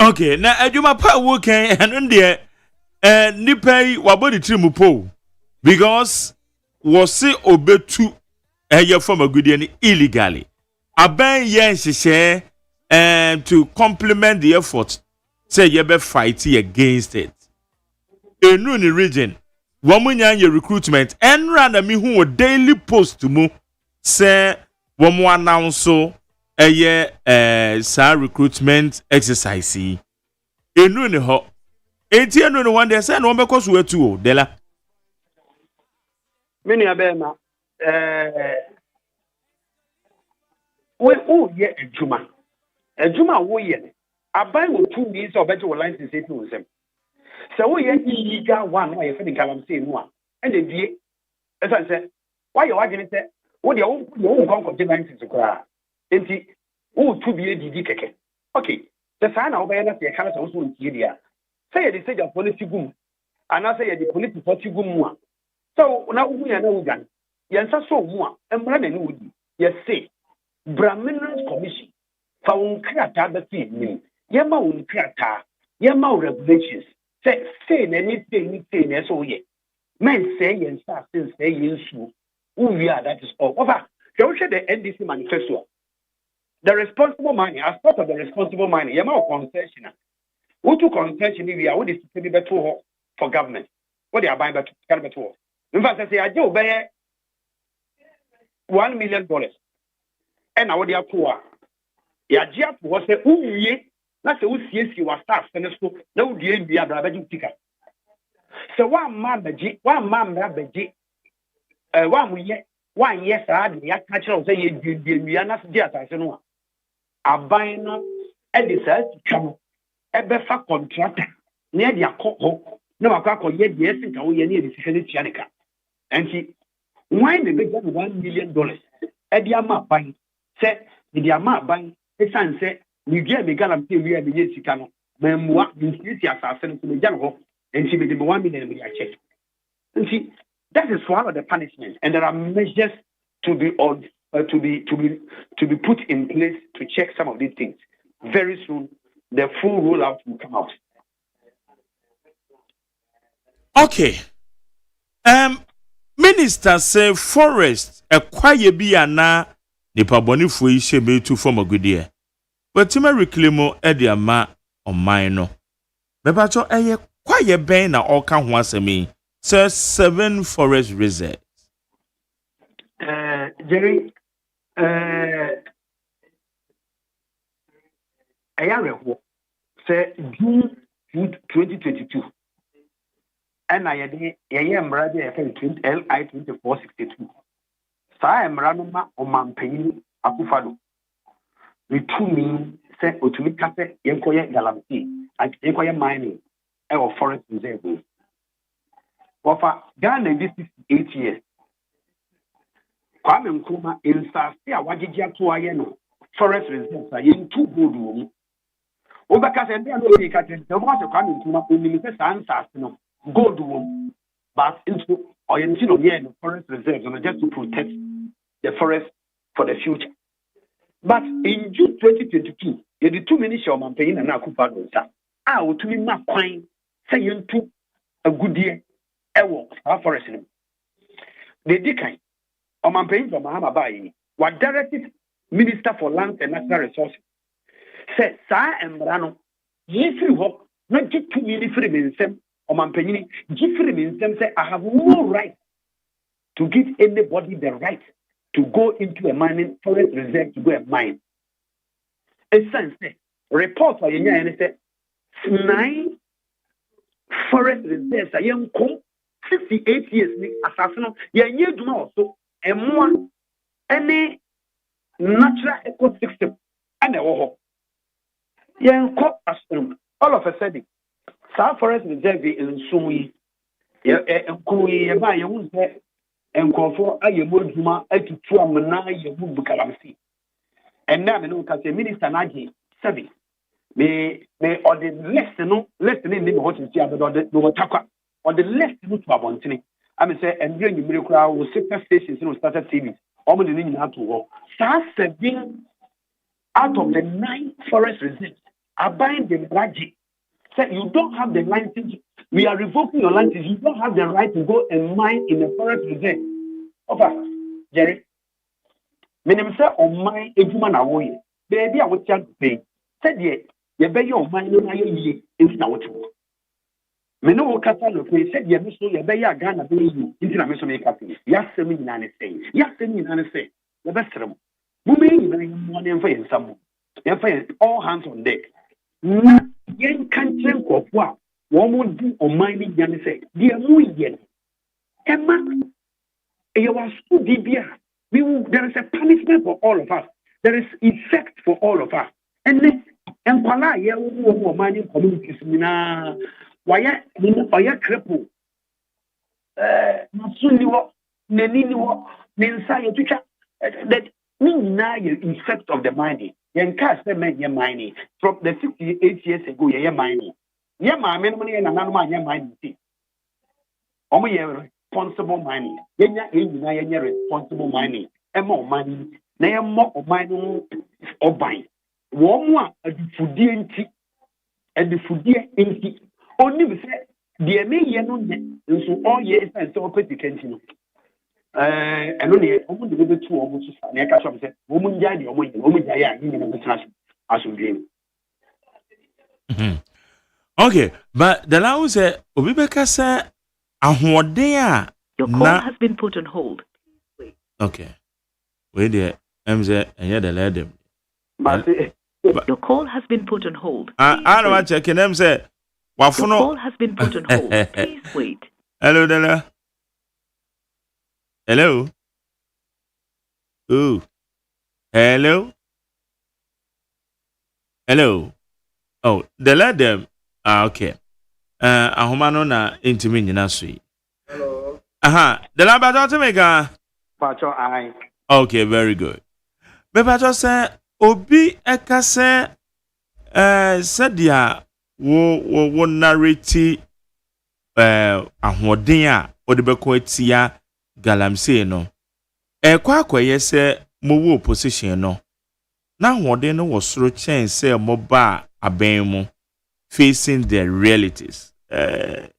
Okay, now Jumapa working and on there, Nipai wabody trimupo. Because was say obetu a from a good illegally. Aben yen share to complement the effort. Say ye be fighting against it. In the region, woman your recruitment and random me who daily post to mo say one announce so a year sa recruitment exercise. In the ho 18 one day say no because we too dela. Many abema we ye ejuma wo ye abai wo 2 years or better license say to them so we ye illegal one why you feeling kalam say no and the die as I say why you arguing say wo de wo kon license kra enti wo to be didi keke okay the sign na obey na say kana so so ntie dia say the stage of policy gum and I say the police for gum so now we are now done. Yes, so more. And Brandon would yes say Brahmin's Commission. Found Krata the thing. Yama won't Krata. Yama regulations. Say anything as so ye. Men say yen start since say yen su. Who we are, that is all. Over. Shall we share the NDC manifesto? The responsible mining, as part of the responsible mining, you have concession. Who to concession if we are what is to be better for government? What they are buying better? In fact, I say I do buy $1 million. And I would have poor. Ya Jeff was a ye, not a UCS you was staff, and so no dear be a brother ticker. So one man, Beji, one yes, I had the actual say you are not just as no. A buying and decides to come a better contractor near the coho. No, I can't yet yes, and we near the second Chanica. And he, why the big $1 million? At the amount buying, said the amount buying. The son said, "We get the guarantee we are the Yesicano, Memoir, the assassin to the general, and she made the $1 million check." And see, that is one of the punishments, and there are measures to be put in place to check some of these things. Very soon, the full rollout will come out. Okay. Minister say forest a quiet be na nipa boni fo yi shebe tu from agudie. But to me reclaim ediama on mine no. Beba cho eye quiet ben na all kan ho asemi. Say 7 forest reserves. Jerry, say June 2022. And I am ready LI 2462. So I am running on Mampany Akufado. We 2 mean say Otumikate Yenkoya Galamti and Yenkoya mining or forest reserve. But for Ghana, this is 8 years. Kwame Nkrumah insist ya wajijia tu ayeno forest reserves are in 2 good room. Obaka said they are no ekaten. The boss of Kwame Nkrumah only me say answers no gold room, but into orientation of the forest reserves just to protect the forest for the future. But in June 2022, you did 2 minutes of Mampany and Akufado. I would to be my coin saying to a good year, our forest. The decline of Mampany from Mahama Bayi, what directed Minister for Land and Natural Resources said, Sir and Brano, if you hope not get 2 minutes free in them. Omampanyini, Jeffrey means them say, I have no right to give anybody the right to go into a mining forest reserve to go and mine. A sense, report for you and say 9 forest reserves are young 58 years assassin. You do also and more any natural ecosystem and a war. Young all of a sudden. South Forest Reserve in Sumi, and buy your own pet, and call for a Yamuduma to Tuamana Yabu Calamity. And now, the Minister Naji, Sabi, may or the lesson in the hotel, the Taka, or the lesson to Abontini. I may say, and during the miracle, will sector stations and started TV, almost the name to war. South 7 out of the 9 forest reserves are buying the Raji. Say you don't have the license. We are revoking your license. You don't have the right to go and mine in a forest reserve. Over, Jerry. Minimum say on mine a woman away. Baby, I would tell you pay. Said ye, you bet your mine no ye into now to. Meno Kata no pay said ye so ye bet ya Ghana be you into na meso make up. Yes, me nane say. Yes, me nane say. The best room. Mummy, you money for in some. You all hands on deck. Yen country Kopwa, one would do on mining Yan say, dear Muyen. Emma, you are so DBR. There is a punishment for all of us. There is effect for all of us. And then, and Pala, you mining communities, Mina, why, cripple. Masuniwa, Neniniwa, Nensai, that mean now the effect of the mining. Yen cast the men mining from the 58 years ago, ye mining. Ye my money and another man, ye mining. Only responsible mining. Ye responsible mining. And more money. They are more of mining or buying. One more at the foodie and the foodie empty. Only we say, dear me, ye no, nso all year is and so petty kentino and only almost the two almost near cash of said woman jay or woman jay in the trash as we dream. Okay, but the law say obi beka say ahoden a your call has been put on hold. Okay. Wait there. Say and the let them. But your call has been put on hold. I don't want to check them say your call has been put on hold. Please wait. Hello, Della. Hello. Ooh. Hello. Hello. Oh, they let them. Okay. Ahomano na intimi nyina so yi. Hello. The labato to make Pacho I. Okay, very good. But pacho say obi eka say said dia wo narrate ahoden a ode beko atia galamsey no kwa akwaye say mo wo opposition no na ahoden no wo soro chen say mo ba aben mu facing their realities.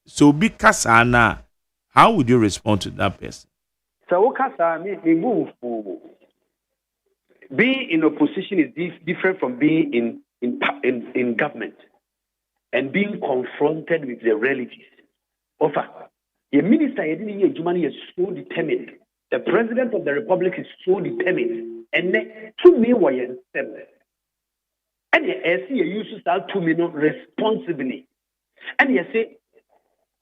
So be kasana, how would you respond to that person? So kasa me move. Being in opposition is different from being in government and being confronted with the realities. Offer. The minister is so determined. The president of the republic is so determined. And to me, and you see, you use that 2 million responsibly. And you say,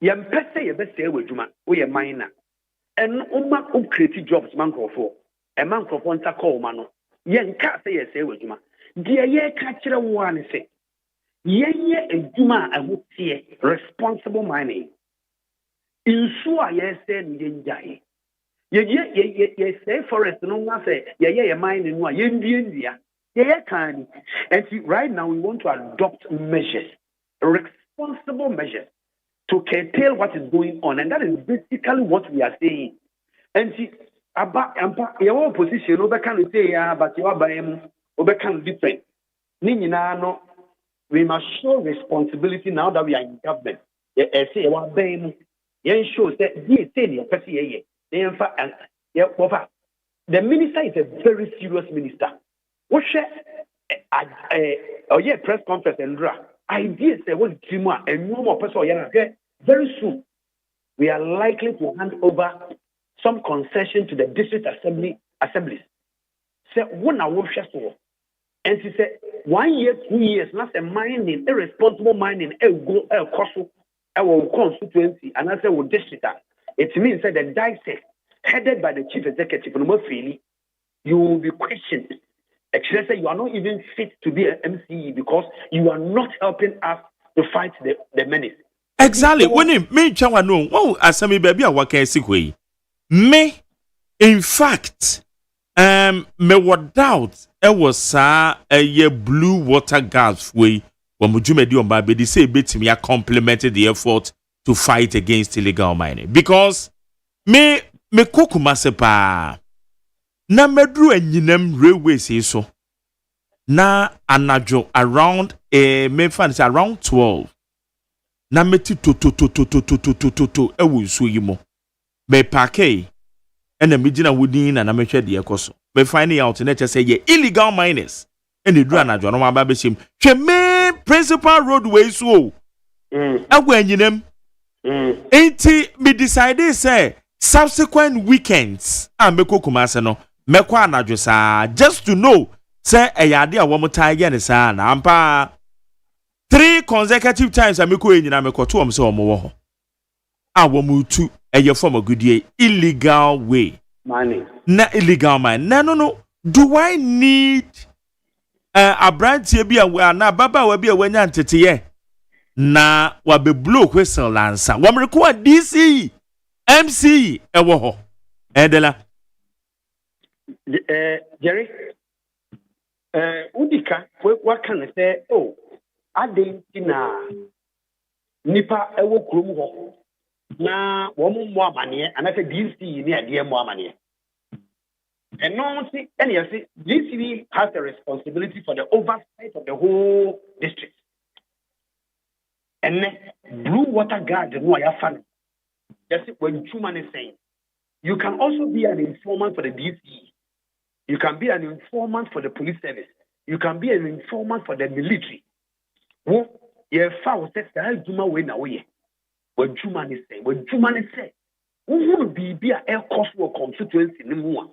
you best say with Juma, we are minor. And who create jobs, man, for a man for one call, man. Yen can't say with Juma. Dear, ye catch one say, ye and Juma, I would see responsible mining. In sure, yes, then yen jay. Ye say forest, no, I say, ye mining one, yen India. Yeah, can. And see, right now we want to adopt measures, responsible measures, to curtail what is going on, and that is basically what we are saying. And see, about your opposition, over can say, yeah, but you are by him, over can different. No, we must show responsibility now that we are in government. Yeah, say, you are by him. Yeah, shows that he say, yeah, the minister is a very serious minister. What press conference and ideas say what Jima and no more person very soon we are likely to hand over some concession to the district assemblies. Say one hour and she said 1 year, 2 years, not a mining, irresponsible mining, go cost our constituency, and I say with district. It means that the dissect headed by the chief executive, you will be questioned. Actually, say you are not even fit to be an MCE because you are not helping us to fight the menace. Exactly. When me chawa no, wow, asami baby a waka esikwe. Me, in fact, me what doubt was a blue water gas way when mujumedi on baby they say bit me complemented the effort to fight against illegal mining because me kokuma sepa. Na medru enyinem railways so na anajo around around 12 na meti to ewu so yimo me parke ena megina wodin na mehwe de ekoso me find out na say ye illegal miners and the dru anajo no ma ba behim hwe me principal roadway so ewu enyinem enti me decide say subsequent weekends ameko kumase no mekwa anajo sa just to know say eyade a wo mutai ne sa na ampa 3 consecutive times ameko enyina mekoto om say omo wo ho a wo mutu eye form agudie illegal way money na illegal mine no do I need a branch bi a na baba wa bi a wanya ntete na wa be block whistle lansa wo mreko a DC MC ewo ho edela Jerry udika what can I say adentina nipa ewo krom ho na wo mo amane anase DC ni ade mo amane and no see any say DC has the responsibility for the oversight of the whole district and blue water guard no ya fan That's when human is saying. You can also be an informant for the DCE. You can be an informant for the police service. You can be an informant for the military. When you found that the Juma win away. When human is saying, who will be a air cost or constituency no more?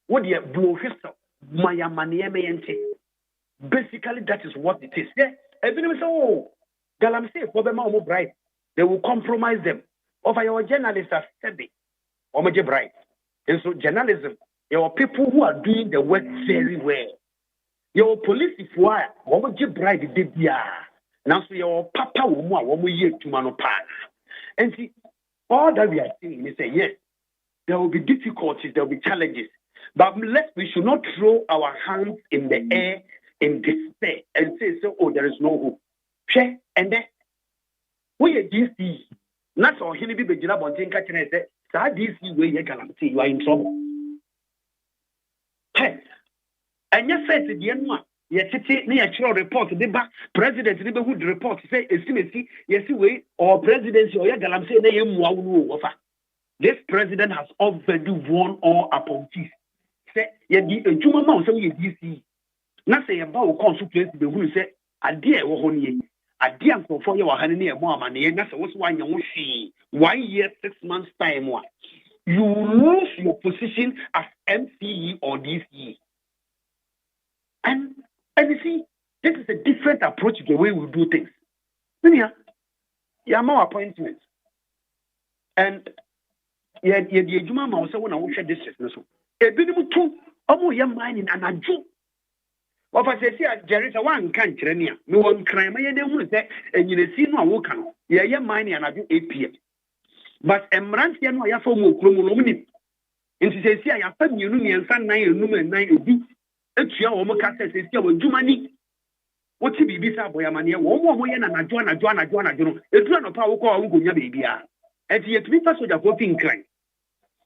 What you blow yourself? My money, basically, that is what it is. Yeah, everyone say, oh, Galam say, problem bright. They will compromise them. Over your journalists are steady. Or bright. And so journalism, your people who are doing the work very well. Your police if you are, what bright did now so your papa will year to manopa. And see, all that we are seeing is say, yes, there will be difficulties, there will be challenges. But we should not throw our hands in the air in despair and say, so, oh, there is no hope. And then, we are DC. Not all he be beginning about saying, DC way you are in trouble. Hey, and you said to the end one, yes, it's near actual report, the back president, the neighborhood report, say, estimacy, yes, way, or presidency, or Yagalam say, they offer. This president has already won all appointees. Say, a Juma Mount, so you DC. Not say about consultations, the who say, a dear Wahoni, a dear for your honey, more money, and that's what's why you see 1 year, 6 months time. One, you lose your position as MCE or DCE. And you see, this is a different approach to the way we do things. You have more appointments. And the Juma Mount, when I watch this, a bit of two, almost your mind in an adjunct. What I say, there is a one country, no one crime, and you see no work. Yeah, money and I do 8 p.m. But Emrantia, no, I have more chromolomini. And she says, I have some union, son, 9 a week. It's your home castle, says, you do money. What to be beside boy, money, one way and I join, it's not a power call, baby. And yet, we pass with a voting crime.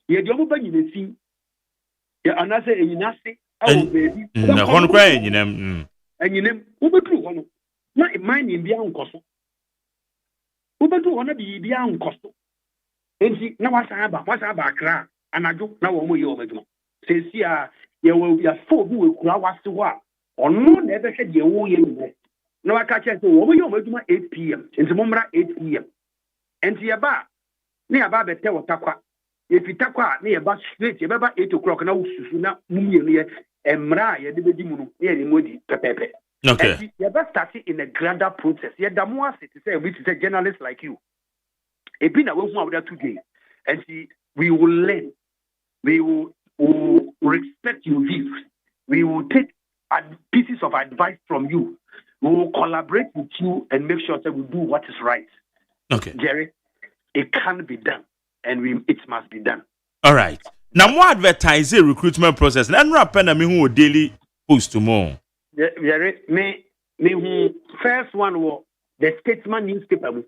Yet, you're open in the sea. Yeah, another in nasty. Oh, baby. One crying in them. And you know, who do one? Not mine in beyond cost. Who do one of the beyond cost? And see, now what's about crack? And I do now one you over. Says, yeah, there will be a fool who will crowd was to what? Or no, never said you will anyway. No, I catch it over you over 8 p.m. In the moment 8 p.m. And see about near about the tell Takwa. If you talk near about straight, you about 8 o'clock now, Susuna, Mumia, and Mraya, the Bedimu, near the Modi, Pepe. Okay. You ever started in a grander process. Yet, the more to say, which is a journalist like you. A been away from there today. And see, we will learn. We will respect your views. We will take pieces of advice from you. We will collaborate with you and make sure that we do what is right. Okay. Jerry, it can be done. And it must be done. All right. Now, more advertise the recruitment process. And rapping me who daily post tomorrow. Me who first one was the Statesman newspaper.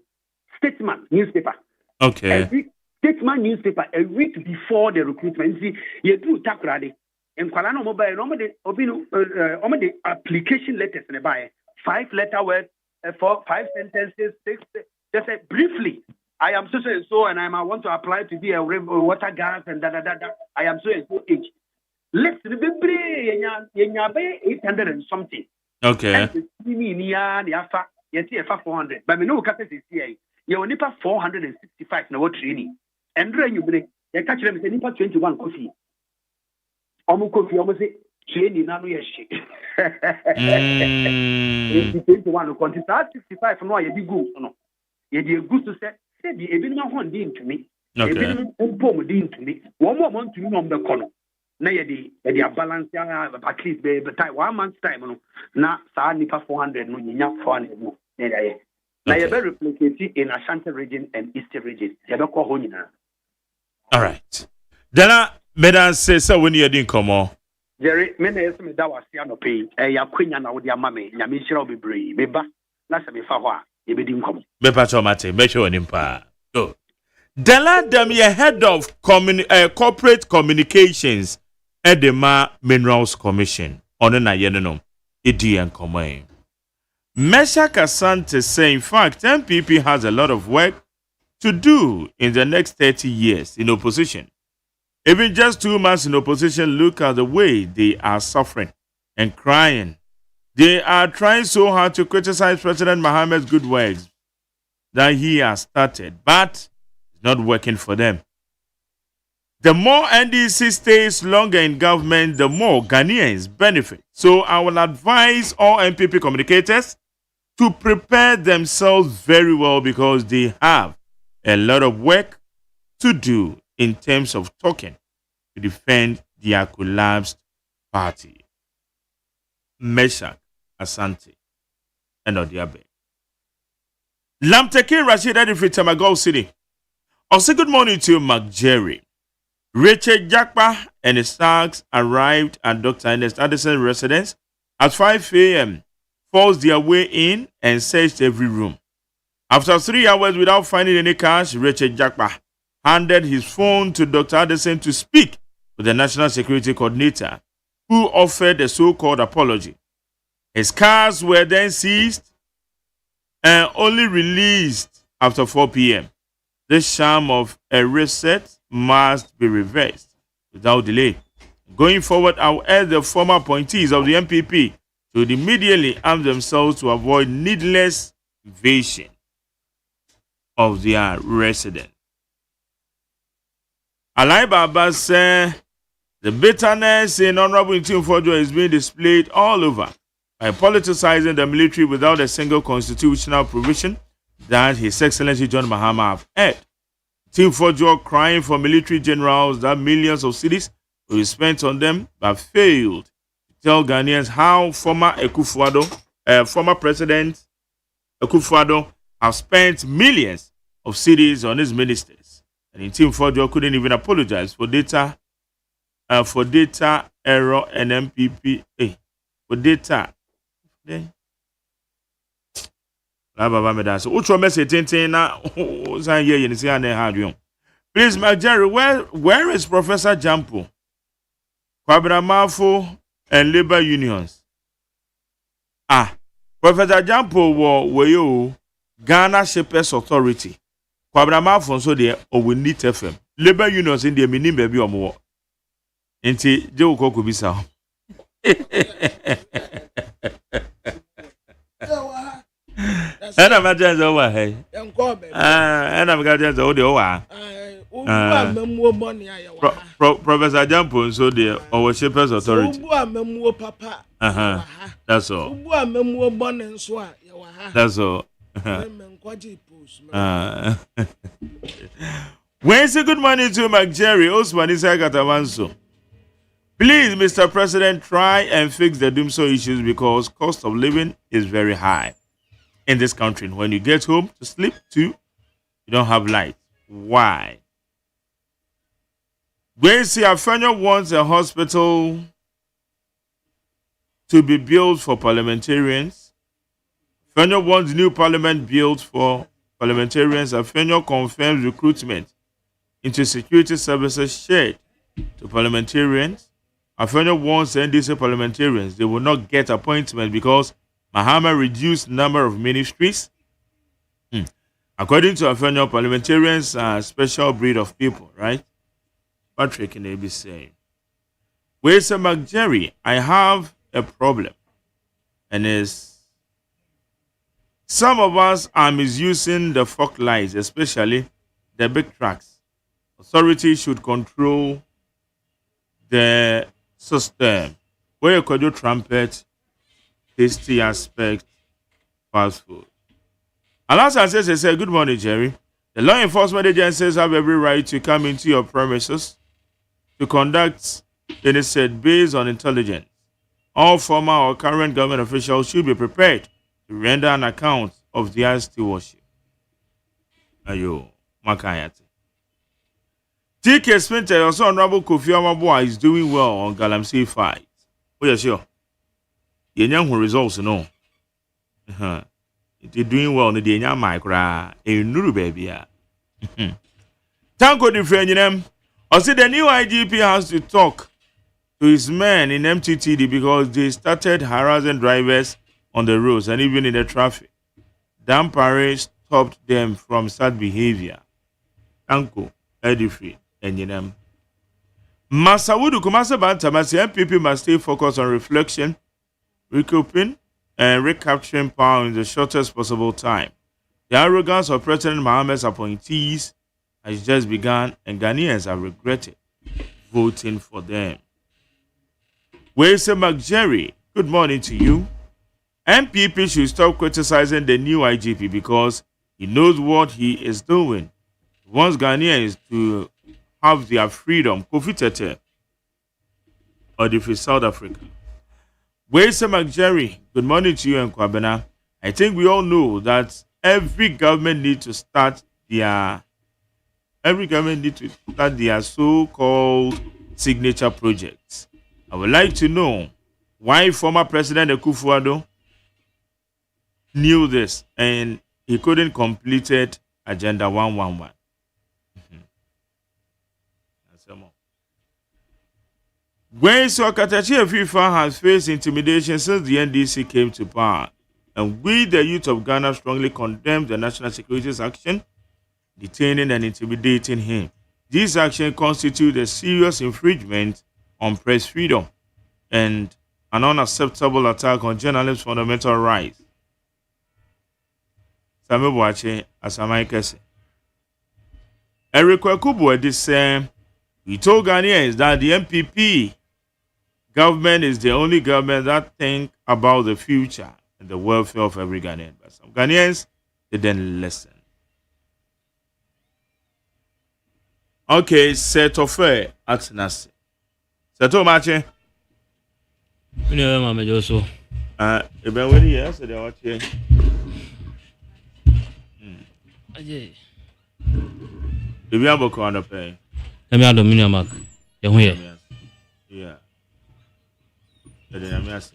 Statesman newspaper. Okay. Statesman newspaper a week before the recruitment. See, you do takrade. And Kwalano mobile, the application letters in the buy 5 letter words, 4, 5 sentences, 6. Just say briefly. I am so and so, and I want to apply to be a water gas and da. I am so and so age. Let's be 800 and something. Okay. You see 400. But me no catch this here. You only pay 465 na what training. And then you bring you catch them say nipa 21 coffee. Omo coffee omo say training na no ye shit. 21 continue 65 no ye be good no. Ye dey good to say the ebinom ho ndi ntumi. Ebinom mpom ndi ntumi. One more month to no the kono. Na ye dey balance at least be time 1 month time no. Na sa nipa 400 no nya 400 no. Now you better replicate in Ashanti region and Eastern region. You better call home now. All right. Then Medan says so when you didn't come on. Jerry, many years me that was no pay. Ya queen na with your mommy. Ya me shall be brave. Beba, na se me fa ho a you be didn't come. Beba chomate, me show him pa. Go. Dela dem ye head of corporate communications at the Minerals Commission. On na ye no. Idi and come. Mesha Kasante say, in fact, MPP has a lot of work to do in the next 30 years in opposition. Even just 2 months in opposition, look at the way they are suffering and crying. They are trying so hard to criticize President Mohammed's good works that he has started, but it's not working for them. The more NDC stays longer in government, the more Ghanaians benefit. So I will advise all MPP communicators to prepare themselves very well because they have a lot of work to do in terms of talking to defend their collapsed party. Meshach Asante and Odiabe. Lamteke Rashid Adifri Tamagol City. Also, good morning to Mark Jerry. Richard Jakpa and his stags arrived at Dr. Ernest Addison's residence at 5 a.m., forced their way in and searched every room. After 3 hours without finding any cash, Richard Jakpa handed his phone to Dr. Addison to speak with the National Security Coordinator, who offered a so-called apology. His cars were then seized and only released after 4 p.m. This sham of a reset must be reversed without delay. Going forward, I will urge the former appointees of the MPP to immediately arm themselves to avoid needless invasion of their residents. Alai Baba said the bitterness in Honorable Ntim Fojo is being displayed all over by politicizing the military without a single constitutional provision that His Excellency John Mahama have had. Ntim Fojo crying for military generals that millions of cedis will be spent on them, but failed to tell Ghanaians how former President Akufo-Addo have spent millions of cedis on his ministers. And Ntim Fojo couldn't even apologize for data error and MPP for data. Please, my Jerry, where is Professor Jampo, Kwabramafo, and labor unions? Professor Jampo were you Ghana Shapers Authority. Kwabramafo so there we need FM. Labor unions in the minim baby or more. Inti Joe Coco Bisa. And I'm not just over here. And I'm just over. Professor Jampo, so the our Shapers Authority. That's all. That's all. Wednesday, good morning to Mark Jerry. Osman Isagatawanso. Please, Mr. President, try and fix the doomsday issues because cost of living is very high in this country. When you get home to sleep too, you don't have light. Why? Gracie Afenyo wants a hospital to be built for parliamentarians. Afenyo wants new parliament built for parliamentarians. Afenyo confirms recruitment into security services shared to parliamentarians. Afenyo wants NDC parliamentarians. They will not get appointments because Mahama reduced number of ministries. According to Afenyo, parliamentarians are a special breed of people, right? Patrick and AB saying, where's a Mark Jerry? I have a problem. And is some of us are misusing the fog lights, especially the big trucks. Authorities should control the system. Where you could do trumpet, tasty aspect, fast food. Alasan says, good morning, Jerry. The law enforcement agencies have every right to come into your premises to conduct any set based on intelligence. All former or current government officials should be prepared to render an account of their stewardship. Ayo, Makayate. TK Spinter, also Honorable Kofi Amaboa is doing well on Galamsey fight. Oh, yeah, sure. Yenyang results, no. It is doing well in the Yenyang Micra, a Nuru baby. Tanko Different, I said the new IGP has to talk to his men in MTTD because they started harassing drivers on the roads and even in the traffic. Dampare stopped them from such behavior. Tanko, Edifri, and Yinem. Masawudu Kumasa Bantamasi MPP must stay focused on reflection, recouping, and recapturing power in the shortest possible time. The arrogance of President Mohammed's appointees has just begun, and Ghanaians have regretted voting for them. Wese McJerry, good morning to you. MPP should stop criticizing the new IGP because he knows what he is doing. He wants Ghanaians to have their freedom. Kofi Tete, or the South Africa. Wese McJerry, good morning to you and Kwabena. I think we all know that every government needs to start their so-called signature projects. I would like to know why former President Akufo-Addo knew this and he couldn't complete it. Agenda 111. When Sokatachi FIFA has faced intimidation since the NDC came to power, and we, the youth of Ghana, strongly condemn the National Security's action, detaining and intimidating him. This action constitutes a serious infringement on press freedom and an unacceptable attack on journalists' fundamental rights. Samuel Boache, Asamaikese. Eric Kwakubu did say, he told Ghanaians that the MPP government is the only government that think about the future and the welfare of every Ghanaian. But some Ghanaians didn't listen. Okay, set of fair at Nasi. Seto Mache. You know, Mama Joso. About when years they are watching. Aje. If you have a corner pay. Let me have the million mark. Yeah. Yeah. Yes,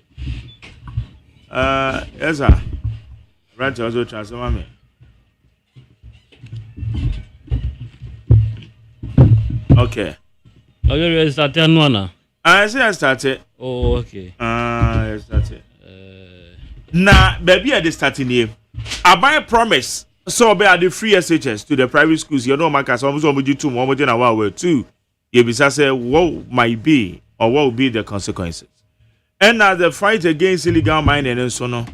sir. Right, also transfer me. Okay. Are you ready to start one? I say I started. Oh, okay. I started. Nah, baby, I starting here. I buy a promise. So be at the free SHS to the private schools. You know, my case almost on you 2 more than a while too. You be say what might be or what will be the consequences. And now the fight against illegal mining and so on.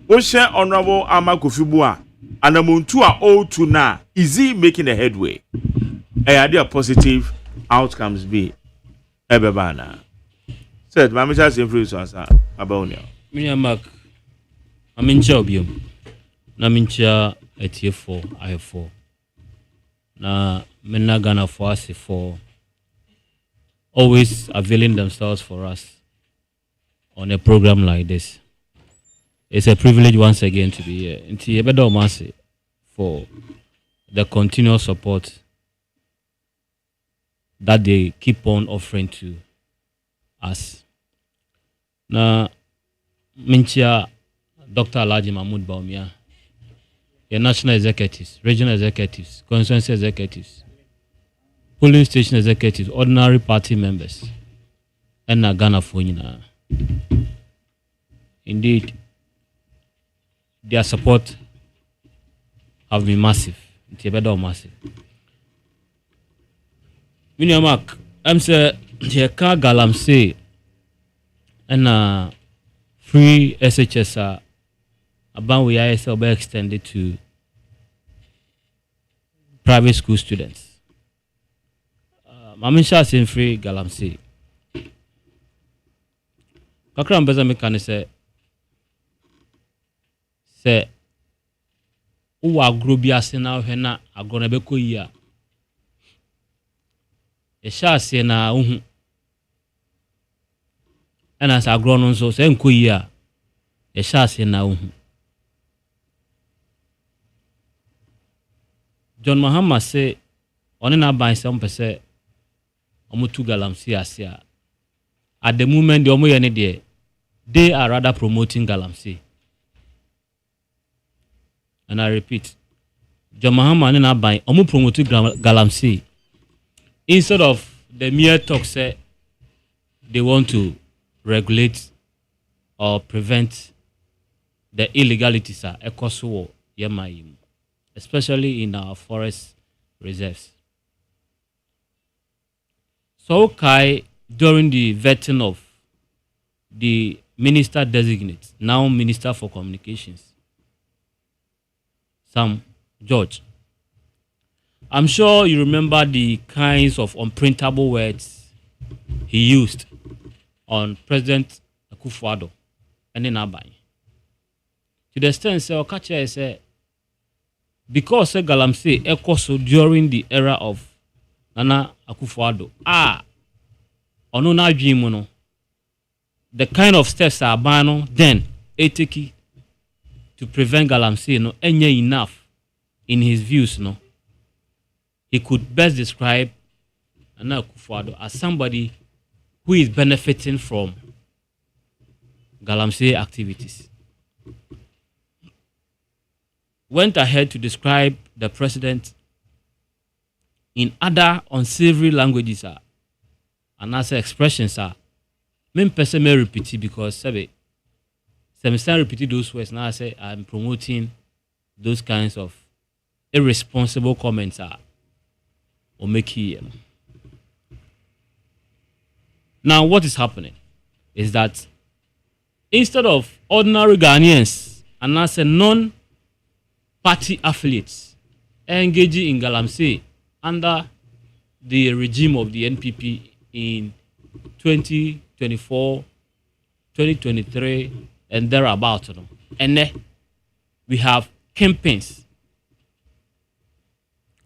We share Honorable Amakufibua and Amuntu all to now. Is he making a headway? And are there positive outcomes be? Ebebana. Said, my just influence about you. Million mark. I'm in Chobium. Namincha at year 4, I have 4. Na Mena Ghana for us for always availing themselves for us on a program like this. It's a privilege once again to be here. Into Yebedo Masi for the continuous support that they keep on offering to us. Na Minchia Dr. Alhaji Mahmoud Baumia, your national executives, regional executives, constituency executives, polling station executives, ordinary party members, and Ghana Fonina. Indeed, their support have been massive. It's massive. Mark, I'm saying, Jeka Galamse and free SHS about we are be extended to private school students. Mamisha saying free Galamse. Kakra mbeza mekane se uwa agro ase na ohwe na agro na beko yi a sha ase na uhu ana sa agro no nso se nko yi a sha ase na uhu. John Mahama say oni na ban se mpese omutu Galamsey ase a at the moment the omo ye ne de they are rather promoting Galamsey. And I repeat, John Mahama and Abai omu promoting Galamsey instead of the mere talk say they want to regulate or prevent the illegalities ekoso yemaim, especially in our forest reserves. So Kai, during the vetting of the minister designate, now Minister for Communications, Sam George. I'm sure you remember the kinds of unprintable words he used on President Akufo-Addo and in Abai. To the extent, Okache said, because Galamsey Ekoso during the era of Nana Akufo-Addo, Onuna Jimono, the kind of steps are bano then etiki to prevent Galamsey no enye enough in his views no. He could best describe Nana Akufo-Addo as somebody who is benefiting from Galamsey activities. Went ahead to describe the president in other unsavory languages and as expressions me person may repeat it because some repeat those words now I say I'm promoting those kinds of irresponsible comments or making. Now what is happening is that instead of ordinary Ghanaians and as a non-party affiliates engaging in Galamsey under the regime of the NPP in 2024, 2023, and thereabout. And then we have campaigns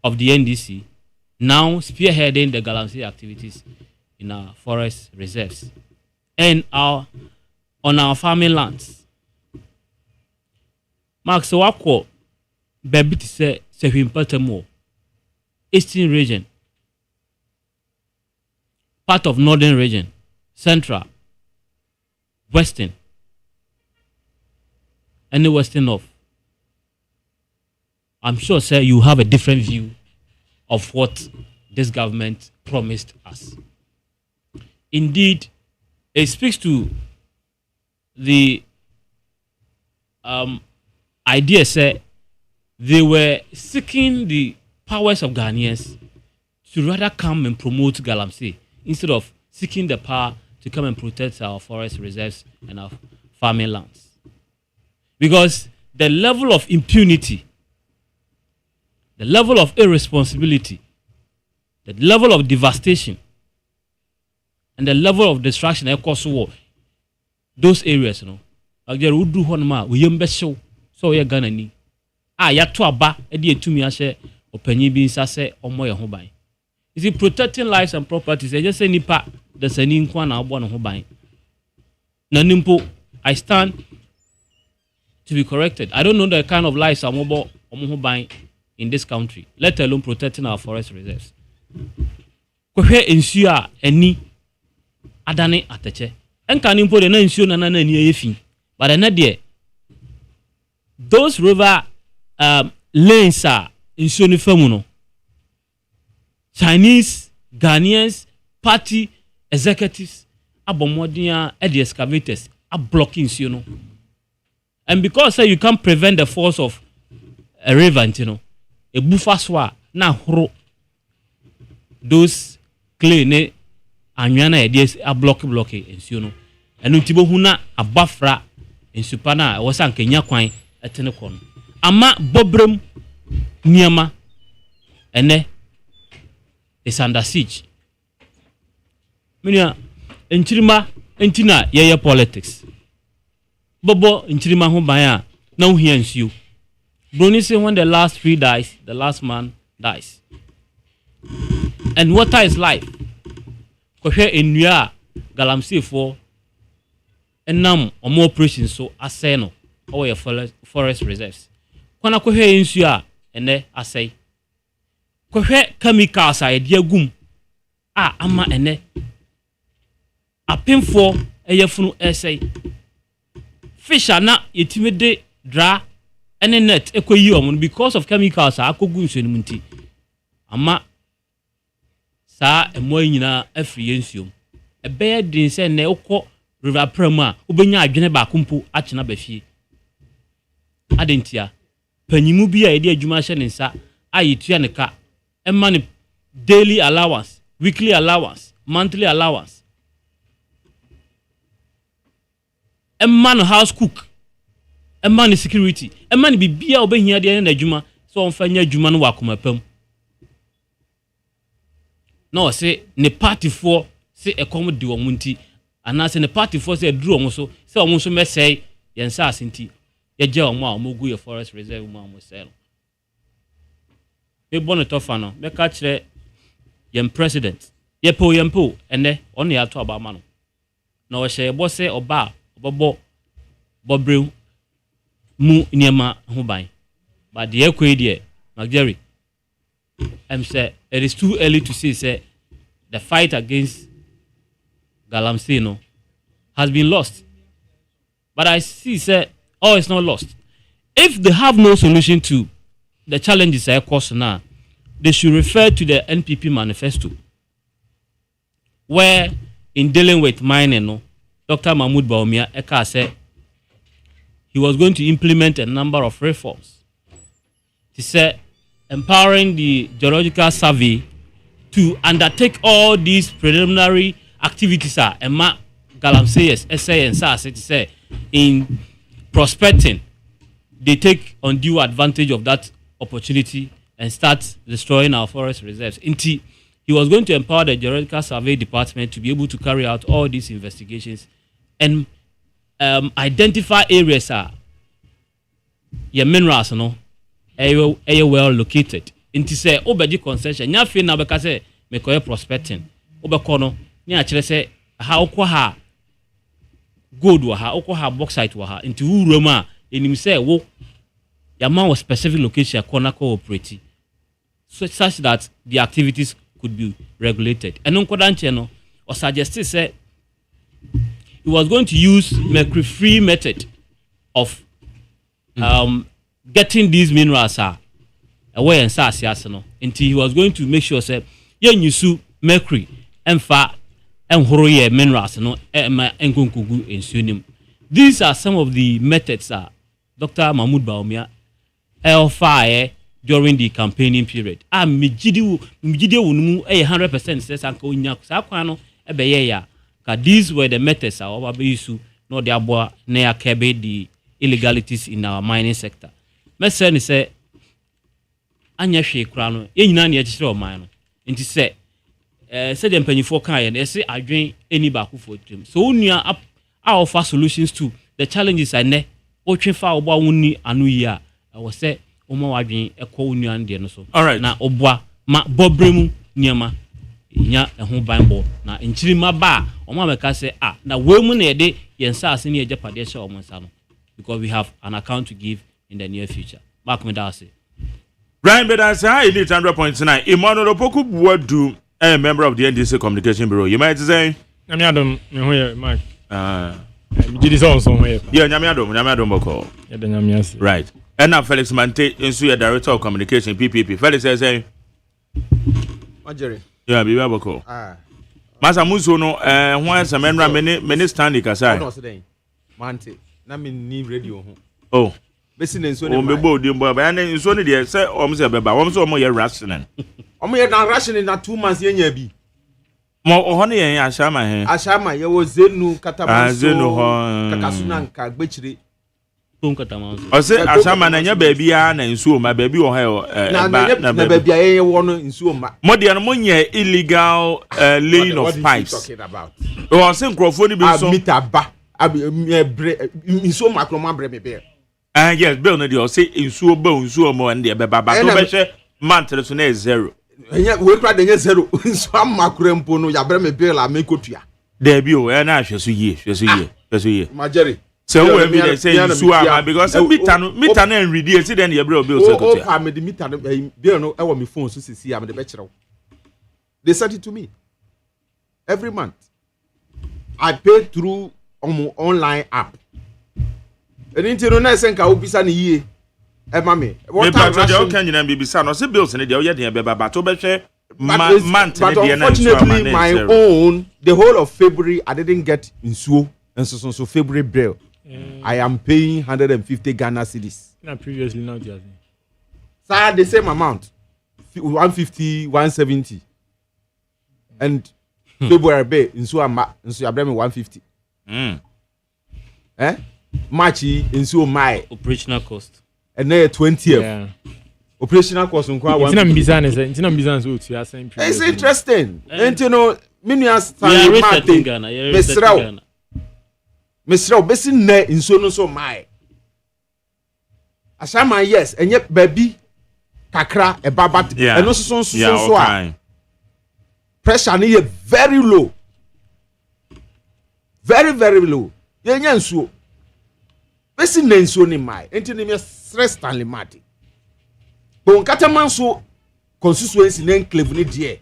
of the NDC now spearheading the Galamsey activities in our forest reserves and on our farming lands. Mark Sawako, baby to say, Sehimpatamo, Eastern region, part of Northern region, Central, Western, and the Western North. I'm sure, sir, you have a different view of what this government promised us. Indeed, it speaks to the idea, sir, they were seeking the powers of Ghanaians to rather come and promote Galamsey instead of seeking the power to come and protect our forest reserves and our farming lands. Because the level of impunity, the level of irresponsibility, the level of devastation, and the level of destruction across the world, those areas, like there would do one ma, we show, so you're gonna need. Yato aba, edi etumi ashe, openyi bin sase, omo ye hobai. Is it protecting lives and properties? I just say nipa, the seni nkwa na abo na hobai. Na nimpo, I stand to be corrected. I don't know the kind of lives I'm omo hobai in this country, let alone protecting our forest reserves. Kwehe ensua eni adane ateche. Enka nimpo de na ensua na ni eyefi. But na de those river lanes are ensua ni famu no. Chinese, Ghanaians, party executives, abomodia, the excavators are blocking you know. And because you can't prevent the force of a river, you know, a bufaswa na horo those clay ne anyana ideas are blocking you know. And utibo huna abafra in supana was an Kenya kwine at Tenecon. Ama bobrem niama ene is under siege. Minya enchirima entina yeye politics. Bobo enchirima ho baya now he and you. Bruni say when the last tree dies, the last man dies. And water is life. Kohwe enua Galamsey for enam omo operation so aseno or your forest reserves. Kwana kohwe ensua ene asay. Kohwe chemicals a dia gum ama ene apemfo eyefunu essay fish na yetimede dra ene net ekoyi omun because of chemicals akogu nsuo munti ama sa emo nyina afri yensuom ebe din se ne ukọ river pram a obenya adwene ba kompo achena ba fie adentia panyimu bi a yede adwuma hye ne nsa ayetua ne ka emma ne daily allowance, weekly allowance, monthly allowance. A man house cook. A man security. A man be beer obey here the end of Juma. So on fanya Juma no wakuma pem. No say ne party for say a common do munti. And as in the party for say drew also. So almost may say yensa sinti. Ye jail ma mogu your forest reserve ma mo sell. Me bonnet of fano. Me catch yem president. Ye po ene on ya to about mano. No she boss say oba obo bobreu mu niema ho ban. But the equity McJerry. Say it is too early to say the fight against Galamsey no has been lost. But I see say it's not lost. If they have no solution to the challenges I cause now, they should refer to the NPP manifesto, where in dealing with mining, no, Dr. Mahmoud Bawumia Eka said he was going to implement a number of reforms. He said empowering the geological survey to undertake all these preliminary activities and Galamsey's essay and SAS say in prospecting, they take undue advantage of that opportunity and start destroying our forest reserves. He was going to empower the Geological Survey Department to be able to carry out all these investigations and identify areas your minerals no well located. Say obeji concession nya fe na beka say me koye prospecting obeko no ni a kire say ha okwa gold wa ha okwa bauxite wa ha inti wuro ma enim say wo your man was specific location corner cooperative such that the activities could be regulated. And Nkodanche no or suggested say he was going to use mercury-free method of getting these minerals away and no until he was going to make sure say yen use mercury and horoye minerals no enkunkugu ensunim. These are some of the methods Dr. Mahmoud Bawumia fire during the campaigning period. Mejide wonu 100% says anka onya sakwa no ebeye ya ka these were the methods our use no the abo na yakebe the illegalities in our mining sector. Me say anya hwe kura no enyina na ye kire o man no nti say say the mpanyifo kan ye na say adwen eni ba ku for trim so onua offer solutions to the challenges ane o twe fa obo wonni anu yi a wo say Oma wadwen ekwo onua ndie no so. Na obwa ma bobremu niema nya ehun banbo na nchirima ba oma meka say na wemu na yede yensa ase ne ejapade hye omonsa no because we have an account to give in the near future. Mark me that say. Brian Bedasa, Elite 100.9. Emmanuel Opoku Buadu, a member of the NDC Communication Bureau. You might say? Nyamiadom, me Mike. Jidi so here. Yeah, Nyamiadom Boko. Right. And now Felix Mante, Director of Communication, PPP. Felix says, Jerry. Yeah, be Boko. Masa Muso no, why some many standing Kasai. Mante, na me ni radio. Oh. Listen, and so me bold, but I know so the say, almost a baby, almost more rationing. Almost not rationing, not 2 months in your be. More honey, and Ashama, you was Zenu Kataman, Zenu, Kakasunanka, Bitchery. I said, Ashama, and your baby, and so my baby or her, baby, I want in Suma. Modian Monia illegal laying of pipes. Talking about. Oh, I think Crawford be so mitaba. I be so macroma breme bear. Yes, Bill Nadio say in so bone, so more and the Baba mantle to 0. And yet we cried the 0. Some macrempo no ya breme bear la make utia. Debut, and I shall see ye, my Jerry. So we say Suama because Mitan and reduce it and your bill. Oh, I made the Mitan bill no our me phone to see I'm the bachelor. They sent it to me every month. I pay through online app. And into no sense I will be sunny ye. Mammy, what time can you be son or say bills in the other but but unfortunately my own the whole of February I didn't get in so February bill. I am paying 150 Ghana cedis. Not previously, not yet. Sir, the same amount, 150, 170, and February be nsuo ama nsuo abrɛ me 150 March nsuo mai operational cost and then 20th operational cost nko one ntina mbisa so tu asan it's interesting and you know minias time Martin Mesrao besi na nsuo no so mai asama yes enye baby kakra e babat eno so a pressure ni very low very low yenya nsuo besi na nsuo ni mai enti ni me stress Stanley Martin bon kataman so constituency na enclave ni die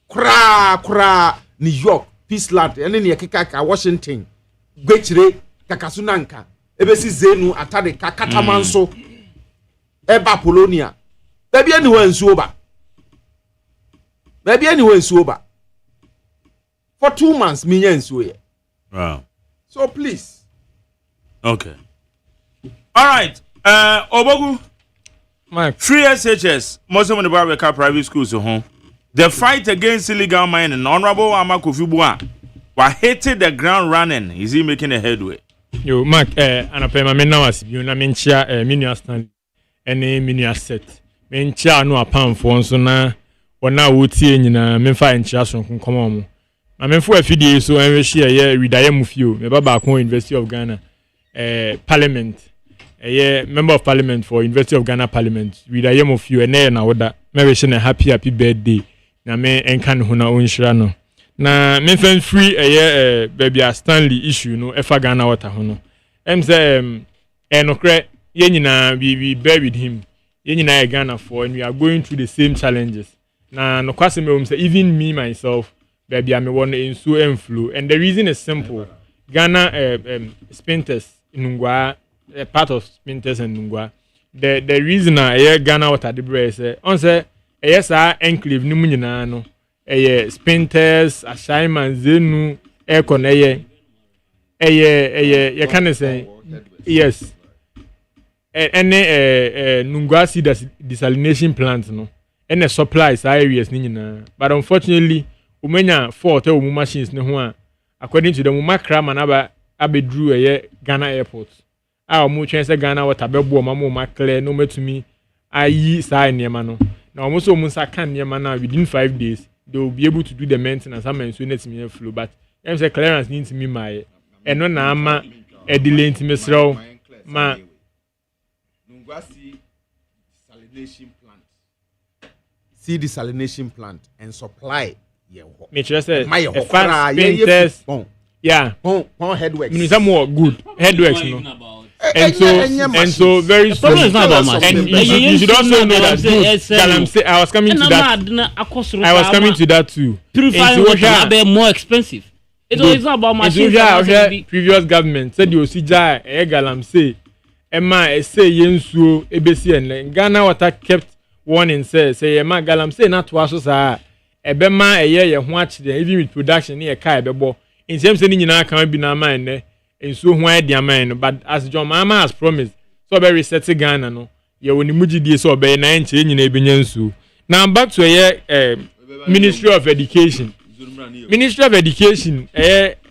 kra New York Peaceland ene ne kekaka Washington gwechire kakasunanka ebesi zenu atade kataman so eba Polonia baby anywhere nsuo ba for 2 months minya nsuo ye wow so please okay all right Obogu Mike free SHS most of the Barbeca private schools home the fight against illegal mining honorable Amakofibuwa wa hitting the ground running is he making a headway yo Mark anapema mena wasibio na menchia minua stand ene minua set menchia no apamfo nso na wona wotie nyina memfa enchia so nkomo mo na memfo afidie so enhwehia ye redaye mufio me baba ko University of Ghana Parliament member of Parliament for University of Ghana Parliament redaye mufio ene na woda me wish na happy birthday na me enkan ho na onhira no na memfa free baby Stanley issue no efa Ghana water ho no say enokre ye nyina we bear with him ye nyina Ghana for and we are going through the same challenges na no kwase me say even me myself baby I me want insu inflow and the reason is simple Ghana spinters nungwa part of spinters and nungwa the reason Ghana water the bre say on say enclave ni mu nyina no spinters assignments zenu aircon you can say yes nungwa seed desalination plant no and supplies areas ni nyina but unfortunately umenya fault o mu machines ne ho a according to the makra manaba abedru Ghana airport mu twen say Ghana water bebo ma clear no metumi ayi sai niema no na almost sa kan niema na within 5 days they will be able to do the maintenance and so net me flow but em say clearance need to me my eno na ama delay ntime sraw ma Nungwasi desalination plant see desalination plant and supply me just say my bon headworks me some more good headworks no and so very strong is not about and you should also know that Galamsey I was coming to that too purifying water be more expensive it's not about machines previous government said you see ja Galamsey Emma say yensuo ebesi en Ghana water kept warning say Emma Galamsey na to aso sa ebema ye ho akide even with production ne ka ebebo in same say ni nyina kan bi na man ne ensuo ho ade aman no but as John Mama has promised so be reset Ghana no ye woni mugidie so be na enche nyina ebenya nsuo now back to Ministry of Education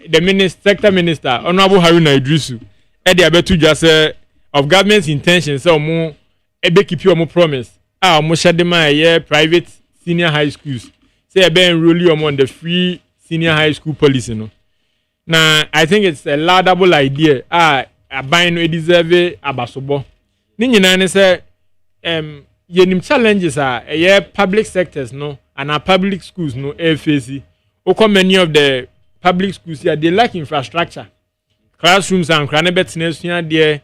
the sector minister Honorable Haruna Idrisu e dey abetu dwa say of government's intention say omo ebe keep your promise omo shade ma private senior high schools say ebe enroll omo on the free senior high school policy no now I think it's a laudable idea aban no deserve abasobo ni nyina ne say yenim challenges public sectors no and our public schools no face many of the public schools here they lack infrastructure classrooms and crane betness there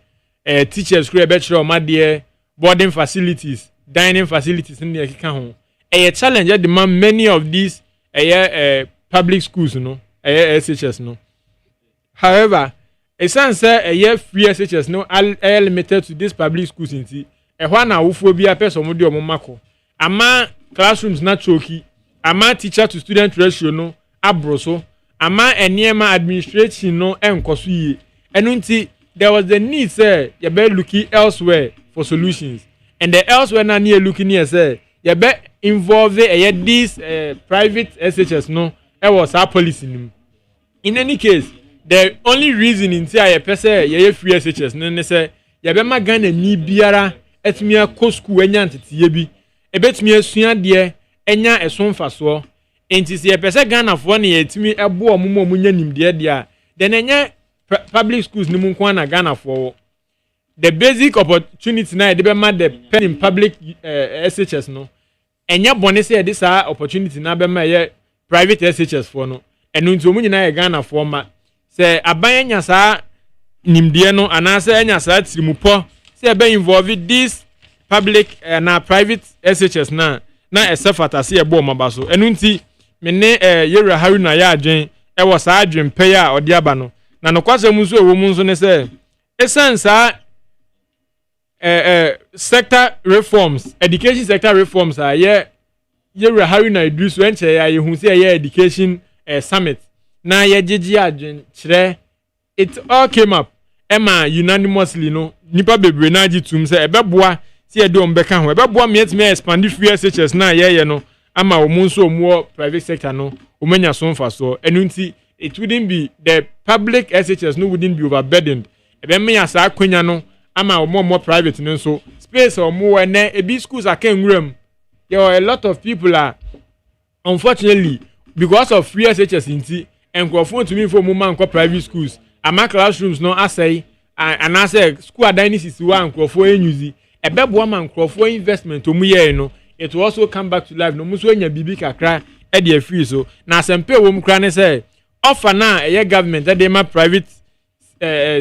teachers create better ma there boarding facilities dining facilities in the kika ho a challenge that demand many of these public schools no SHS no however a sense say free SHS no are limited to these public schools inti na wofo bia person mo de omako ama classrooms na choki ama teacher to student ratio no abroso ama eniema administration no enkoso yi enunti there was the need say you be looking elsewhere for solutions and the elsewhere na near looking here say you be involve these private SHS no was our policy nim. In any case, the only reason in say a person ye free SHS no say ye be magana ni biara etimi akọ school enya ntete bi ebetimi asua de enya eson faso enti se ye person Ghana fo na ye etimi ebo omumo munya nimde de a then enya public schools ni mu nko na Ghana fo the basic opportunity na de be ma the pen in public SHS no enya bone say this opportunity na be ma ye private SHS for no enu nti omu nyina ye Ghana fo ma se aban nya saa nimde no anase enya saa tirimupo se be involve this public na private SHS na esefata se ye bo maba so enu nti me ne Yewura Haruna ya adwen e wo saa adwen pe ya odi aba no na no kwase mu so ewo mu nso ne se esansa sector reforms education sector reforms ye Yewura Haruna Idrisu enche ya ye hu se ye education summit na ye jeji adwen kire it all came up Emma unanimously no nipa bebre na agitum se ebeboa se ye de ombeka ho ebeboa me expand free SHS na ye no ama omu nso omu private sector no omanya so mfa so enu nti it wouldn't be the public SHS no wouldn't be overburdened ebe me ya sa akwanya no ama omu private no so space omu na ebi schools akenwuram there are a lot of people are unfortunately because of free SHS nti enkrofo to me for omu private schools ama classrooms no asay and asay school adynamics wa enkrofo enyuzi ebeboa man enkrofo investment omu ye no it will also come back to life no muso nya bibi kakra e dey free so na asempe wo mu kra ne say offer na e government e dey ma private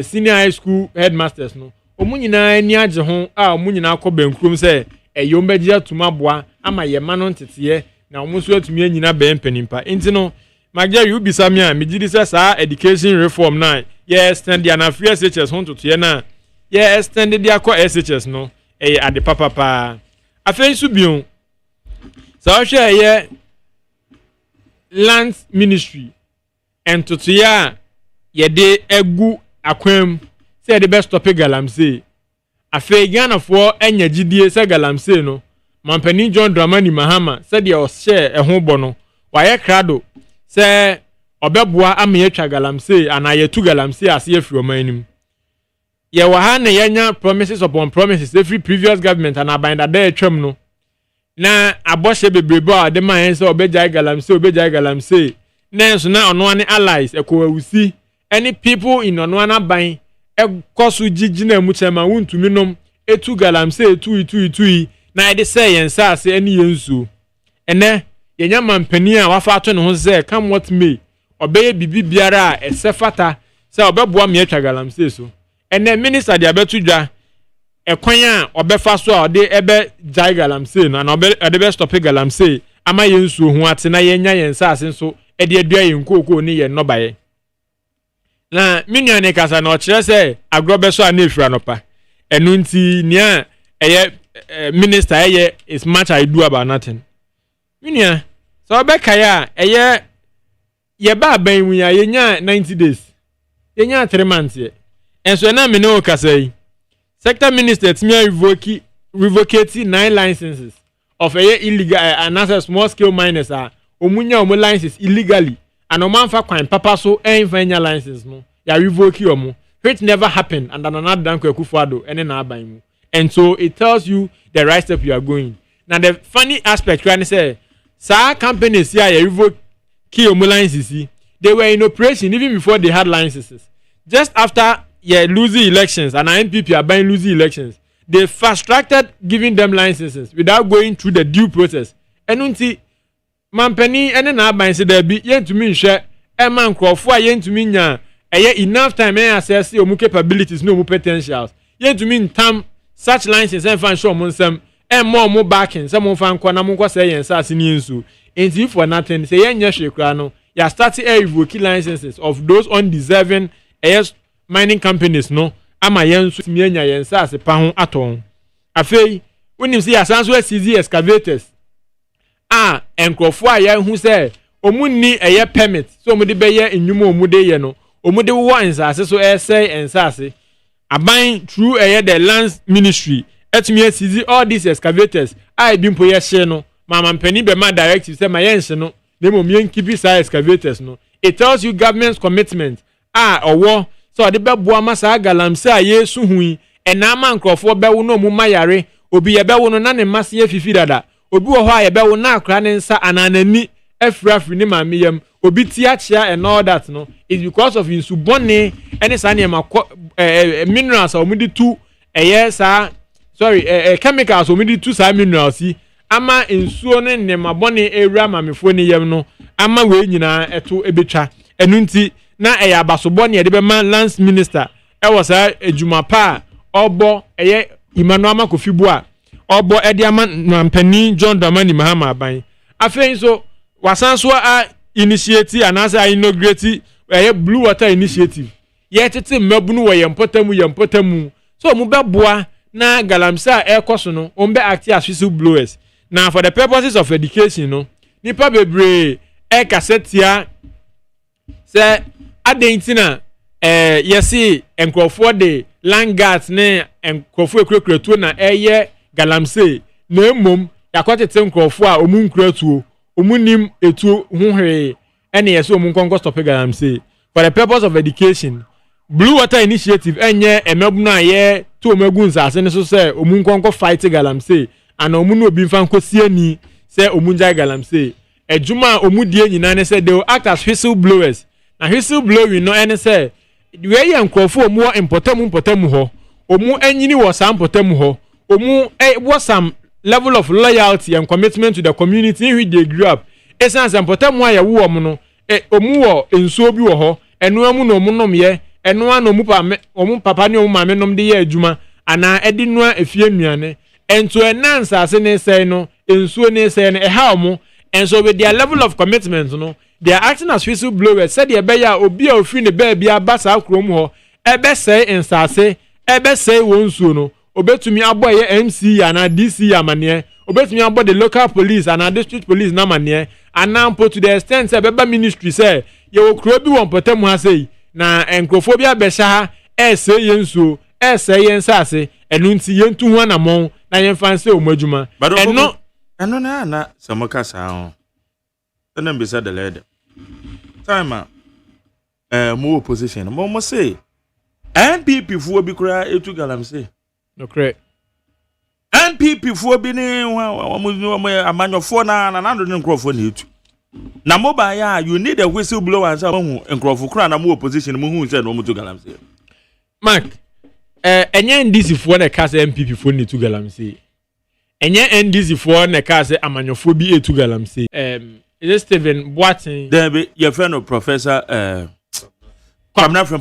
senior high school headmasters no omu nyina ni age ho a omu nyina akọ bankrom say e yom beji atuma boa ama ye ma no ntete na omu so atumi nyina be mpanimpa enti no magari ubisa mi a megidi say sa education reform na ye extend ya na free SHS ho totoye na ye extend dia akọ SHS no e ade papa afei so bion so hwe land ministry entotoya ye de egu akwam say the best topic galamsey afei Ghana for enya gidie say galamsey no mampani John Dramani Mahama say de o share ehun bo no wa ye krado say obeboa amaye twa galamsey ana ye tu galamsey ase afiri omanim ye wa ha na yenya promises upon promises every previous government and abanda there twam no na aboshe bebrebo a de man say obejai galamsey na so na ono ane allies ekowawusi any people in ono ana ban ekosu jijina mu chema wuntumi nom etu galamsey etu na de say yensa ase ani yensu ene yenya mampani a wafa ato ne ho say come what may obeye bibi biara a esefata say obeboa me atwa galamsey so ene minister de abetu dwa ekwan a obefa so a ode ebe jai galamsey na ode be stop galamsey ama yensu ho ate na yenya yensa ase so ede adua yenkoko ni ye nobaye na minia ne kasa na okire say agrobe so ana efira nopa enu nti nia eye minister eye is much I do about nothing minia so obeka ya eye ye ba ban wu ya yenya 90 days yenya 3 months ye enso na me no kasa yi sector minister timi revocate 9 licenses of a illegal and small scale miners are omunya omu licenses illegally and omanfa kwan papa so enfanya licenses no ya revoke omu which never happened and another danko ekufuado ene na aban mu and so it tells you the right step you are going now the funny aspect when say sa companies here ya revoke omu licenses they were in operation even before they had licenses just after losing elections and NPP are buying losing elections they fast-tracked giving them licenses without going through the due process. And until Mampeni and an airline said there be yen to me share a man crofua yen to me nya enough time assess your capabilities no more potentials. Yen to mean time such licenses and fan show monsem and more backing some fan quanamunqua say and sassiniansu. And if for nothing say yen yashikrano ya started a revoking licenses of those undeserving mining companies no ama yensu mienya yensa ase pa ho aton afei wonim se yasanso asizi excavators enkrofo a ye hu se omunni eye permit so omude beye enwuma omude ye no omude wo ensase so ensase aban through the lands ministry etimi asizi all these excavators bi mpo ye hye no mama mpani be ma directive se ma ye nhye no Nemo mien keep sa excavators no. It tells you government's commitment. Owo so de beboa masa galamsey aye su hui enama nkrofo bewo no mu mayare obi ye bewo no na ne mase ye fifi dada obi wo ho aye bewo na akra ne nsa ananani afrafri ne mamiyam obi ti achia and all that no is because of insubone any sane ma minerals omudi tu chemicals omudi tu sa minerals ama insuo ne ne mabone ewura mamefo ne yam no ama we nyina eto ebetwa enunti na abasobone ye de be man lands minister was ejuma pa obo Emmanuel Makofibu a obo ede ama nampani John Dramani Mahama aban afei so wasanso a initiative anasa inaugurate blue water initiative ye tete mabunu wo yempotamu so mu beboa na galamsey ekoso no ombe act as whistleblowers now for the purposes of education no nipa bebre kasetia se adentina yesi enkrofo de langat ne enkrofo ekrekratuo na galamsey na emom yakwatete enkrofo a omu nkratuo omunim etu huhwe ene yesi omu nkonko stop galamsey for the purpose of education blue water initiative enye emebuna ye to omagun sase ne so se omu nkonko fight galamsey ana omu no obi mfa nkosie ni se omu njai galamsey ejuma omu die nyina ne se they will act as whistleblowers na whistleblowing no ene se we ye nkrofo omu importamu ho omu enyini wo sam importamu ho omu was some level of loyalty and commitment to the community in which they grew up essence importamu aye wo omu no omu wo ensuo bi wo ho enu amu no omu nom ye enu an omu papa ne omu mame nom de ye adwuma ana edi noa efie nuane ento enansa ase ne sei no ensuo ne sei no ha omu and so with their level of commitment no they are acting as whistleblowers said the beya obi a ofri ne ba bia basa akrom ho ebe sei ensase ebe sei wonsuo no obetumi abo ye MC ana DC amane obetumi abo the local police ana district police na amane ana mpo to the extent say beba ministry say ye okro bi won potem ha sei na enkrofobia besha ha sei yensuo sei yensase enu nti yentu ho anamon na yemfanse omadwuma eno na samoka sa ho ena mbisa the leader time mo opposition mo say NPP fu bi kura etu galamsey no correct NPP fu bi ni amanyofo na ndo nkrofo na etu na mobile ya you need a whistleblower and say nkrofo kura na mo opposition mo hu say no mo tu galamsey mark enye ndisi fu na kasa NPP fu ni tu galamsey enye NDC fu na kasa amanyofo bi etu galamsey is it Stephen Boatin there be your friend of professor Kwabena from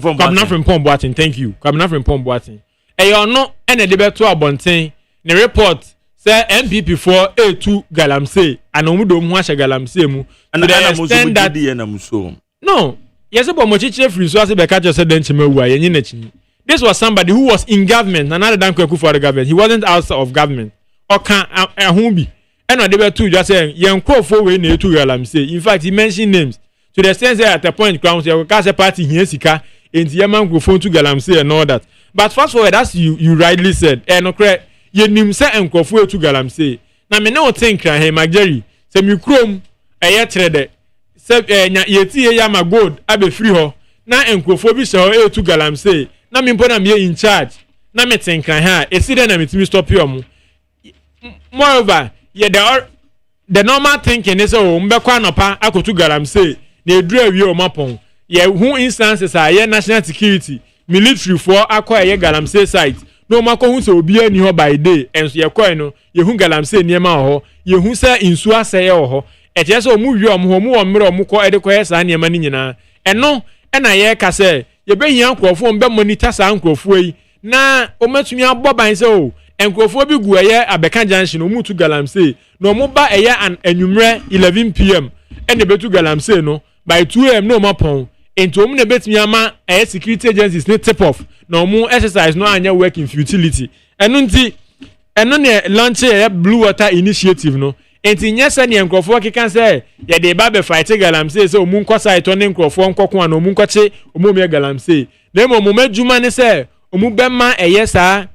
Pom Boatin thank you Kwabena from Pom Boatin no ene de beto abonten ne report say NPP for A2 galamsey and omudo mu ahye galamsey mu and extend that na muso no yes but mochiche free so as be catch say den chemawu ayenyi na chini this was somebody who was in government and not Kwaku for the government he wasn't outside of government oka ehun bi eno de beto just say yen krofo we na A2 galamsey in fact he mentioned names to the extent that at the point ground you can say party here sika enti yaman microphone to galamsey and all that but fast forward as you rightly said no correct ye nim say enkofo to galamsey na me no think kan he mageri say mi krom eye trede say ye tie ya ma gold abe free ho na enkofo bi say to galamsey na me mpona me in charge na me think kan ha esi dey na me timi stop you mo moreover ye the normal thinking is o mbekwa anopa akotu galamsey na edru awie o mapon ye who instances are ye national security military for akwa ye galamsey site no mako hu se obi ani ho by day enso ye koi no ye hu galamsey niema ho ye hu se insu aseye ho e je se omu wi omu ho mu omre omu ko ede ko ye sa niema ni nyina eno na ye ka se ye behia nkrofo mbe monitor sa nkrofo yi na omatumi aboban se o nkrofo bi gu ye abeka junction omu tu galamsey no omu ba eye anwumre 11 pm ene betu galamsey no by 2 am no mapon ento omu na betumi ama security agencies ne tip off na omu exercise no anya work in futility eno nti eno ne launch blue water initiative no enti nyesa ne nkrofo keka say ye de ba be fight galamsey say omu nko site ne nkrofo nkoko na omu nkoche omu me galamsey na omu madwuma ne say omu be ma sa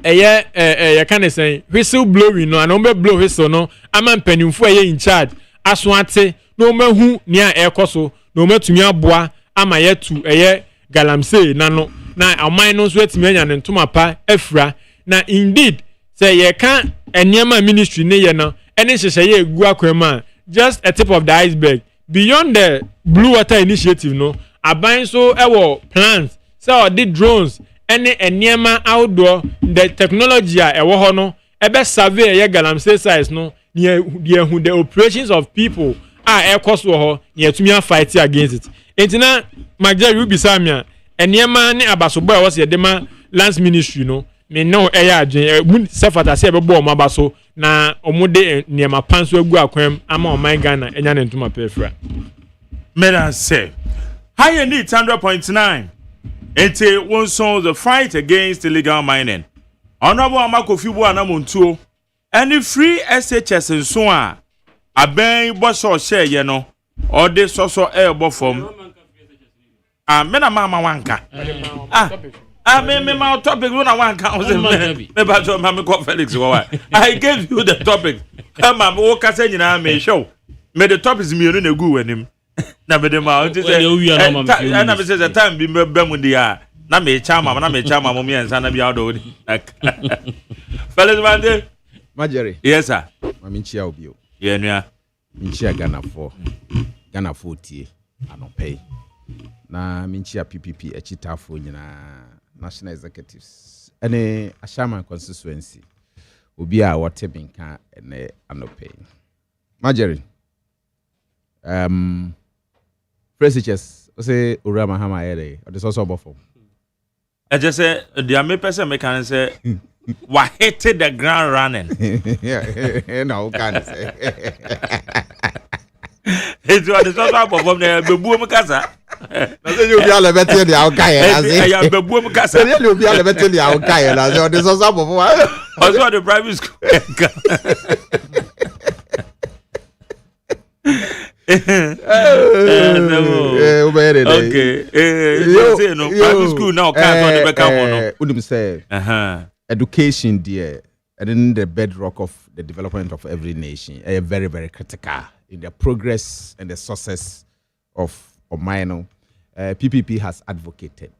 ya can say whistle blowing no and omu blow whistle no ama mpanimfo in charge aso ate na omahu nia ekoso na omatumi aboa ama yetu eye galamsey nano na aman no so atimi anya ne ntoma pa afura na indeed say ye kan eniema ministry ne ye no ene hyehye ye egu akwama just a tip of the iceberg beyond the blue water initiative no aban so ewo plans so the drones ene eniema outdoor the technology a ewo ho no ebe survey ye galamsey size no near who the operations of people are cost ho near to me fight against it entina magja you be samia eniema ne abasobo e wo se dema lands ministry no me no eya adwen sefata se ebe bo mabaso na omude niema panso agu akwam ama oman Ghana enya ne ntuma pefra Meda say higher need 100.9 ente one song the fight against illegal mining honorable amakofibu anamontuo any free SHS nso a aben bo so share ye no or de so ebo form mena mama wanka me my topic when I want count me ba so mama ko Felix why I gave you the topic come wo ka say nyina me show me the topics me no gu wanim na me dem out say na me say the time bi be mu dia na me chama mo me ensa na bi out Felix Mande Majeri. Yes sir. Maminchia obio. Yeah nua. Minchia Ghana 40 anopay. Na minchia PPP echitafo nyina national executives. Ene Ashaman constituency. Obi a wote binka ene anopay. Majeri. Presiches say Ura Mahama ere. Or this also bofo. I just say the me person me can say wa hit the ground running. Yeah, no can say. It's what the social perform there bebu mu kasa. Na say you be all better the awkai na say. Ya bebu mu kasa. Say you be all better the awkai na say the social perform. Also the private school. Okay. Say no private school now can't become one. Unim say. Education dear and then the bedrock of the development of every nation. Very very critical in the progress and the success of minor. PPP has advocated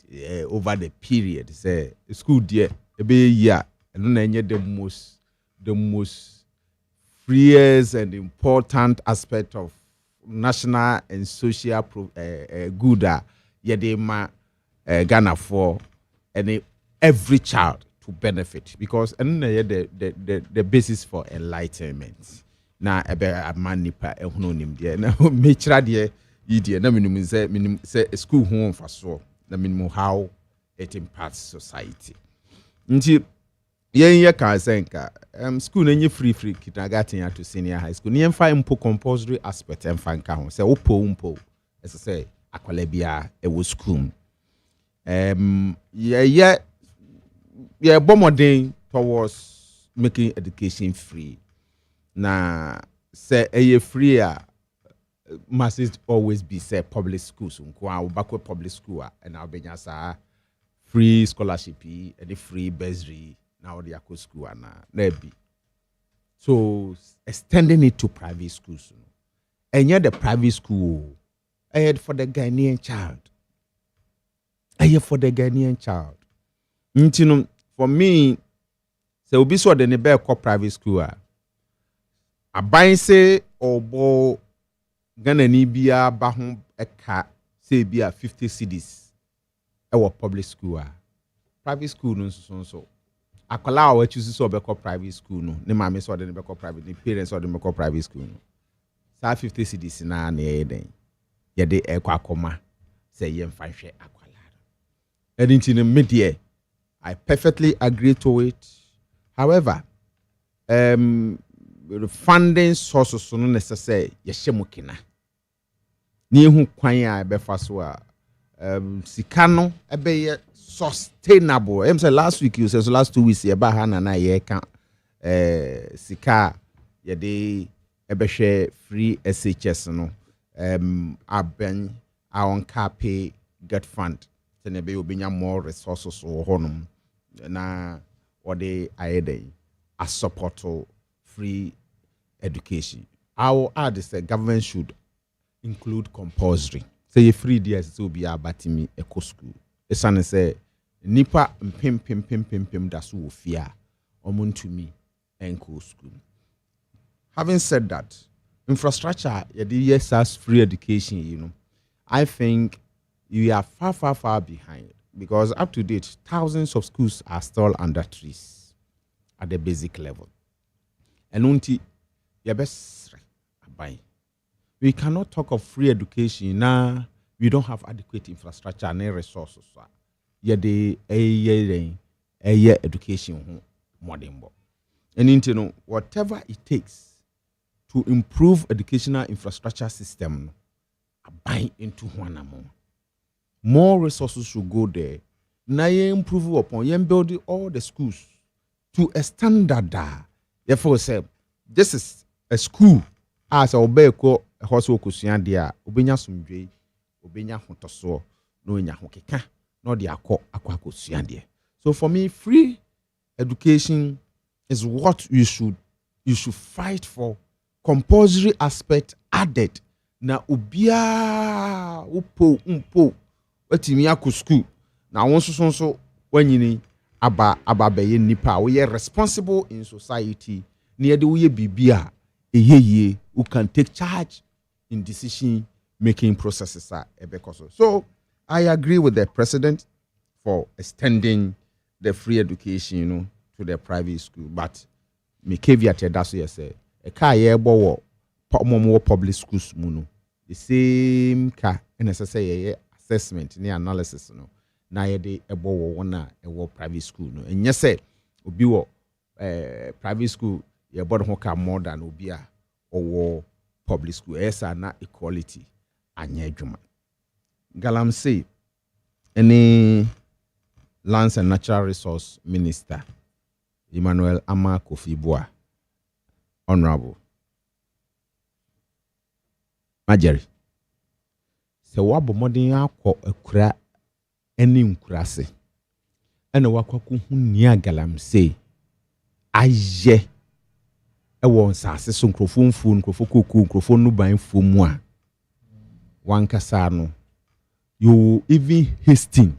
over the period. Say school dear be year and then the most freest and important aspect of national and social good yedema Ghana for and every child to benefit because and the basis for enlightenment na ebe amanipa ehunonim de na mechra de yidie na minimum say school ho mfaso na minimum how it impacts society nti yen ka senka school na nye free kindergarten to senior high school yen fa impo compulsory aspect en fa nka ho say umpo as say akwala bia e wo school yeah bomodin towards making education free na say free must it always be say public schools nko backward public school and now benya sa free scholarship and the free bursary now the akọ school na be so extending it to private schools and yet the private school ahead for the Ghanaian child ntino for me say obi so de ne be call private school aban say obo Ghana ni bia ba ho eka say bia 50 cedis e wo public school private school no so akwala wa choose so be call private school no ne mama so de ne be call private ne parents so de be call private school no sa 50 cedis na e den ye de e kwa akoma say ye mfa hwe akwala anything in media I perfectly agree to it. However, the funding sources so necessary yeshemukina. Ni hu kwan a be fa so a sikano ebe sustainable. Em say last week you say so last 2 weeks ye ba ha na ye ka sika ye de ebe hwe free SHS no aben on pay get fund. Tenebe obinya more resources or honum na what they are a support free education. I will add is that government should include compulsory. Say a free DS will be about me eco school. The son say nipa pim that's who fear omun to me eco school. Having said that, infrastructure, yes, as free education, I think we are far behind because up to date, thousands of schools are still under trees at the basic level. And until your best buy. We cannot talk of free education now. We don't have adequate infrastructure and resources. The education modern. And whatever it takes to improve educational infrastructure system, buy into one amount. More resources should go there. Now you improve upon you build all the schools to a standard. Therefore, say this is a school as a obeko hoso kusuan dia obenya sumdwe obenya hotoso no nya hokeka no de akwa kusuan dia. So for me, free education is what you should fight for. Compulsory aspect added na ubia upo wetimi akọ school na won so wanyini aba beye nipa we are responsible in society near the way bibia eyeye who can take charge in decision making processes so I agree with the president for extending the free education to the private school, but me caveat that's what I say a car yebo wo public schools muno the same car necessary assessment ni analysis na ye de ebo wo na e private school no enye say obi wo private school ye bodo ho ka more than obi a wo public school esa na equality anya adwuma. Galamsey any Lands and Natural Resource Minister Emmanuel Ama Kofi Boa, Honorable Marjorie, se wabo modern akọ akura eni nkurase ena wakwaku hunia Galamsey aye ewo nsase so nkrofo koku nkrofo nuban fomu a wankasa no you even hasting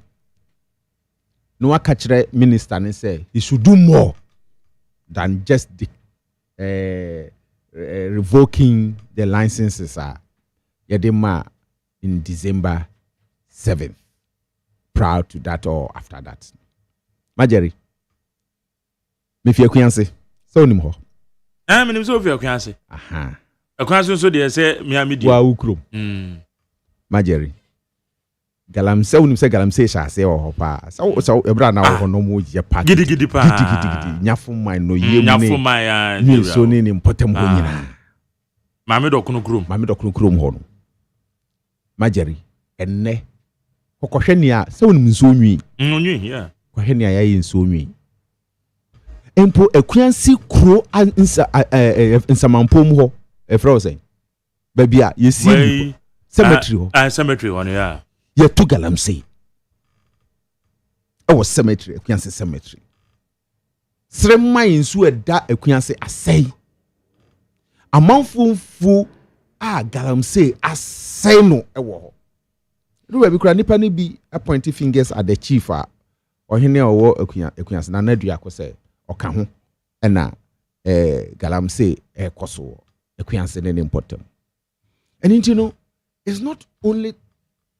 no wakachire minister ne say he should do more than just revoking the licenses yedema in December 7th prior to that or after that. Marjorie me fie kwanse so nim ho me nim so fie kwanse aha kwanse so de say me amidi wa ukrom Marjorie Galamsey unim se Galamsey sha se ho pa so ebra na ho no mo ye pa gidi pa gidi nyafo man no yemu nyafo man ya ni so ni important ho nyina mame dokunu krom ho no Marjorie enne kokohwenia se unim nso onwi yeah kohwenia ya yi nso onwi empo akuansi kro nsamampom ho efra say babia yesi cemetery ho cemetery ho yeah ye to Galamsey was cemetery akuansi cemetery sremma insu eda akuansi asai amanfumfu Galamsey asai no ewo ho do we kura nipa ni bi appointing fingers at the chief ohene owo akuansi na nadua akose oka ho na Galamsey ekoso akuansi ne important and it's not only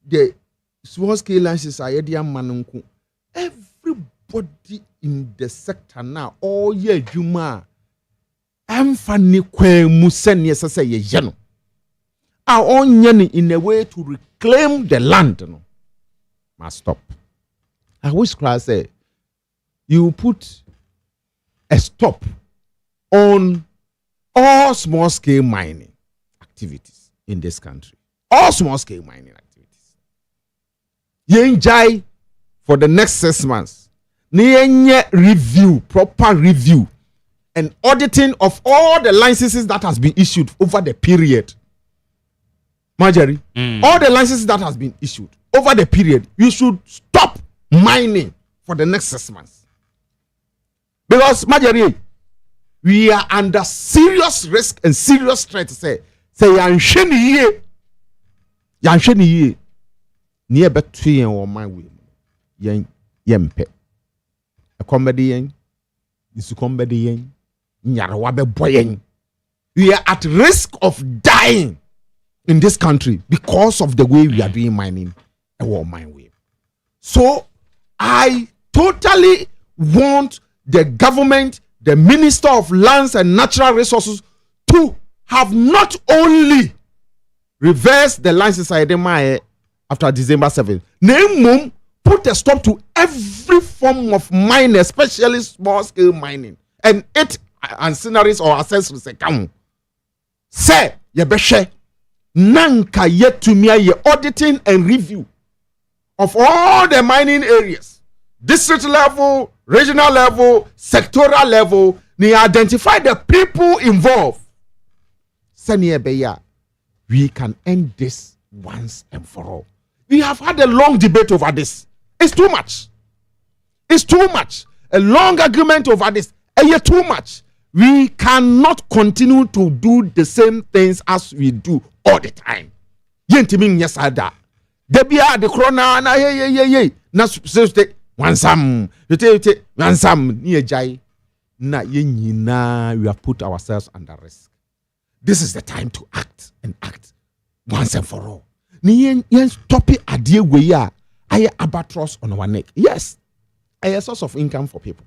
the small scale lances are manunku. Everybody in the sector now, all year juma, amfani kwe museni esase ye jeno. Our own yeni in a way to reclaim the land, must stop. I wish class say you put a stop on all small scale mining activities in this country. All small scale mining activities. Yenjai for the next 6 months. Niyenye review, proper review, and auditing of all the licenses that has been issued over the period. Marjorie, all the licenses that has been issued over the period, you should stop mining for the next 6 months. Because Marjorie, we are under serious risk and serious threat. Say yanhwɛ ni ye near between or my way yempe a comedy yen is to comedy yen nyarawabe boyen. We are at risk of dying in this country because of the way we are doing mining a war mine way. So I totally want the government, the Minister of Lands and Natural Resources to have not only reversed the license after December 7th, namely put a stop to every form of mining, especially small scale mining, and its ancillaries or accessories account. Say, yebeshe, nanka yet to me ye auditing and review of all the mining areas, district level, regional level, sectoral level, they identify the people involved. We can end this once and for all. We have had a long debate over this. It's too much. It's too much. A long argument over this. Too much. We cannot continue to do the same things as we do all the time. Yentimin yesada. Debia the corona na ye. Na sute wansam. Yete wansam ni ejai. Na ye nyina we have put ourselves under risk. This is the time to act and act once and for all. Ni yen stop it adie we ya. Aye albatross on our neck. Yes. A source of income for people.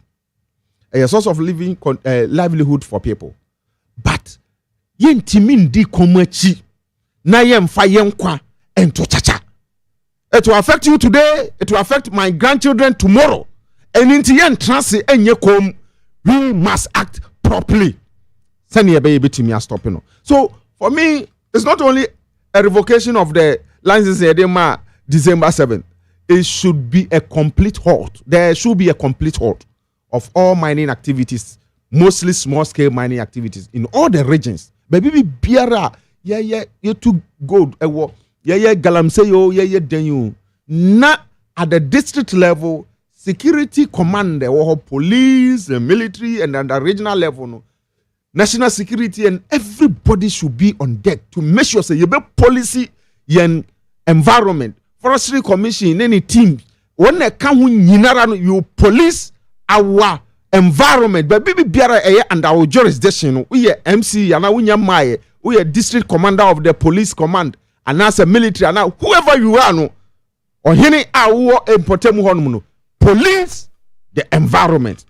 A source of livelihood for people. But yen timin di komachi na yen fa yen kwa ento chacha. It will affect you today, it will affect my grandchildren tomorrow. And into yen transi enye kom, we must act properly. Send your baby to me a stopping. So for me, it's not only a revocation of the license December 7th. It should be a complete halt. There should be a complete halt of all mining activities, mostly small scale mining activities in all the regions. Baby biara, you too gold, galamseyo, denyu. Na at the district level, security command, police, the military, and at the regional level, no, national security, and everybody should be on deck to make sure say you be policy and environment. Forestry Commission, any team, when they come you police our environment, but baby biara and our jurisdiction. We are MC, and we are district commander of the police command, and as a military, and whoever you are, no, or any our police the environment.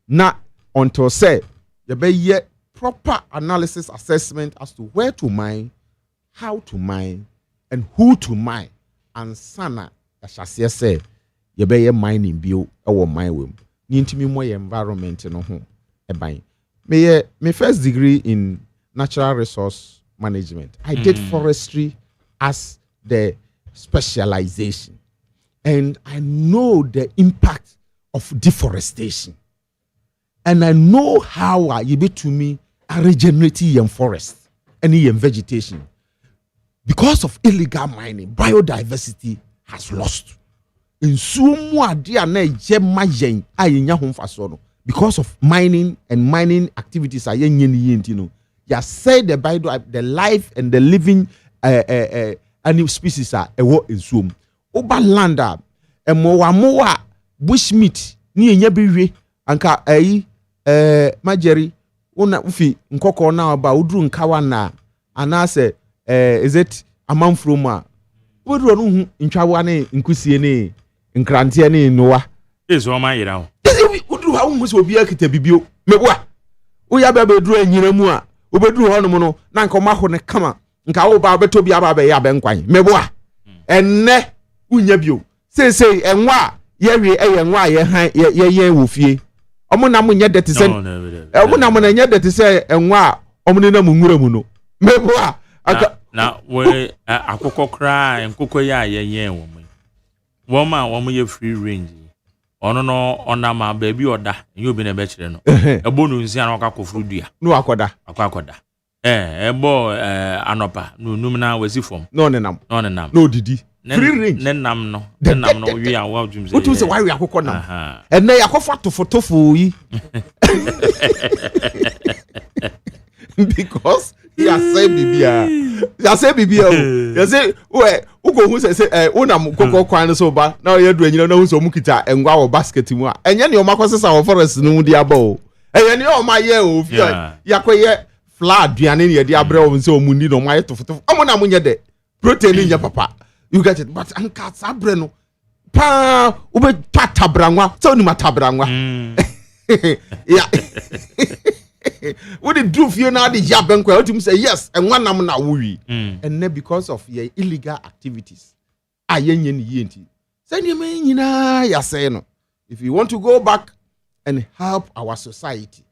Now, until say, you be proper analysis assessment as to where to mine, how to mine, and who to mine. And sana ashase say ye be mining bio ewo mine wem ni ntimi mo environment no ho eban me first degree in natural resource management. I did forestry as the specialization, and I know the impact of deforestation, and I know how you be to me a regenerating in forest and in vegetation. Because of illegal mining, biodiversity has lost. In because of mining and mining activities, you say the life and the living animal species are in zoom. Oba landa moa bushmeat ni enyabiwe anka majeri una ufi nkoko na ba udru nkawa na anase is it among from would run intrawane inkusie ne nkrantie ne noa is o man yira would do how much will be a kitabibio meboa we ya be dru anyira mu a obedru ho no no na nka ma ho ne kama nka wo ba beto bia ba be ya be nkwan meboa enne unya bio sei enwa ye we enwa ye han ye wo fie omo na mo nya dete se omo na mo na nya dete se enwa omo ne na mo nwura mu no meboa na we akoko kra enkoko ya ye wo mu woma wo mu ye free range ono no ona ma ba bi oda ye obi na be kire no ebonu nsi an akakofru dua no akoda ebo anopa no num na wasi fom no nenam no didi free range nenam no we an wa dwum say what you say why we akoko nam and na yakofa tofotofo yi because he has said bibia. He has said bibia. He say ugo who say unam koko kwan so ba na ye do anyina na hu so mukita engwa wo basket mu a enye ne o makosesa wo forest no di aba o enye ne o ma ye o fi yakoye flour aduane ne ye di abre o nse o mu ni no ma ye tofotof omo na munye de protein nya papa you get it but anka sabre no pa ube tatabranwa so ni matabranwa yeah what did do for now the yaben kwa ultim say yes and one nam na wuri and then because of your illegal activities ayenye ni yenti say ni me nyina ya say no if you want to go back and help our society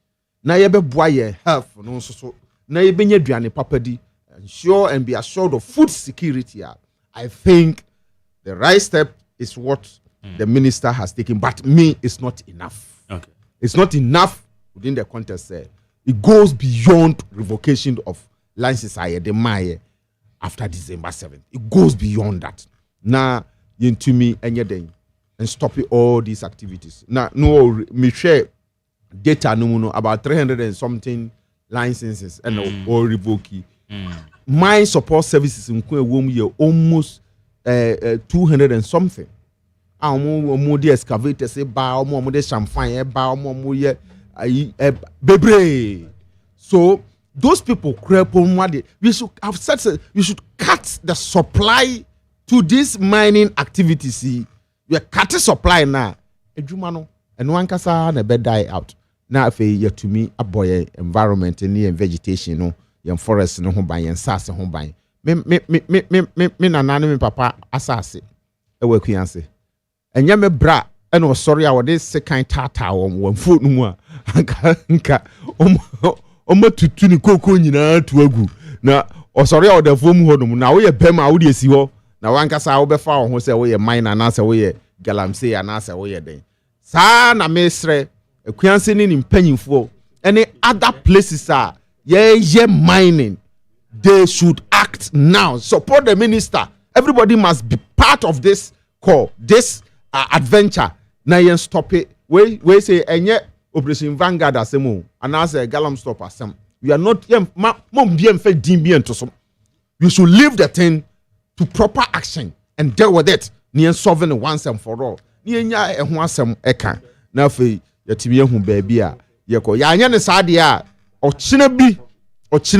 na ye be boa ye health no so na ye benya duane papa di ensure and be assured of food security. I think the right step is what the minister has taken, but me it's not enough. Okay, it's not enough within the context. It goes beyond revocation of licenses after December 7th. It goes beyond that. Now, you to me and stop all these activities. Now, no, me share data no about 300 and something licenses and or revoke. My support services in Kwe almost 200 and something. More the excavators, more the champagne, more bebre. So those people create on we should have said we should cut the supply to this mining activities. We are cutting supply now. Ejumano and one kasa na bed die out. Now if you to me a boy environment and vegetation no your forest no home by and sase home by. Me na nana me papa asase. E we kuyanse. Enya me bra and was sorry I was second tata on foot no nka omo tutu ni koko nyina tu agu na osori o da fom ho no na wo ye pema wo de si ho na wanka sa wo be fa ho se wo ye mine na se wo ye galamsey na se wo ye den sa na mesre akuanse ni mpanyimfo any other places are ye mining they should act now support the minister everybody must be part of this call this adventure na yen stop it we say enye Operation Vanguard asemo and as a galam stop asem we are not mom bien fe din bien to some you should leave the thing to proper action and deal with it near solving it once and for all near nya e ho asem eka na fe yatimi ehu baabi a yeko ya anya ne saade a ochina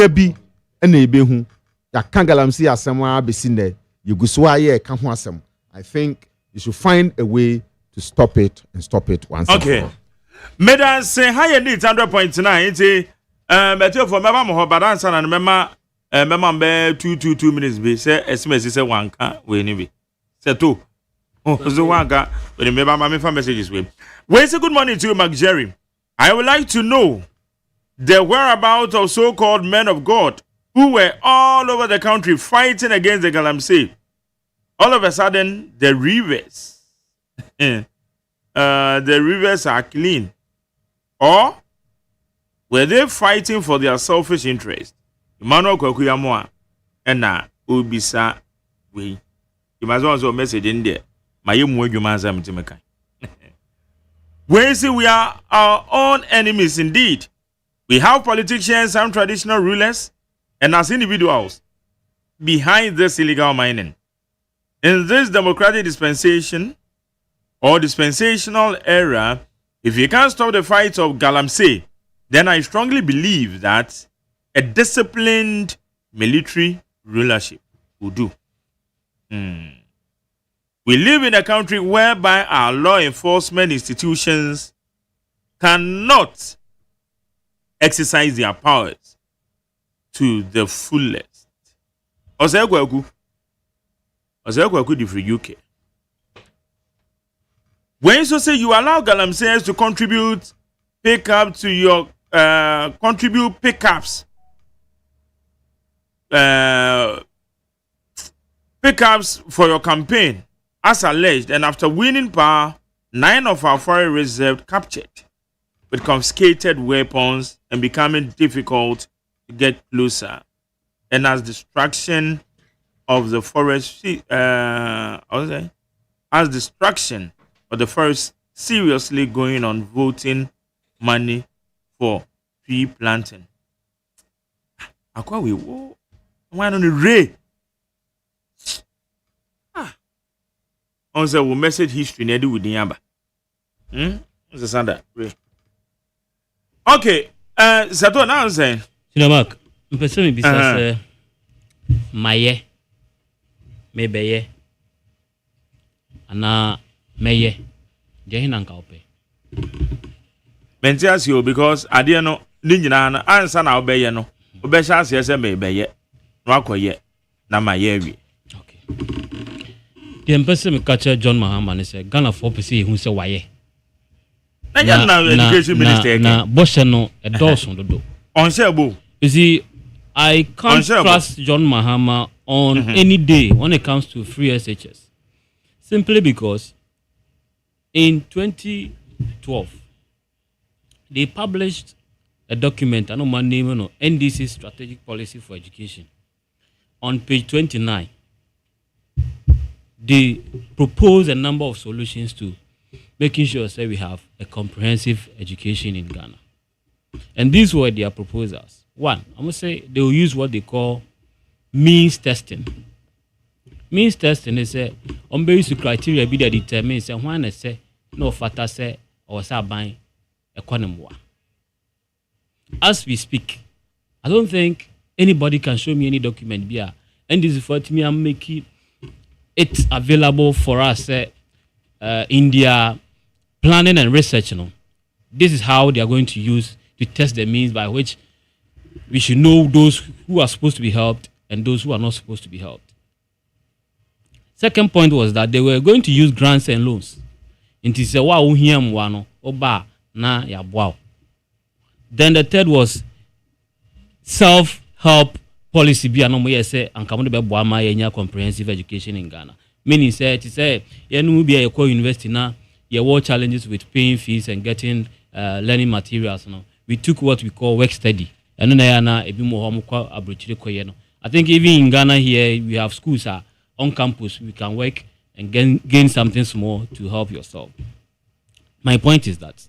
bi na ebehu ya kan galamsey asem a besinde yeguso aye ka ho asem I think you should find a way to stop it once okay and for all. Medan say high need 100.9 better for mema mo badansa na mema be 2 minutes be say SMS say wanka we ni be say to so wanka we remember my messages we say good morning to you Mark Jerry. I would like to know the whereabouts of so-called men of God who were all over the country fighting against the galamsey. All of a sudden the rivers are clean. Or were they fighting for their selfish interest? Emmanuel Kwakuyamwa and na Ubisa we. You must also message in there. My we see we are our own enemies indeed. We have politicians and traditional rulers and as individuals behind this illegal mining. In this democratic dispensation or dispensational era, if you can't stop the fight of galamsey, then I strongly believe that a disciplined military rulership will do. We live in a country whereby our law enforcement institutions cannot exercise their powers to the fullest. Osegwagu di UK. When you say you allow galamseyers to contribute pickups to your contribute pickups for your campaign as alleged, and after winning power, 9 of our foreign reserves captured with confiscated weapons and becoming difficult to get closer, and as destruction of the forest of the forest seriously going on voting money for tree planting. Akwa we wo. Why no Ray? On say we message history na do with the yamba. What's the sound Ray? Okay, Sato now saying. Mark, mpese me bisa se maye mebeye ana meye je hina nka ope. Mentias you because ade no ni nyina na ansa na obeye no obehya ase se mebeye no akoye na maye awie. Okay. The mpese me catch John Mahama ne say Ghana for pese hu se waye. Na education minister na boshe no e dawson dodo. On shebo. You see, I can't trust John Mahama on any day when it comes to free SHS. Simply because in 2012, they published a document, I know my name, NDC Strategic Policy for Education. On page 29, they propose a number of solutions to making sure that we have a comprehensive education in Ghana. And these were their proposals. One, I'm going to say they will use what they call means testing. Means testing is on basis of criteria be that determines when I say no factor say or say buying economy. As we speak, I don't think anybody can show me any document here. And this is for me, I'm making it available for us in their planning and research. This is how they are going to use to test the means by which we should know those who are supposed to be helped and those who are not supposed to be helped. Second point was that they were going to use grants and loans. Then the third was self-help policy and comprehensive education in Ghana. Meaning say university now, there were challenges with paying fees and getting learning materials. We took what we call work study. I think even in Ghana here, we have schools on campus. We can work and gain something small to help yourself. My point is that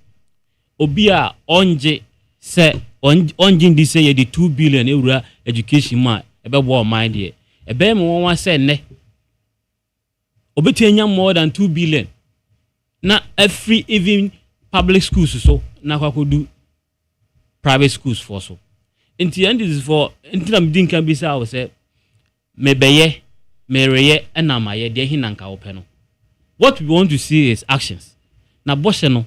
Obia onje say onje this say the 2 billion euro education ma ebe wo mind here. Ebe mo wan say ne. Obetenya more than 2 billion. Na every even public schools so na kwa do private schools for so. In the end, this is for interim din can be say mebeye, mereye, and namaye, de hinanka openo. What we want to see is actions. Na bosheno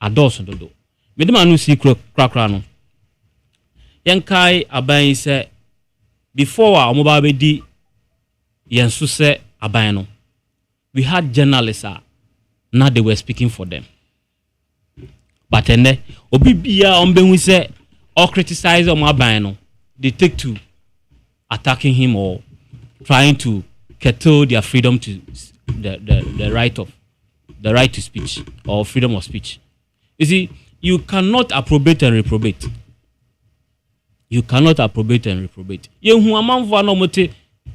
ados dodo. Medemanu see crack. Yankai aban say before our mobile bedi yansu say abano. We had journalists now they were speaking for them. But then obi bia ombe we say or criticize on Mabano, they take to attacking him or trying to curtail their freedom to the right to speech or freedom of speech. You see, you cannot approbate and reprobate. You cannot approbate and reprobate. You who among for no mote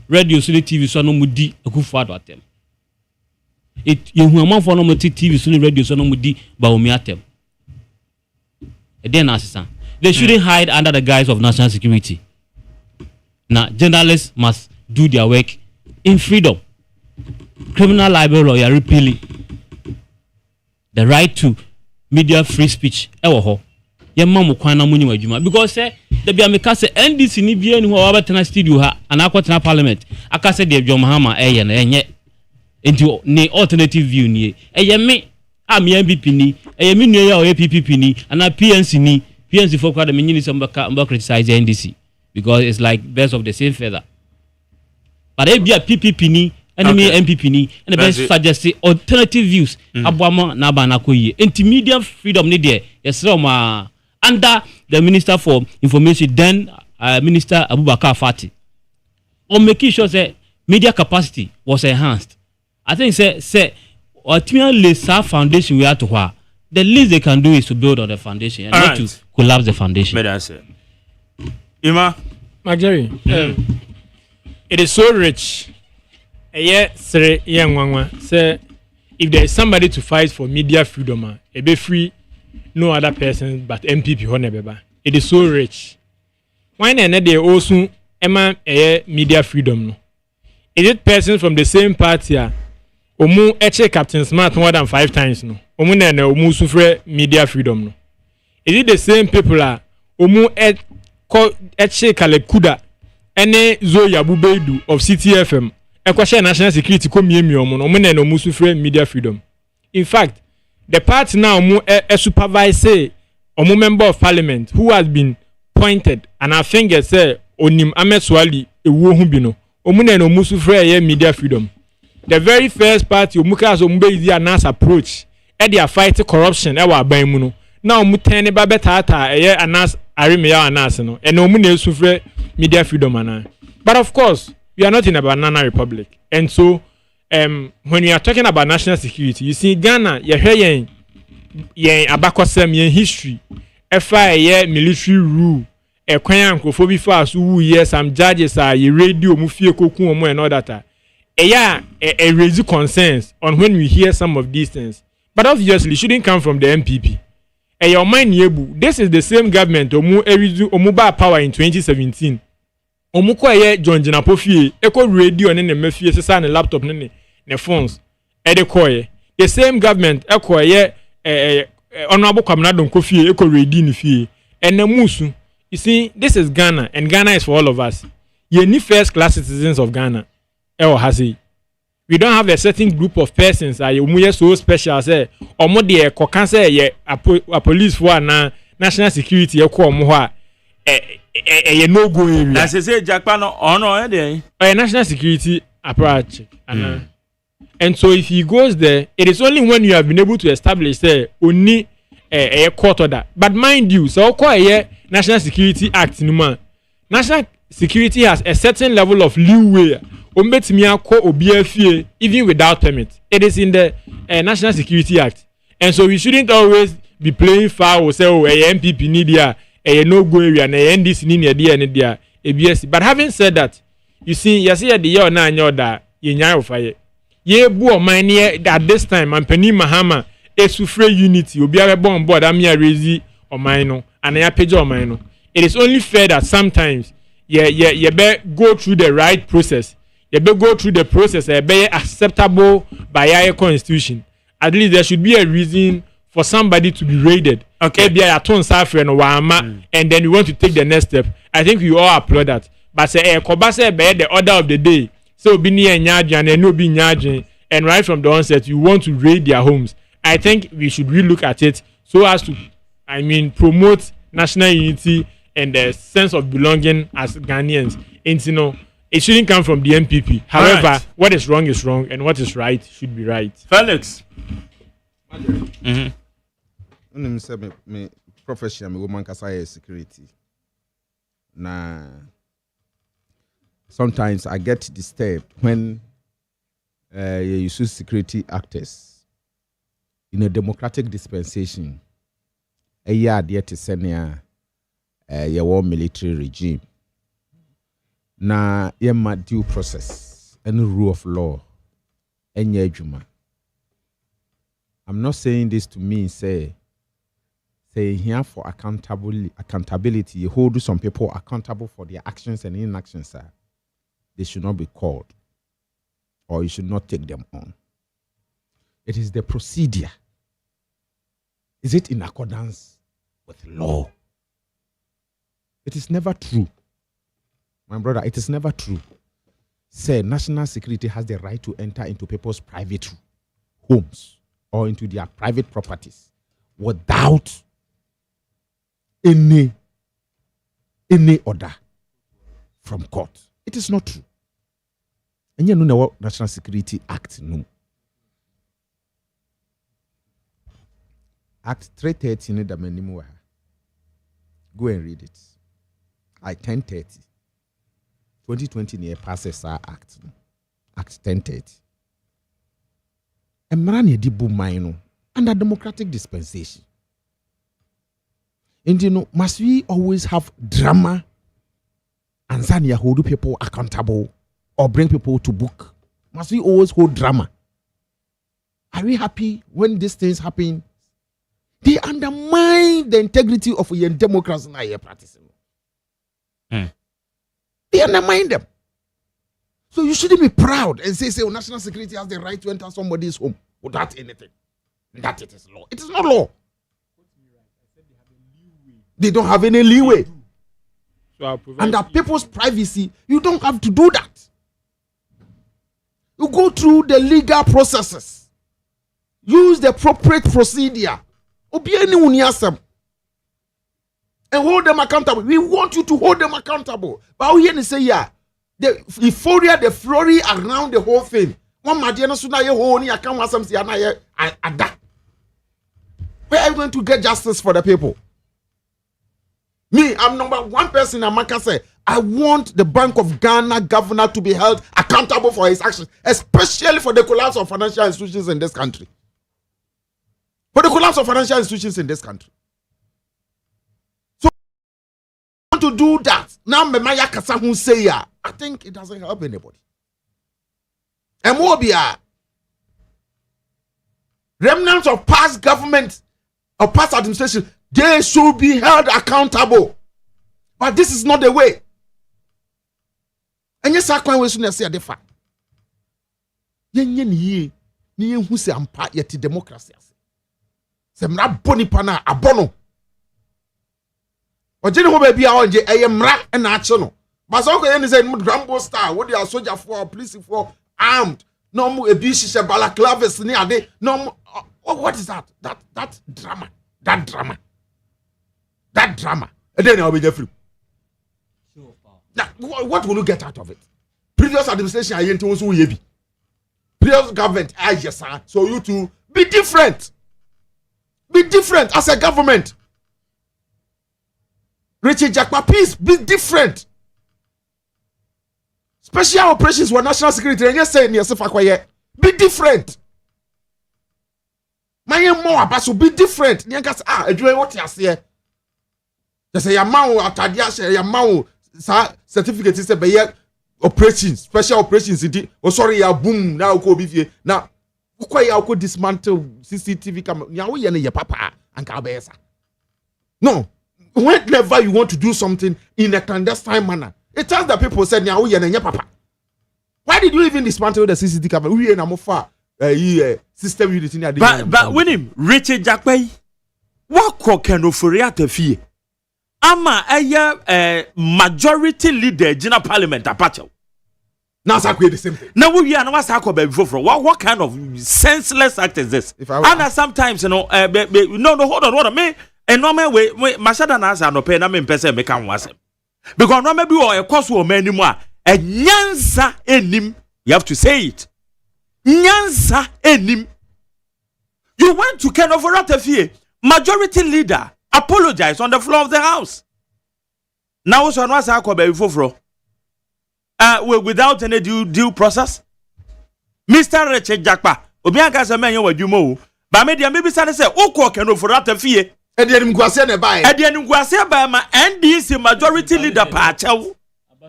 radio so TV so no mudi akufa do atem. It you who among for no mote TV so radio so no mudi ba omi atem. E den assistant. They shouldn't hide under the guise of national security. Now, journalists must do their work in freedom. Criminal libel law, you repeal the right to media free speech. Because the Biamika say NDC ni bien who are about studio ha and aquatina parliament. I can say the John Mahama into ne alternative view ni. Me, I'm MPP ni, me no APP ni, and a PNC ni. PNC folk the mini some criticize the NDC because it's like birds of the same feather. But they be a PPP ni, enemy MPP ni, and the best suggest alternative views. Abwama nabana koye. Intermediate freedom ni there. Yes, under the Minister for Information, then Minister Abubakar Fati, on making sure that media capacity was enhanced. I think say ultimately the foundation we have to have. The least they can do is to build on the foundation and not to collapse the foundation. Ima, Jerry, it is so rich. Say if there is somebody to fight for media freedom, be free, no other person but MPP. It is so rich. why na dey also ema media freedom no? Is it persons from the same party omu eche Captain Smart more than 5 times no? Omu na omu sufre media freedom no? Is it the same people omu eche Caleb Kuda ene Zoya Bubeidu of CTFM share national security come yemi omu no? Omu na omu sufre media freedom. In fact, the party now omu supervise omu member of parliament who has been pointed and I think say onim ameswali ewo hu bi no omu na omu sufre media freedom. The very first party omu ka so omu be easy anas approach e dey fight corruption e wa aban mu no na omu ten ne ba betata anas aremeya anas no and omu na sufre media freedom ana. But of course we are not in a banana republic, and so when we are talking about national security, you see Ghana you hear yen abakosem yen history FIA military rule kwan ankofo bi fa so wu year some judges are ye radio mu fie kokun omo and all that raise concerns on when we hear some of these things, but obviously shouldn't come from the MPP. Your mind yebu, this is the same government omu ba power in 2017 omu ko John Jinapo fie eko radio ne mafie sesa ne laptop ne phones de koye the same government eko honorable Kwaminadon Kofie eko radio ni fie and musu. You see, this is Ghana, and Ghana is for all of us. You need first class citizens of Ghana. We don't have a certain group of persons that you so special say or more the cancer a police for na national security no go area. As I say, Japan honor national security approach. And so if he goes there, it is only when you have been able to establish only a court order. But mind you, so National Security Act numa. National security has a certain level of leeway. Even without permit. It is in the National Security Act. And so we shouldn't always be playing foul, say, oh, a MPP need a no go area, and a NDC need a ABS. But having said that, you see, you see at the year 9 year that you fire. Ye boo mine at this time, and Penny Mahama, a suffrage unity, will be a bomb board, I'm here raising or mine, and I page or mine. It is only fair that sometimes you better go through the right process. You better go through the process, be acceptable by our constitution. At least there should be a reason for somebody to be raided. Okay, be a ton suffering and then you want to take the next step. I think we all applaud that. But say Kobase be the order of the day. So be near Nyadjan and no be Nyadjan, and right from the onset you want to raid their homes. I think we should relook at it so as to promote national unity and the sense of belonging as Ghanaians. And it shouldn't come from the MPP. However, right. What is wrong, and what is right should be right. Felix. Me profession, me woman kasa security. Nah. Sometimes I get disturbed when you use security actors in a democratic dispensation. A year there to send your military regime. Na yema due process and rule of law and adgyema. I'm not saying this to mean say here for accountability. You hold some people accountable for their actions and inactions. They should not be called, or you should not take them on. It is the procedure. Is it in accordance with law? It is never true. My brother, it is never true. Say national security has the right to enter into people's private homes or into their private properties without any order from court. It is not true. And you know what National Security Act no. Act 330 in the minimum. Go and read it. Act 1030. 2020 near passes our act. Act 1030. And Marani Dibu Maino under democratic dispensation. And must we always have drama and Zania hold people accountable or bring people to book? Must we always hold drama? Are we happy when these things happen? They undermine the integrity of your democracy now you're practicing. They undermine them. So you shouldn't be proud and say, national security has the right to enter somebody's home without anything. That it is law. It is not law. They don't have any leeway. Under people's privacy, you don't have to do that. You go through the legal processes. Use the appropriate procedure. And hold them accountable. We want you to hold them accountable. But we here say, the euphoria, the flurry around the whole thing. One Madiana Suna, I can't want some Where are you going to get justice for the people? Me, I'm number one person in Amaka say, I want the Bank of Ghana governor to be held accountable for his actions, especially for the collapse of financial institutions in this country. For the collapse of financial institutions in this country. So, to do that, now Memaya Kasahu say, I think it doesn't help anybody. And more be remnants of past government, of past administration, they should be held accountable. But this is not the way. And yes, I can't wait to say the fact. Yen ni who say ampa yet democracy. Semra boni pana abono. Ojeni ho ba bia onje eyemra na ache no. But so yen say Rambo star, what they are soldier for, police for, armed. No mu ebi shisha balaclavas ni ade. No, what is that? That drama. That drama. And then I'll be free. What will you get out of it? Previous administration, I ain't also heavy. Previous government, yes, sir. So you two be different. Be different as a government. Richard Jackpa, please be different. Special operations were national security. And yes, say yourself, be different. My more about to be different. Nyankas do what you say. Just say Yamau Atadia, say Yamau certificate is a operations, special operations. Oh, sorry, ya boom now go be now. Why you could dismantle CCTV camera? Your papa and Kabesa. No, whenever you want to do something in a clandestine manner, it tells the people said, "Now we your papa." Why did you even dismantle the CCTV camera? We are far. System unity. But when him Richard Jackpay, what can offer te fie? Ama a majority leader in Parliament apache. Now the same thing. Now we are not before. What kind of senseless act is this? And sometimes no, hold on, me. And no way, Mashada Nasa no pay na me person make am was. Because no maybe or a cost or many more. A nyansa enim, you have to say it. Nyansa enim. You went to Ken of Ratafie, majority leader, apologize on the floor of the house. Now so was before without any due process. Mr. Richard Jackpa, Obianka se men you mo, but media maybe say Oko Ken of Ratafie, and the Nguase by my NDC majority leader Pacho.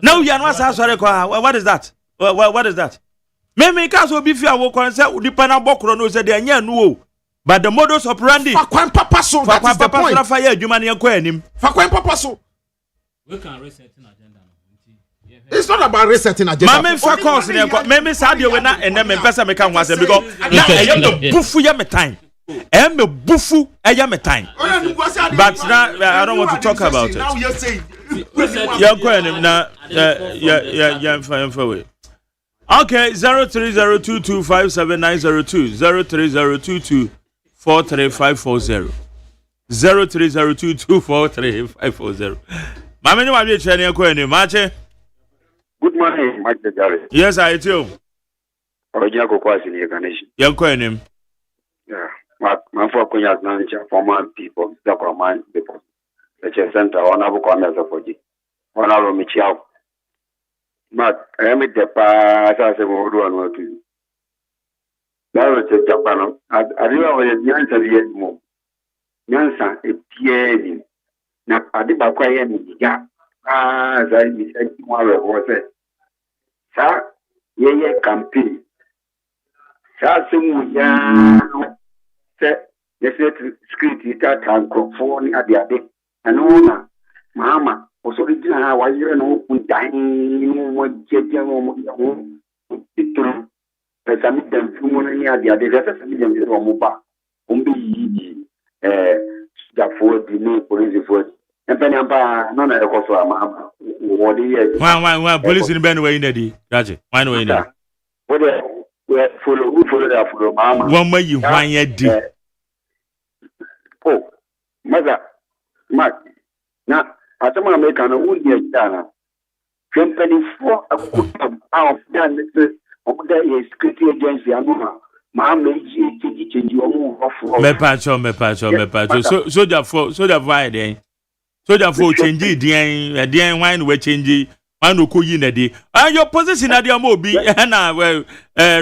Now you are not sorry. What is that? What is that? Maybe because will be fair, will concern the Panabokro knows that they are no. But the modus operandi. Fakwan Papaso, that is the point. Papaso. We can reset an agenda. It's not about resetting agenda. Mame Fakos, maybe Sadio when and then Pesa Mekan was because I am the buffu yametime. I am the buffu yametime. But now I don't want to talk about it. Now you're saying you're going now. Yeah, fine for way. Okay, 0302257902 0302243540 0302243540. Mama, you want to share your question, Mache? Good morning, Mike Gary. Yes, I do. Original Coquas in the Carnation. Your question. Yeah, my four Kunyas manager, former people, the command, the center, honorable corners of Oji, honorable Michel. But I am at the pass as a word one to you. That was a Japan. I remember Yansa yet more. Yansa, a piano. Now, I did not quite any. As I said, one was it. Sir, ye campaign. Sir, some said, the security that can conform at the other. And owner, Mama, also the dinner, why you know, dining, what get young, Pesami dem fumuni ya dia de pesami dem de omo ba ombe yi for the new police force e pe nyamba no na e so ama wo de ye why police ni ben we in di gaje why no we in wo de follow that follow mama one may you why ye di oh maza mark na atama America no wo ye dana company for a out done omuda ye security agency anuma ma meji change omu ofo me pacho soldier for iden soldier for change den wine we change man no ko yi na dey and your position na dey mo bi na well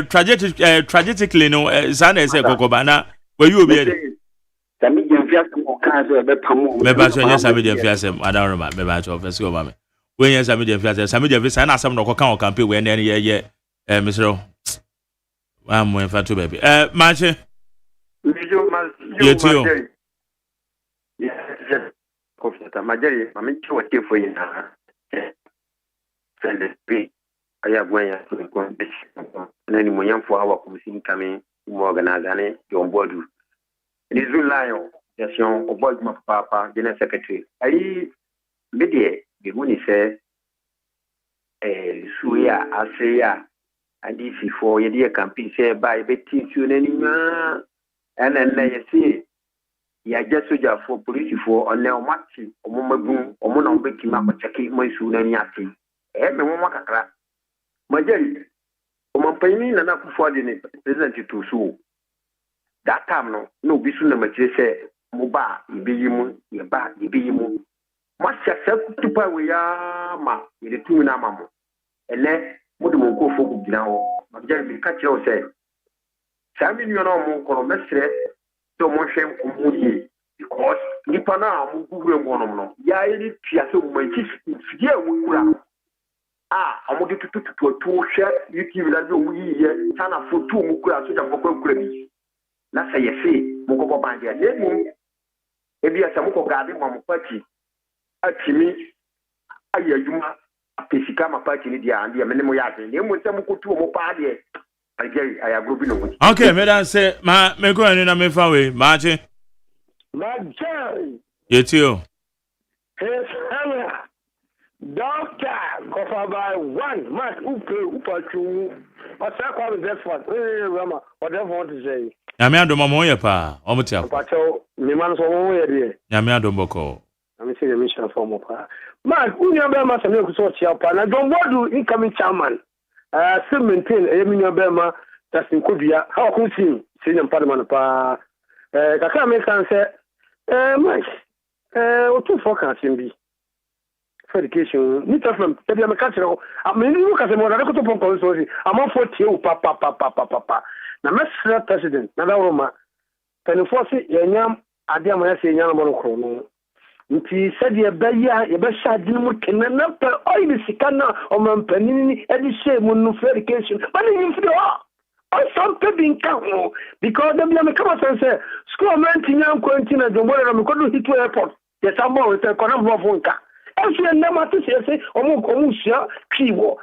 tragically no sana say kokoba na we you obi e sami jemfia mo kan so be pamo me pacho yes sami jemfia sem adan roma me pacho first go ba me we yes sami jemfia na asem no ko kan o campaign we na ye Mr. I'm going for two baby. Marche. You too. Yes, Majeri, I'm in two for you now. Send it. I have one to the competition. And then when young for our commission coming, organizing your board. It is lion, yes, young about my papa, general secretary. I made the money say, Suya, Asaya. And if before you dear campaign say by betting you anymore, and then they say, ya just soldier for police for on now match, or Momaboom, or Mona Becky Mapa checking my soon and yachting. Every Momakara. Majority, Omampani and up for the presented to so. That time no be soon much say, Moba, you be you, your back, you be you. Much yourself to pay we are ma, with the two namamo. And then, what do you go for now? But just catch yourself. Sammy, you know, more columestre, so much shame because Nipana, who will one of them. Ya, it is my chief, here we will. I want to two share, you give that we Tana for two Mukura, so that for credit. That's how you say, Moko Bandia. Maybe a Samuko Garden, Mamma Party. Actually, I hear you. Pesikama party ni dia and dia menemo yake ni mo nsem ko tu mo pa de I agree no okay me dan say ma me go ani na me fa we ma che yetio yes hello doctor go for by one match upachu what's that called this one rama whatever want to say nyame adom mo ye pa o mo tia upachu me man so mo ye de nyame adom boko I'm saying the mission for more. Man, who you bear must have no sort of pan. I don't want to incoming chairman. Still maintain a million Bema that's in Kubia. How could see senior parliament? Kaka make answer. Mike, what two forecasting be? For education, Nita from the Catcher. I mean, look at the more difficult consultation. I'm on 40 papa. Now, Mr. President, Nadaloma, can you foresee Yam Adiam saying Yamamono? Nti said beya ye be shadi mu kenana pe oil sikana o mampanini e di shame no verification but you feel oh some people can because them me come say school man tinya kwantina jombora me kodo hit airport yes amo we say kona bo fonka e fi na ma to say omu sia kiwo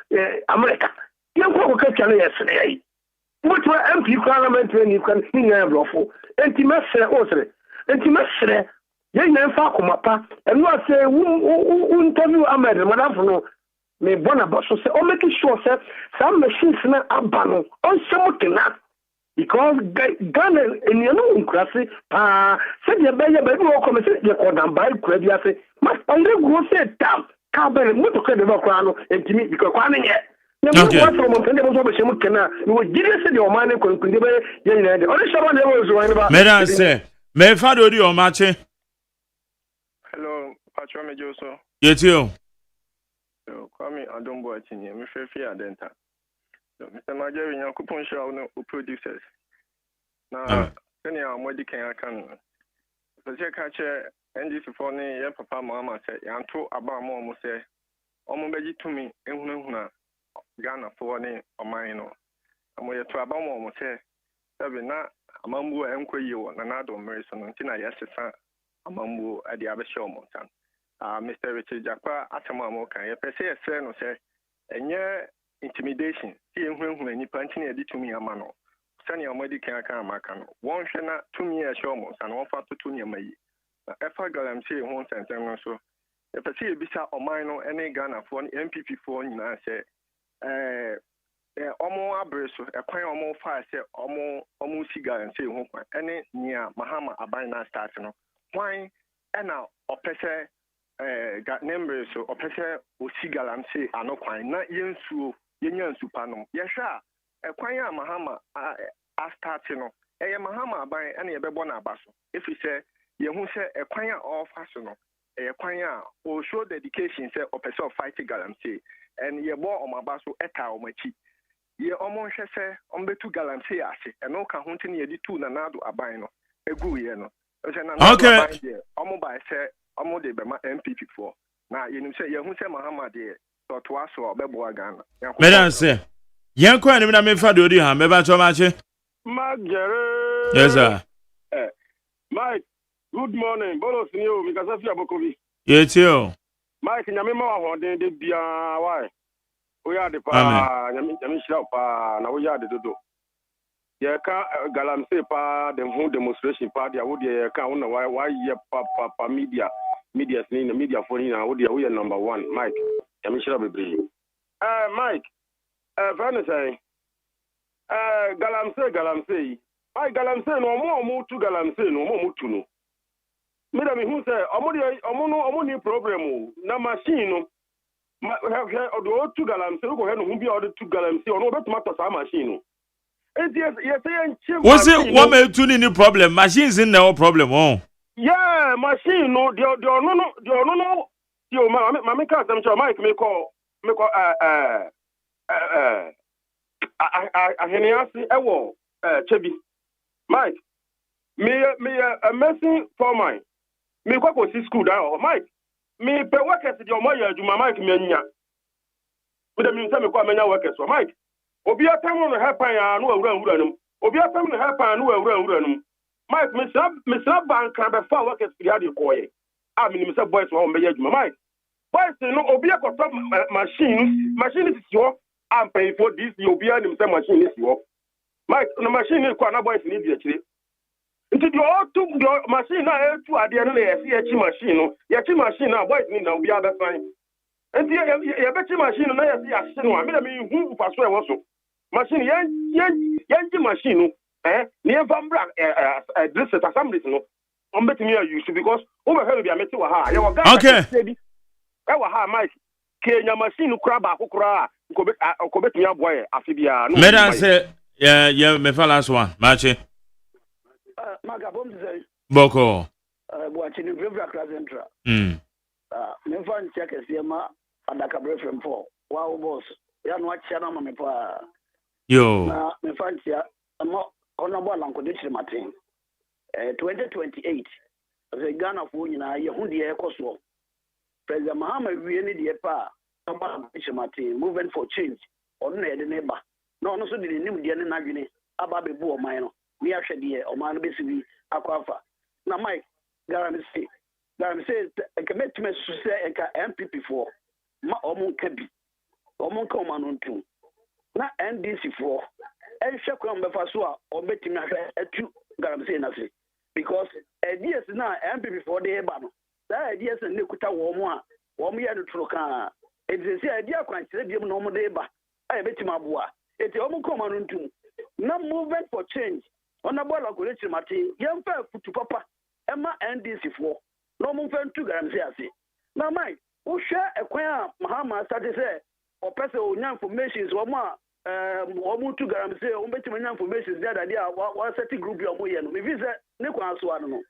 America ye ko ka kana yes na yi what MP parliamentary ni kan ni na blofo enti mesre osre enti mesre yen na fa komapa and no say interview Ahmed madam no me bona boss say o make sure say some machines na abano on some kena because Ghana en you know nkrase pa say the be o come say the kodam by kura bi ase ma only go say tam ka be mo to kede ba kwa no entimi because kwa ne ye na mo wa from pende mo so be shemu kena no jire say the o man ko kunde be yen na de o le shaba na e wo zo wan ba me dan say me fa do di o ma che. Hello, Patrick Mejoso. Yetio. So, Kwame Adombo Atinye, me fefe adenta. So, Mr. Majeri, you coupon show no producers. Now, any our modi can can. So, check catcher NGC for ne, your papa mama said, and two about more say, Omo beji to me, and huna Ghana for ne or mine. And we are to about more say, Sabina, a mambo and quay you, and another American, until I yes, Amambu at the Abisho Mountain. Mr. Richard Jakpa Atama can you say a friend or say and intimidation. See when you punching a to me a mano. Send your medical can one shana 2 years almost and 1 for 2 years may. If I got them say 1 cent so. If I see a bisa or minor any Ghana for MPP for you know say omo abreso ekwan omo fa say omo siga and say ho kwan ene nia mahama aban na start no kwan ena opese got number so opese osiga lam say ano kwan na yensuo yenya nsupa no yehwa ekwan ya mahama a start no eye mahama aban ene ye bebo na abaso if you say ye hu say ekwan ya ofa so no ekwan ya o show dedication say opese of fight galam say and ye bo omabaso eta omachi ye omon hwese ombetu galamsey ase eno ka ho nti ne yedi tu na nado aban no egu ye no se na nado aban de omo ba se omo de be ma MPP for na yenim se ye hu se Mahama de to aso obebo Ghana medan se yen kwa ni na me fa de odi ha me ba cho ma che Magere. Yes sir. Mike, good morning. Bolos ni o mi ka sa fi abokobi. Ye ti o. Mike nyame ma wa ho den de bia why? We are the pa nyame shira pa na we are the dodo. Ye ka galamsey pa dem hu demonstration pa dia wo dia ye ka wona why ye pa media ni media for ni na wo dia we number 1 Mike. Nyame shira bebre. Mike, Vanessa say galamsey ai galamsey no mo tu galamsey no mo tu no me da me hu say omo ni problem na machine no odo tu galamsey ko he no hu bi odo tu galamsey ono be tomato sa machine no enti ye say enche was it what me tu ni problem machines in no problem oh yeah machine no the no yo ma me ka sam cho Mike me call aheniasi ewo chebi Mike me a messing for mine me kwa ko si school da Mike me pe workers di omo ya adwuma Mike me anya we da me say me kwa menya workers so Mike obi atam no help ya no awura num obi atam no help no awura num Mike me sa bank be fa workers fi ade koye me say boys wo me ya adwuma Mike boys no obi akotop machine is your I'm paying for this. You'll be an machine is your Mike. The machine is quite a boy in India. Into the all two machine now to at the end of the machine. Yachi machine now, boys need now be other fine. And the Yachi machine now, I see I mean, who pass away also. Machine, Yachi machine, near Van Brandt, this at some reason. I'm betting you because over here we are meeting with her. Okay. Mike. Kenya machine kraba kokora okobetumi aboye afibia no medan say yeah me fa last one machi maga bom say boko boachi ni brevra class entra me fa ntia kese ma adaka brefrem for wow boss ya no achia na me pa yo na me fa ntia ama ona bo lanko de chire matin 2028 the Ghana for nyina ye hu de ekoso President Mahama wieni de pa aba chimati movement for change on na de neba no no so de nim de ne nadwene aba bebu o man no mi ahwe de o man no besibi akwafa na Mike garam say commitment say enka MPP for ma o mun ka bi o mun ka o man ntu na NDC for enhwe kwa mbefa so a o betimi ahwe atu garam say na say because ideas na MPP for de eba no that ideas ne kuta wo mu a wo mu ya no tro kan edisi idea kwankyere biem no mo de ba ai betima aboa eti wo mu koma no ntum na movement for change ona bola ko lechi mate yemfa futu papa ema NDC for no mo fa ntu garanti ase na mai wo hwe ekwan a Mahama start say o pese o nya informations wo mu a wo mu tu garanti o betima nya informations there that dia wa set group yo mo ye no me visa ne kwan so ano no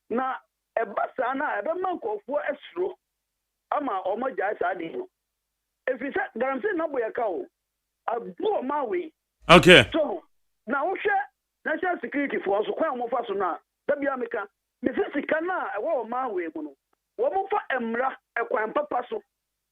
na ebasa na ebe mankofo esro ama omo jai sadi no efisa garanti na boya ka o abu ma we okay so na wo hwe national security for so kwan mo fa so na da bia meka me sika na wo ma we mu no wo mo fa emra ekwan papa so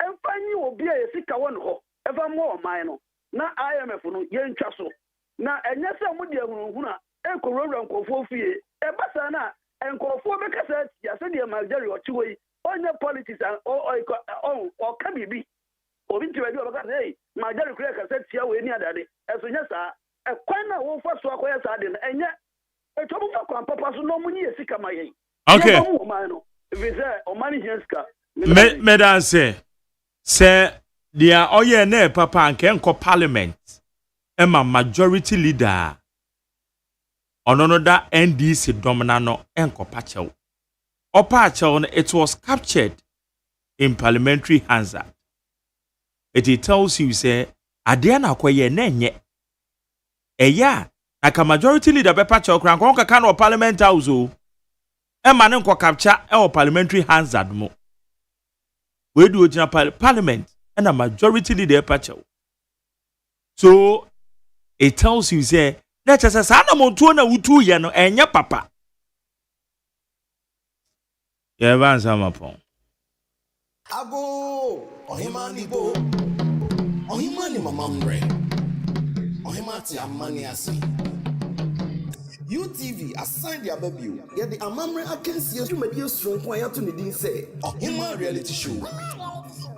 emfa nyi obi a sika won ho efa mo o man no na IMF no yentwa so na enye se mo de ahunu na ekorowura nkofo fie ebasa na enkofo be kasa ya se de Marjorie ochiwe onye politics or can be obi nti wadi obaka hey ma jare kure ka setia we ni adade eso nya sa e kwan na wo fa so akoya sa de enye e to bu fa kwan papa so no munyi esika ma yen okay visa o mani henska me dan say dia oye na papa nke nko parliament e ma majority leader onono da NDC domina no enko pachew opa achew no it was captured in Parliamentary Hazard. It tells you say ade na akoye na enye eya aka majority leader be pachew kran kon kaka no parliament house o e ma ne nko capture e Parliamentary Hazard mo we do original parliament and a majority leader pachew. So it tells you say na chese sa na montuo na wutu ye no enye papa ye ban sama pon ago ohimani bo ohimani mamamre ohimati amani asi UTV assigned their baby. Yet the amamre akensi you may be strong kwa ya to ni din say ohima reality show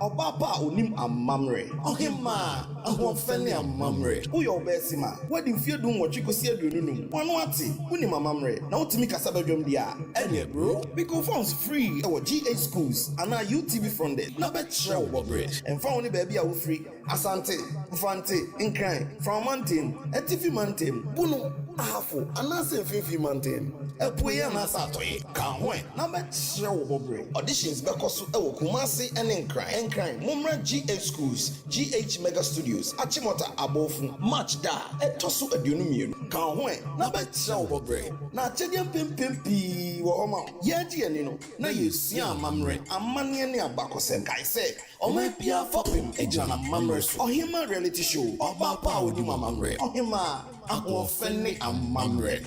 Obapa onim amamre ohima ahofene amamre uyo besima wedding fie dum wo chikosi aduonum wano ate unim amamre na utimi kasaba dwom dia enye bro because phones free our GH schools and our UTV funded na be chere wo bridge and found ni baby a wo free asante mfante nkran from mountain etifi mountain bunu ahafo anase mfifi mountain epoye anasa atoye kan ho na be chere wo bridge auditions be koso e wo kumase ene nkran Mumra GH Schools, GH Mega Studios, Achimota Abofu, Match Da, Etosu Adunumir, Kanwe, Nabet Bobre, Na Chedian Pimpi, Woma, Yaji and Nino, na you see a mamre, a money and a Bakosem, I say, or my Pia Fopim, a Jana Mamres, or Hima reality show, or Papa with Dima Mamre, or Hima, Aqua Fenny and Mamre,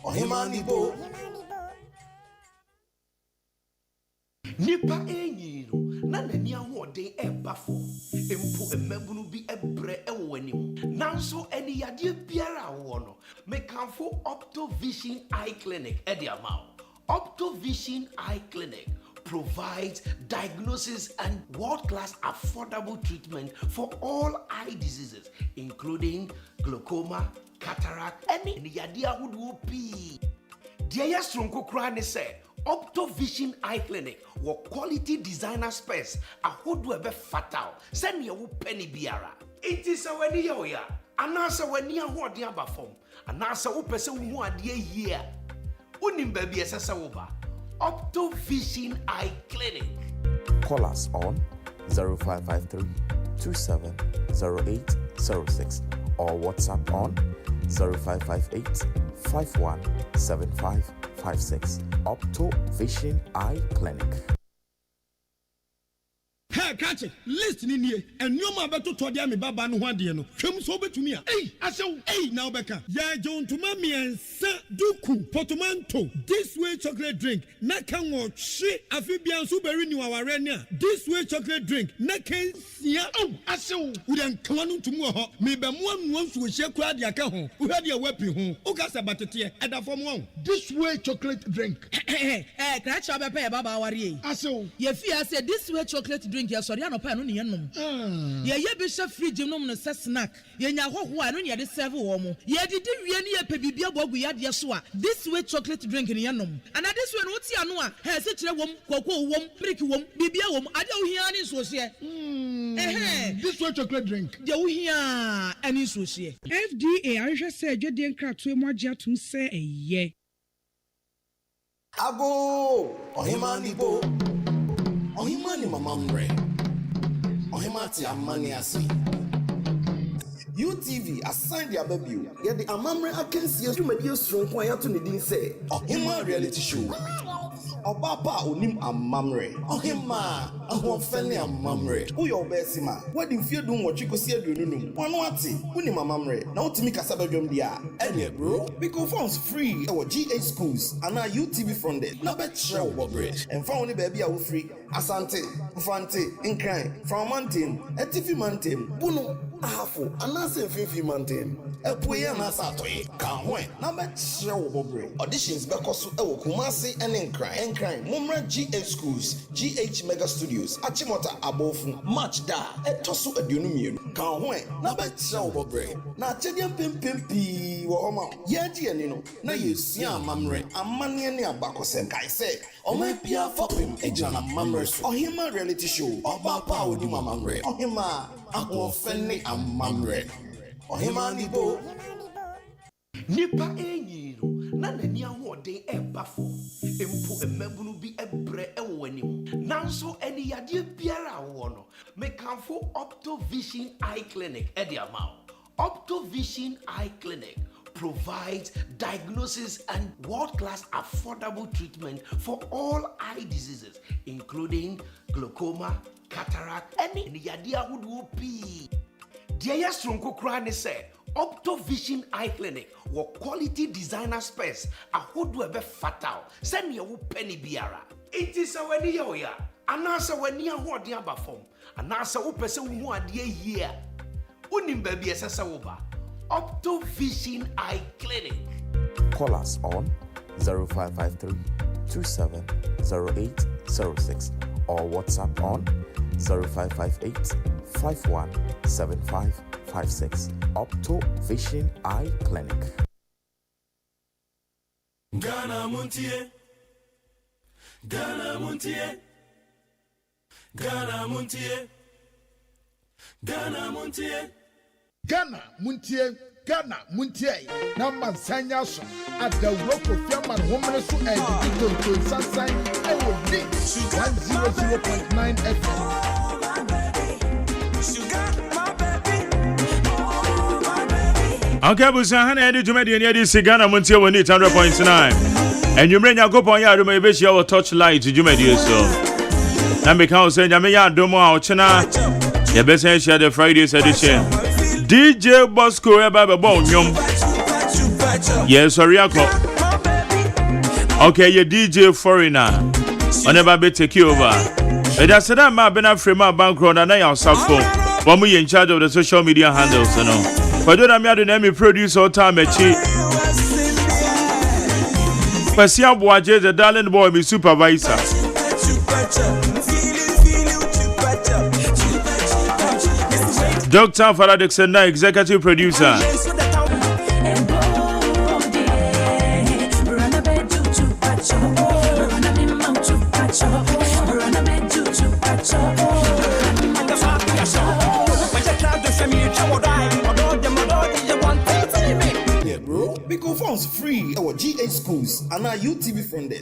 or Hima Nibo. Nipa enyiru na nani ahoden eba fo empo emabunu bi ebre ewo anim nanso eni yade biara wo no mekanfo Optovision Eye Clinic ediamao Optovision Eye Clinic provides diagnosis and world-class affordable treatment for all eye diseases including glaucoma, cataract, any yade ahodo pi dia yasronko kra ne se Optovision Eye Clinic wo quality designer space ahodo ebe fatal send ye wo penny biara it is awani ye oya anasa wani ahode abafom anasa wo pese wo ade yie unim ba bi esesa wo ba Optovision Eye Clinic. Call us on 0553 270806 or WhatsApp on 0558 517556. Optovision Eye Clinic. Hey, catch it. Listen in here. And you ma beto to dia me baba no hwade no. Hwem so betumi a. Hey, asew. Hey, now beka. Ya John to mami ensa duku portmanteau. This way chocolate drink. Na kan wo hwe afi bia so beri ni waware ne a. This way chocolate drink. Na kan sia. Oh, asew. Wo den kan no ntumu ho. Me be mo anu nsu hye kura dia ka ho. Wo hwade a wapi ho. O ka sa batete e da fom ho. This way chocolate drink. Cratch up pay baba ware. Asew. Ye fi say this way chocolate drink ya sorry no pa no ne yenom. Ye be hye fridge nom no se snack. Ye nya hoho a no ne de serve wo mo. Ye didi wie ne ye pe bibia bogu ya de so a. This way chocolate drink ne yenom. And this way no ti ano a, he se kire wom, koko wom, brick wom, bibia wom, ade wo hia ne so hye. This way chocolate drink. De wo hia ani so hye. FDA ahwehwe se adwede nkratoe mo agye atum se eye. Ago ohimani bo ohimani mamamre ohimati amani asi UTV assigned their baby. Yet the amamre akensi you may be strong kwa ya to ni din say ohima reality show Obapa onim amamre ohima ahofene amamre uyo besima wedding fie dum wo chikosi aduonum wano ate unim amamre na utimi kasaba dwom dia enye bro because phones free our GH schools and our UTV funded na be chere wo bridge and found ni baby a wo free asante mfante nkran from mountain etifi mountain bunu ahafo Kafo, anase mfimfini mountain. Epuye anase atoye. Kahwe, na beche wobobre. Auditions bekosu ewo Kumasi and Enkran. Mumra GH Schools, GH Mega Studios, Achimota Abofu, Match Da, Etosu Adunumien. Kahwe, na beche wobobre. Na chedian pimpi wo oma. Yeji enino, na yesia mamre. Amani ene abakosem kai say. Ome pia fopim ejana mamre. Ohima reality show. Oba pa oduma mamre. Ohima Ahofeni amamre. Ohima nibo. Nipa enyiro na nani ahoden ebafo empo emabunu bi ebre ewo anim nanso eni yade biara wo no mekanfo Optovision Eye Clinic ediamao. Optovision Eye Clinic provides diagnosis and world-class affordable treatment for all eye diseases including glaucoma, cataract, any yade ahodo pi. Dia yasronko kra ne say Optovision Eye Clinic wo quality designer space ahodo ebe fatal send ye wo penny biara. It is a wani ya oya anasa wani ahode abafom anasa wo pese wo ade here unim ba bi esesa wo ba Optovision Eye Clinic. Call us on 0553 270806 or WhatsApp on 0558 517556. Optovision Eye Clinic. Ghana Montie. Ghana Montie. Ghana Montie. Ghana Montie. Ghana Montie. Ghana Montie. Number Sanyaso at the Roko Fiaman Woman so and the Sunshine. I will need 100.9 FM. Okay, busa hana edi jumedi ni edi Ghana Montie woni 100.9. And you bring Yakopon ya do me be share touch light jumedi so. Na me kan say nyame ya do mo a ochena ye be say share the Fridays edition. DJ Bosco eba be bo nyom. Yes, sorry akọ. Okay, ye DJ Foreigner. Oneba be take you over. And that's that ma be na frame background na ya safo. One in charge of the social media handles, you know. For those that me do name producer all time echi. Persia Boaje the darling boy me supervisor. Dr. Farah Dixon, executive producer. Bro, because phones free. Our GH schools and our UTV from there.